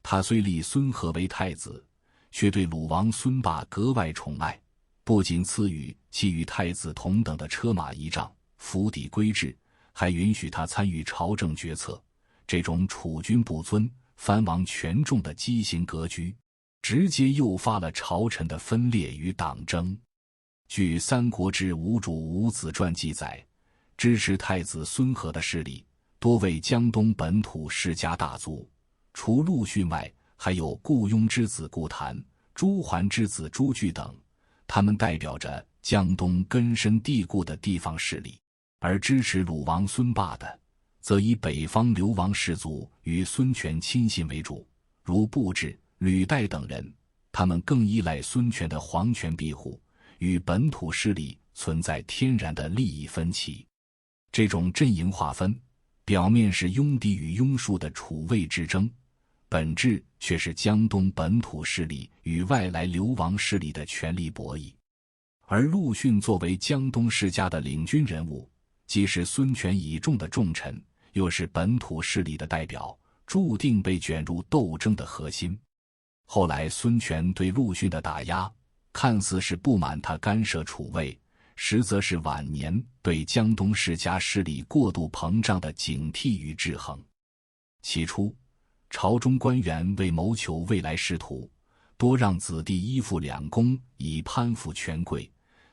他虽立孙和为太子，却对鲁王孙霸格外宠爱，不仅赐予其与太子同等的车马仪仗、府邸规制，还允许他参与朝政决策。这种储君不尊、藩王权重的畸形格局，直接诱发了朝臣的分裂与党争。据《三国志·吴主吴子传》记载，支持太子孙和的势力多为江东本土世家大族，除陆逊外，还有顾雍之子顾谭、朱桓之子朱据等，他们代表着江东根深蒂固的地方势力。而支持鲁王孙霸的，则以北方流亡士族与孙权亲信为主，如布置、吕岱等人，他们更依赖孙权的皇权庇护，与本土势力存在天然的利益分歧。这种阵营划分，表面是拥敌与拥戍的楚魏之争，本质却是江东本土势力与外来流亡势力的权力博弈。而陆逊作为江东世家的领军人物，既是孙权倚重的重臣，又是本土势力的代表，注定被卷入斗争的核心。后来孙权对陆逊的打压，看似是不满他干涉楚魏，实则是晚年对江东世家势力过度膨胀的警惕与制衡。起初朝中官员为谋求未来仕途，多让子弟依附两公，以攀附权贵。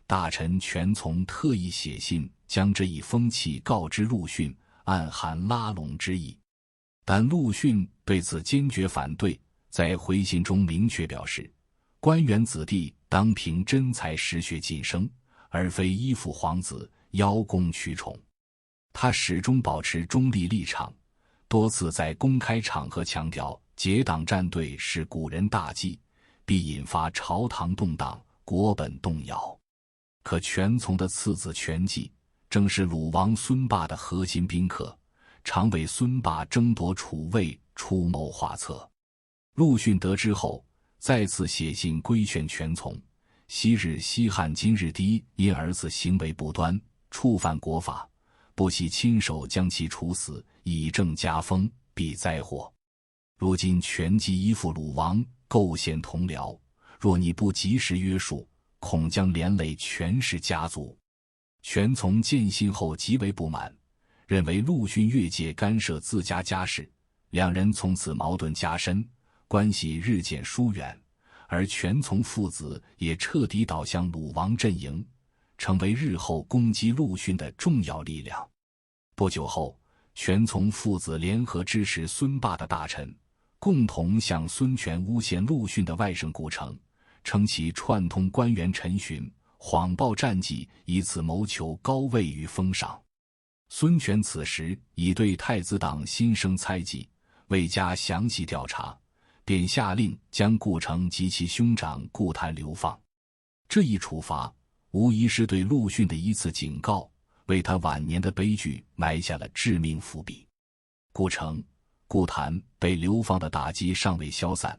大臣权从特意写信将这一风气告知陆逊，暗含拉拢之意。但陆逊对此坚决反对，在回信中明确表示，官员子弟当凭真才实学晋升，而非依附皇子，邀功取宠。他始终保持中立立场，多次在公开场合强调结党站队是古人大忌，必引发朝堂动荡，国本动摇。可权从的次子权济正是鲁王孙霸的核心宾客，常为孙霸争夺楚魏出谋划策。陆逊得知后，再次写信规劝权从，昔日西汉今日低，因儿子行为不端，触犯国法，不惜亲手将其处死，以正家风，避灾祸。如今权济依附鲁王，构陷同僚，若你不及时约束，恐将连累权氏家族。权从见信后极为不满，认为陆逊越界干涉自家家事，两人从此矛盾加深，关系日渐疏远，而权从父子也彻底倒向鲁王阵营，成为日后攻击陆逊的重要力量。不久后，权从父子联合支持孙霸的大臣，共同向孙权诬陷陆逊的外甥顾城，称其串通官员陈寻，谎报战绩，以此谋求高位与封赏。孙权此时已对太子党心生猜忌，未加详细调查，便下令将顾城及其兄长顾谭流放。这一处罚无疑是对陆逊的一次警告，为他晚年的悲剧埋下了致命伏笔。顾城、顾谭被流放的打击尚未消散，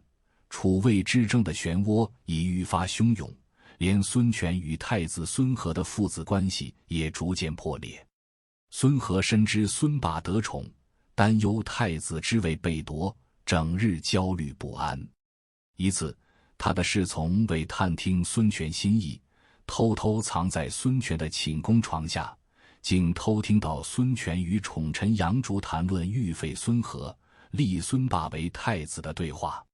楚魏之争的漩涡已愈发汹涌，连孙权与太子孙和的父子关系也逐渐破裂。孙和深知孙霸得宠，担忧太子之位被夺，整日焦虑不安。一次，他的侍从为探听孙权心意，偷偷藏在孙权的寝宫床下，竟偷听到孙权与宠臣杨竹谈论预废孙和、立孙霸为太子的对话。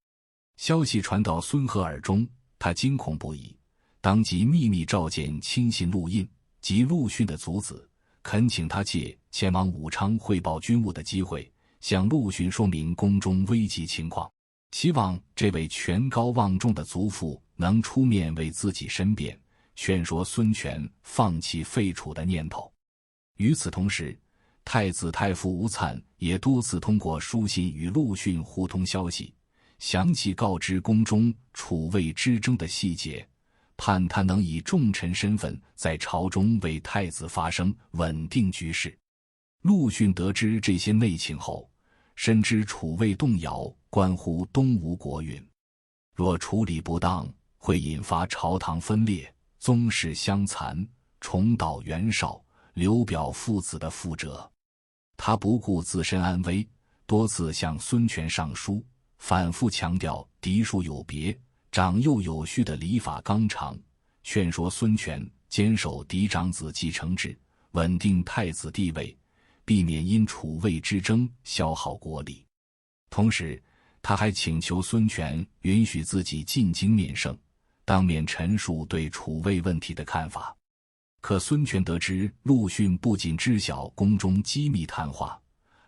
消息传到孙和耳中，他惊恐不已，当即秘密召见亲信陆印及陆逊的族子，恳请他借前往武昌汇报军务的机会，向陆逊说明宫中危急情况，希望这位权高望重的族父能出面为自己申辩，劝说孙权放弃废楚的念头。与此同时，太子太傅吴粲也多次通过书信与陆逊互通消息，详细告知宫中楚魏之争的细节，盼他能以重臣身份在朝中为太子发声，稳定局势。陆逊得知这些内情后，深知楚魏动摇关乎东吴国运，若处理不当，会引发朝堂分裂，宗室相残，重蹈袁绍、刘表父子的覆辙。他不顾自身安危，多次向孙权上书，反复强调嫡庶有别、长幼有序的礼法纲常，劝说孙权坚守嫡长子继承制，稳定太子地位，避免因楚魏之争消耗国力。同时，他还请求孙权允许自己进京面圣，当面陈述对楚魏问题的看法。可孙权得知陆逊不仅知晓宫中机密谈话，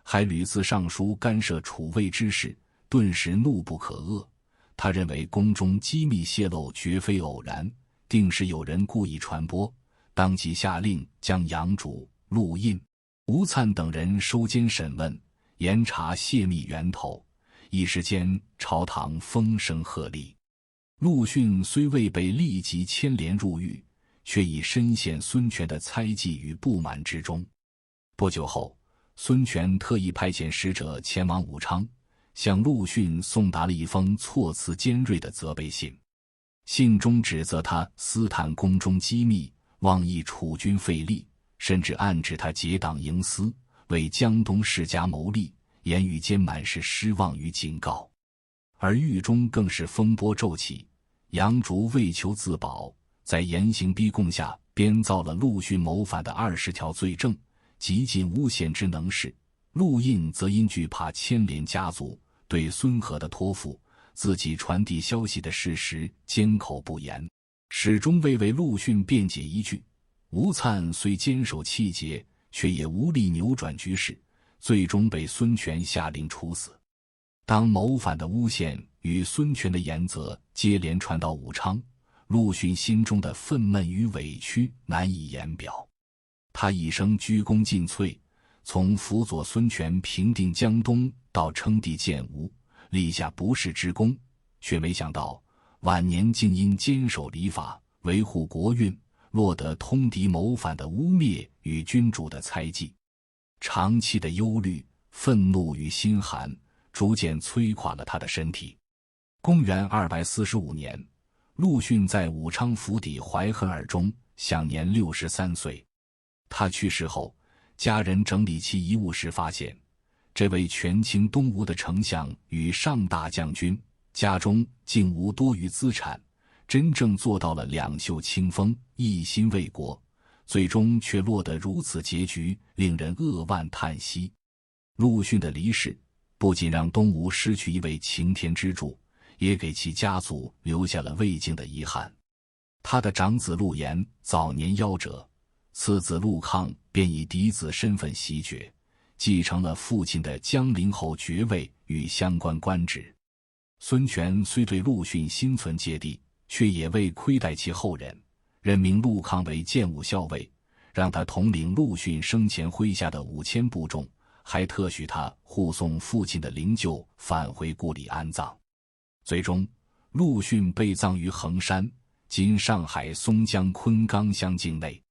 还屡次上书干涉楚魏之事，顿时怒不可遏。他认为宫中机密泄露绝非偶然，定是有人故意传播，当即下令将杨竹、陆印、吴粲等人收监审问，严查泄密源头。一时间朝堂风声鹤唳。陆逊虽未被立即牵连入狱，却已深陷孙权的猜忌与不满之中。不久后，孙权特意派遣使者前往武昌，向陆逊送达了一封措辞尖锐的责备信。信中指责他私探宫中机密，妄议楚军费力，甚至暗指他结党营私，为江东世家谋利，言语间满是失望与警告。而狱中更是风波骤起，杨竹为求自保，在严刑逼供下编造了陆逊谋反的20条罪证，极尽诬陷之能事。陆印则因惧怕牵连家族，对孙和的托付，自己传递消息的事实缄口不言，始终未为陆逊辩解一句。吴粲虽坚守气节，却也无力扭转局势，最终被孙权下令处死。当谋反的诬陷与孙权的言责接连传到武昌，陆逊心中的愤懑与委屈难以言表。他一生鞠躬尽瘁，从辅佐孙权平定江东到称帝建吴，立下不世之功，却没想到晚年竟因坚守礼法，维护国运，落得通敌谋反的污蔑与君主的猜忌。长期的忧虑、愤怒与心寒逐渐摧垮了他的身体。公元245年，陆逊在武昌府邸怀恨而终，享年63岁。他去世后，家人整理其遗物时发现，这位权倾东吴的丞相与上大将军家中竟无多余资产，真正做到了两袖清风，一心为国，最终却落得如此结局，令人扼腕叹息。陆逊的离世不仅让东吴失去一位擎天之柱，也给其家族留下了未尽的遗憾。他的长子陆延早年夭折，次子陆抗便以嫡子身份袭爵，继承了父亲的江陵侯爵位与相关官职。孙权虽对陆逊心存芥蒂，却也未亏待其后人，任命陆抗为建武校尉，让他统领陆逊生前麾下的5000部众，还特许他护送父亲的灵柩返回故里安葬。最终，陆逊被葬于衡山（今上海松江昆冈乡境内）。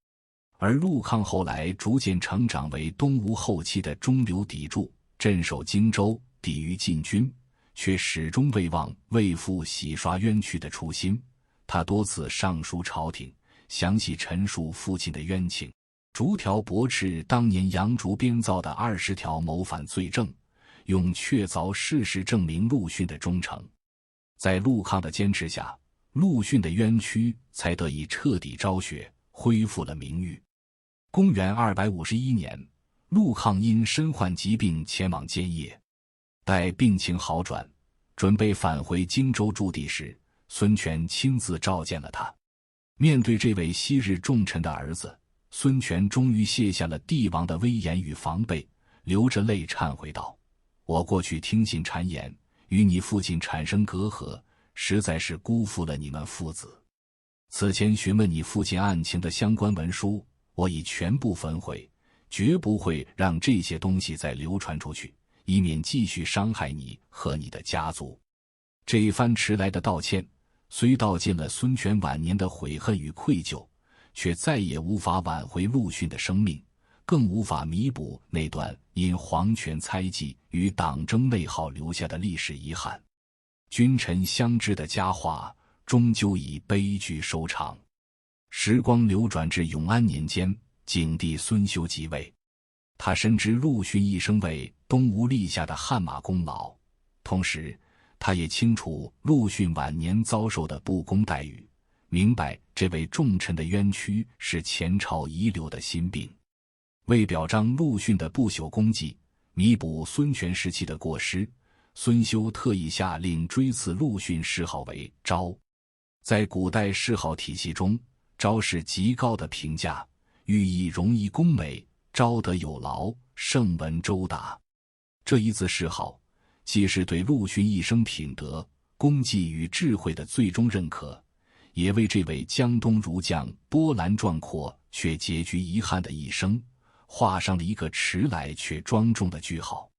而陆抗后来逐渐成长为东吴后期的中流砥柱，镇守荆州，抵御晋军，却始终未忘为父洗刷冤屈的初心。他多次上书朝廷，详细陈述父亲的冤情，逐条驳斥当年杨竹编造的20条谋反罪证，用确凿事实证明陆逊的忠诚。在陆抗的坚持下，陆逊的冤屈才得以彻底昭雪，恢复了名誉。公元251年，陆抗因身患疾病前往建业，待病情好转，准备返回荆州驻地时，孙权亲自召见了他。面对这位昔日重臣的儿子，孙权终于卸下了帝王的威严与防备，流着泪忏悔道：“我过去听信谗言，与你父亲产生隔阂，实在是辜负了你们父子。此前询问你父亲案情的相关文书，我已全部焚毁，绝不会让这些东西再流传出去，以免继续伤害你和你的家族。”这一番迟来的道歉，虽道尽了孙权晚年的悔恨与愧疚，却再也无法挽回陆逊的生命，更无法弥补那段因皇权猜忌与党争内耗留下的历史遗憾。君臣相知的佳话，终究以悲剧收场。时光流转至永安年间，景帝孙修即位。他深知陆逊一生为东吴立下的汗马功劳，同时他也清楚陆逊晚年遭受的不公待遇，明白这位重臣的冤屈是前朝遗留的心病。为表彰陆逊的不朽功绩，弥补孙权时期的过失，孙修特意下令追赐陆逊谥号为昭。在古代谥号体系中，昭是极高的评价，寓意容易恭美，昭德有劳，盛文周达。这一字谥号既是对陆逊一生品德、功绩与智慧的最终认可，也为这位江东儒将波澜壮阔却结局遗憾的一生画上了一个迟来却庄重的句号。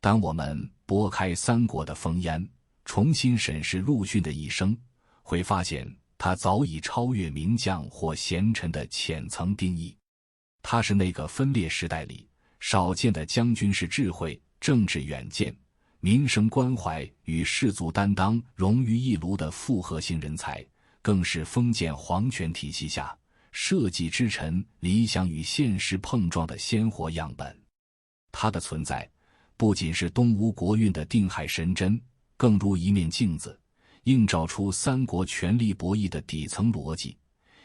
当我们拨开三国的烽烟，重新审视陆逊的一生，会发现他早已超越名将或贤臣的浅层定义。他是那个分裂时代里少见的将军式智慧、政治远见、民生关怀与士族担当融于一炉的复合型人才，更是封建皇权体系下社稷之臣理想与现实碰撞的鲜活样本。他的存在不仅是东吴国运的定海神针，更如一面镜子，映照出三国权力博弈的底层逻辑，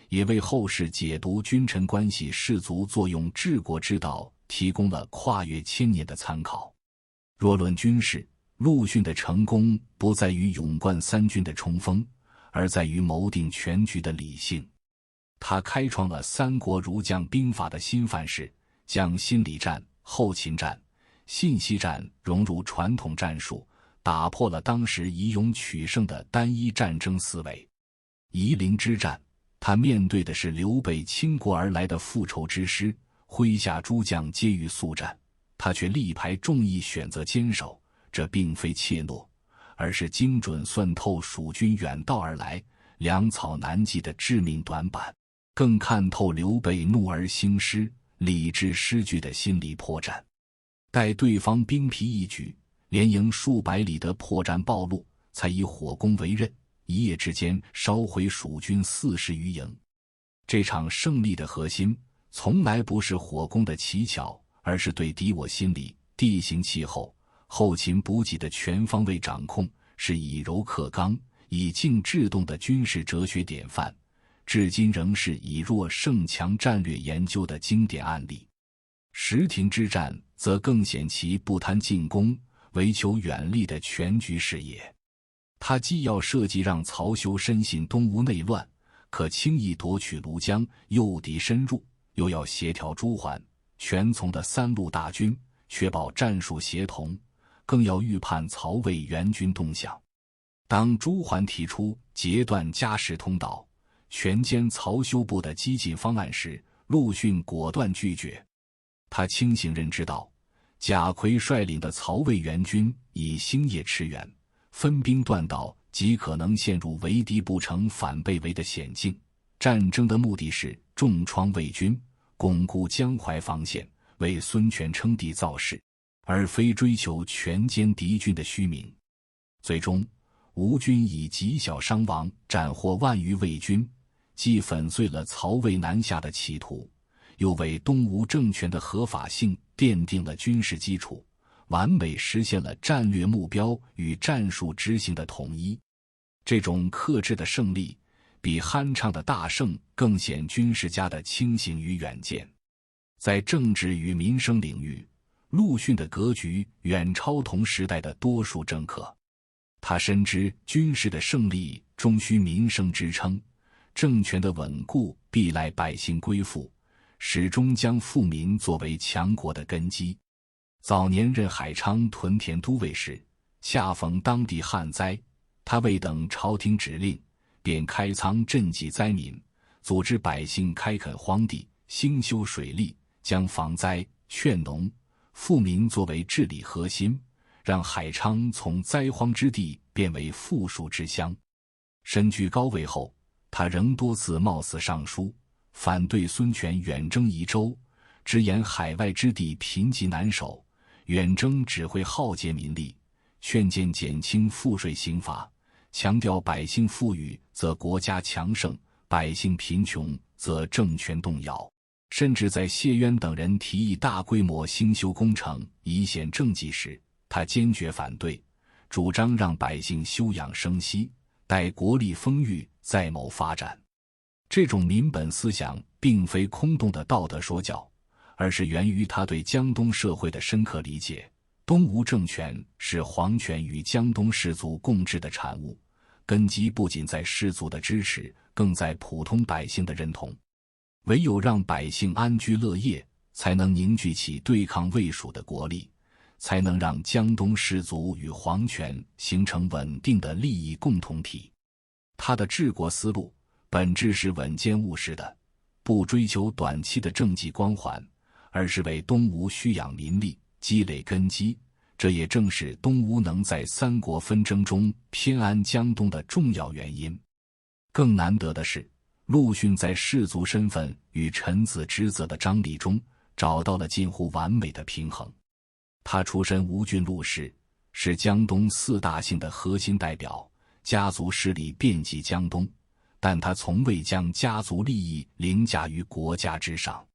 也为后世解读君臣关系士族作用治国之道提供了跨越千年的参考。若论军事，陆逊的成功不在于勇冠三军的冲锋，而在于谋定全局的理性。他开创了三国儒将兵法的新范式，将心理战、后勤战、信息战融入传统战术，打破了当时以勇取胜的单一战争思维。夷陵之战，他面对的是刘备倾国而来的复仇之师，麾下诸将皆欲速战，他却力排众议选择坚守。这并非怯懦，而是精准算透蜀军远道而来、粮草难计的致命短板，更看透刘备怒而兴师、理智失据的心理破绽。待对方兵疲一举，连营数百里的破绽暴露，才以火攻为刃，一夜之间烧毁蜀军40余营。这场胜利的核心从来不是火攻的奇巧，而是对敌我心理、地形气候、后勤补给的全方位掌控，是以柔克刚、以静制动的军事哲学典范，至今仍是以弱胜强战略研究的经典案例。石亭之战则更显其不贪进攻、唯求远利的全局视野。他既要设计让曹休深信东吴内乱，可轻易夺取庐江，诱敌深入，又要协调朱桓、全琮的三路大军，确保战术协同，更要预判曹魏援军动向。当朱桓提出截断嘉实通道、全歼曹休部的激进方案时，陆逊果断拒绝。他清醒认知到，贾逵率领的曹魏援军已星夜驰援，分兵断道，极可能陷入围敌不成反被围的险境。战争的目的是重创魏军，巩固江淮防线，为孙权称帝造势，而非追求全歼敌军的虚名。最终，吴军以极小伤亡斩获万余魏军，既粉碎了曹魏南下的企图，又为东吴政权的合法性奠定了军事基础，完美实现了战略目标与战术执行的统一。这种克制的胜利，比酣畅的大胜更显军事家的清醒与远见。在政治与民生领域，陆逊的格局远超同时代的多数政客。他深知军事的胜利终需民生支撑，政权的稳固必赖百姓归附，始终将富民作为强国的根基。早年任海昌屯田都尉时，恰逢当地旱灾，他未等朝廷指令，便开仓赈济灾民，组织百姓开垦荒地，兴修水利，将防灾、劝农、富民作为治理核心，让海昌从灾荒之地变为富庶之乡。身居高位后，他仍多次冒死上书，反对孙权远征夷州，直言海外之地贫瘠难守，远征只会耗竭民力，劝谏减轻赋税刑罚，强调百姓富裕则国家强盛，百姓贫穷则政权动摇。甚至在谢渊等人提议大规模兴修工程以显政绩时，他坚决反对，主张让百姓休养生息，待国力丰裕再谋发展。这种民本思想并非空洞的道德说教，而是源于他对江东社会的深刻理解。东吴政权是皇权与江东士族共治的产物，根基不仅在士族的支持，更在普通百姓的认同。唯有让百姓安居乐业，才能凝聚起对抗魏蜀的国力，才能让江东士族与皇权形成稳定的利益共同体。他的治国思路本质是稳健务实的，不追求短期的政绩光环，而是为东吴蓄养民力，积累根基。这也正是东吴能在三国纷争中偏安江东的重要原因。更难得的是，陆逊在士族身份与臣子职责的张力中找到了近乎完美的平衡。他出身吴郡陆氏，是江东四大姓的核心代表，家族势力遍及江东，但他从未将家族利益凌驾于国家之上。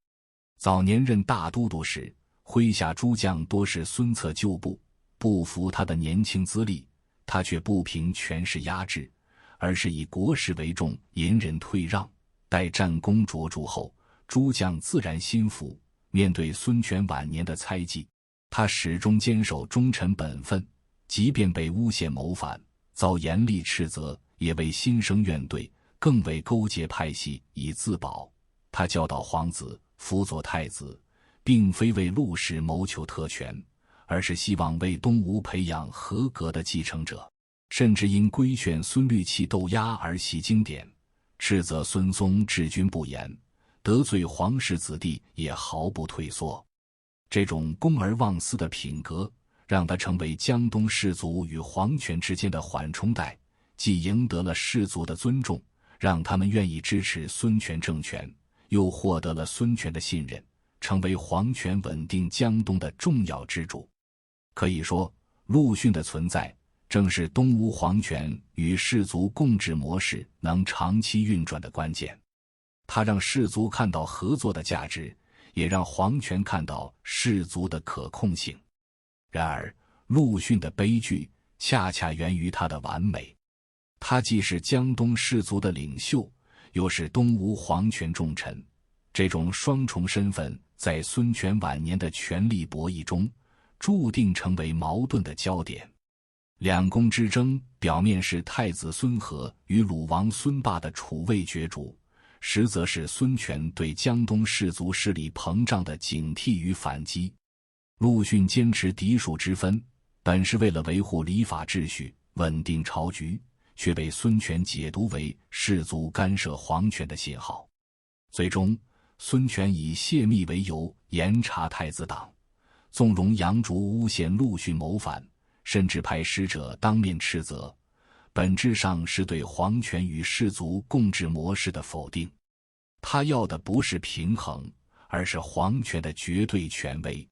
早年任大都督时，麾下诸将多是孙策旧部，不服他的年轻资历，他却不凭权势压制，而是以国事为重，隐忍退让。待战功卓著后，诸将自然心服。面对孙权晚年的猜忌，他始终坚守忠臣本分，即便被诬陷谋反，遭严厉斥责，也未心生怨怼，更为勾结派系以自保。他教导皇子辅佐太子，并非为陆氏谋求特权，而是希望为东吴培养合格的继承者。甚至因规劝孙律弃斗压而袭经典，斥责孙嵩治军不严，得罪皇室子弟也毫不退缩。这种公而忘私的品格，让他成为江东士族与皇权之间的缓冲带，既赢得了士族的尊重，让他们愿意支持孙权政权，又获得了孙权的信任，成为皇权稳定江东的重要支柱。可以说，陆逊的存在正是东吴皇权与士族共治模式能长期运转的关键。他让士族看到合作的价值，也让皇权看到士族的可控性。然而，陆逊的悲剧恰恰源于他的完美。他既是江东士族的领袖，又是东吴皇权重臣，这种双重身份在孙权晚年的权力博弈中，注定成为矛盾的焦点。两宫之争表面是太子孙和与鲁王孙霸的楚魏角逐，实则是孙权对江东士族势力膨胀的警惕与反击。陆逊坚持嫡庶之分，本是为了维护礼法秩序，稳定朝局，却被孙权解读为士族干涉皇权的信号。最终，孙权以泄密为由严查太子党，纵容杨竹诬陷陆逊谋反，甚至派使者当面斥责，本质上是对皇权与士族共治模式的否定。他要的不是平衡，而是皇权的绝对权威。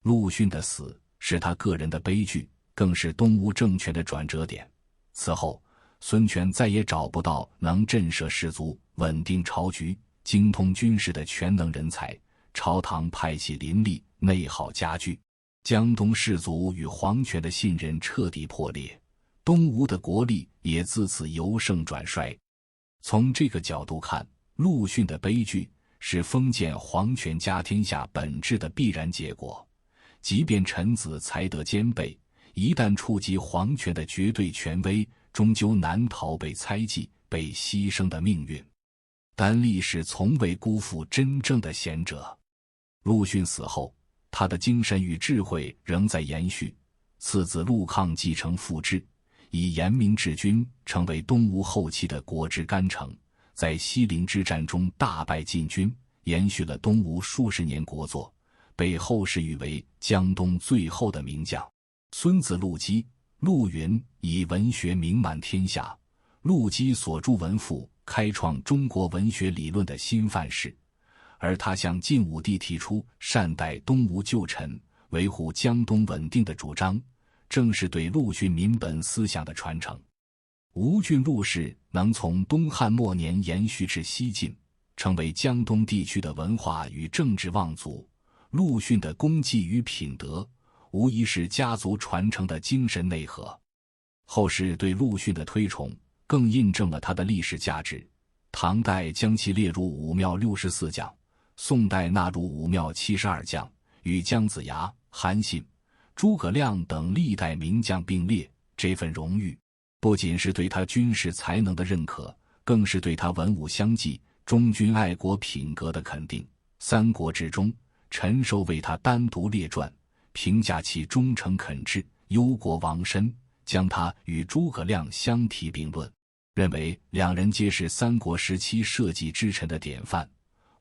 陆逊的死是他个人的悲剧，更是东吴政权的转折点。此后，孙权再也找不到能震慑士卒、稳定朝局、精通军事的全能人才，朝堂派系林立，内耗加剧，江东士族与皇权的信任彻底破裂，东吴的国力也自此由盛转衰。从这个角度看，陆逊的悲剧是封建皇权家天下本质的必然结果。即便臣子才德兼备，一旦触及皇权的绝对权威，终究难逃被猜忌、被牺牲的命运。但历史从未辜负真正的贤者。陆逊死后，他的精神与智慧仍在延续，次子陆抗继承父志，以严明治军，成为东吴后期的国之干城，在西陵之战中大败晋军，延续了东吴数十年国祚，被后世誉为江东最后的名将。孙子陆基、陆云以文学名满天下，陆基所著文赋开创中国文学理论的新范式，而他向晋武帝提出善待东吴旧臣、维护江东稳定的主张，正是对陆逊民本思想的传承。吴郡陆氏能从东汉末年延续至西晋，成为江东地区的文化与政治望族。陆逊的功绩与品德，无疑是家族传承的精神内核。后世对陆逊的推崇，更印证了他的历史价值。唐代将其列入武庙64将，宋代纳入武庙72将，与姜子牙、韩信、诸葛亮等历代名将并列。这份荣誉不仅是对他军事才能的认可，更是对他文武相济、忠君爱国品格的肯定。三国志中，陈寿为他单独列传，评价其忠诚恳志、忧国亡身，将他与诸葛亮相提并论，认为两人皆是三国时期社稷之臣的典范。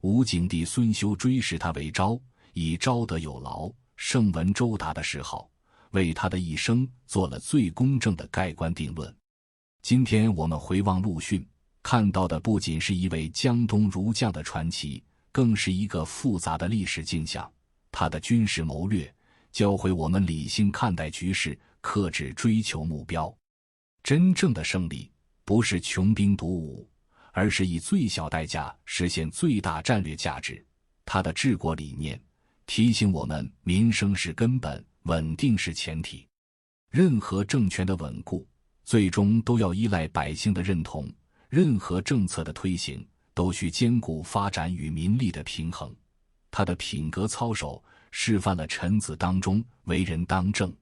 吴景帝孙休追谥他为昭，以昭德有劳、圣文周达的谥号，为他的一生做了最公正的盖棺定论。今天我们回望陆逊，看到的不仅是一位江东儒将的传奇，更是一个复杂的历史镜像。他的军事谋略教会我们理性看待局势，克制追求目标。真正的胜利不是穷兵黩武，而是以最小代价实现最大战略价值。他的治国理念提醒我们，民生是根本，稳定是前提。任何政权的稳固，最终都要依赖百姓的认同，任何政策的推行，都需兼顾发展与民力的平衡。他的品格操守示范了臣子当忠，为人当正，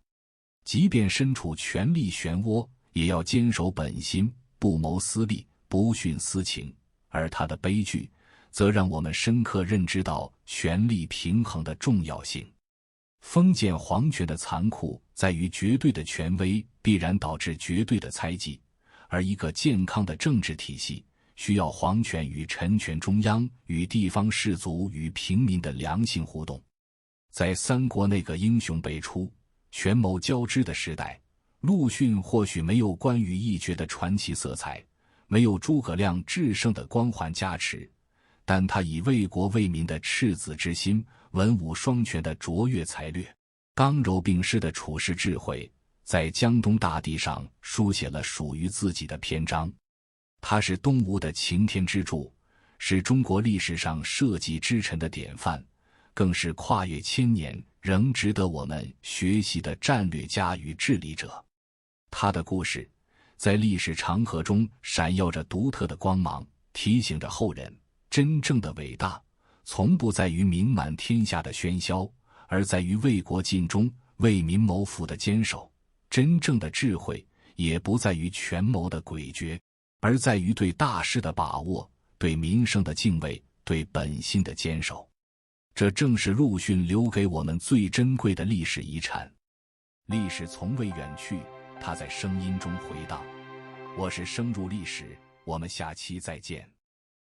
即便身处权力漩涡，也要坚守本心，不谋私利，不徇私情。而他的悲剧则让我们深刻认知到权力平衡的重要性。封建皇权的残酷在于绝对的权威必然导致绝对的猜忌，而一个健康的政治体系需要皇权与臣权、中央与地方士族与平民的良性互动。在三国那个英雄辈出、权谋交织的时代，陆逊或许没有关羽一绝的传奇色彩，没有诸葛亮制胜的光环加持，但他以为国为民的赤子之心、文武双全的卓越才略、刚柔并施的处世智慧，在江东大地上书写了属于自己的篇章。他是东吴的擎天之柱，是中国历史上社稷之臣的典范，更是跨越千年仍值得我们学习的战略家与治理者。他的故事在历史长河中闪耀着独特的光芒，提醒着后人，真正的伟大从不在于名满天下的喧嚣，而在于为国尽忠、为民谋福的坚守。真正的智慧也不在于权谋的诡谲，而在于对大势的把握，对民生的敬畏，对本心的坚守。这正是陆逊留给我们最珍贵的历史遗产。历史从未远去，它在声音中回荡。我是深入历史，我们下期再见。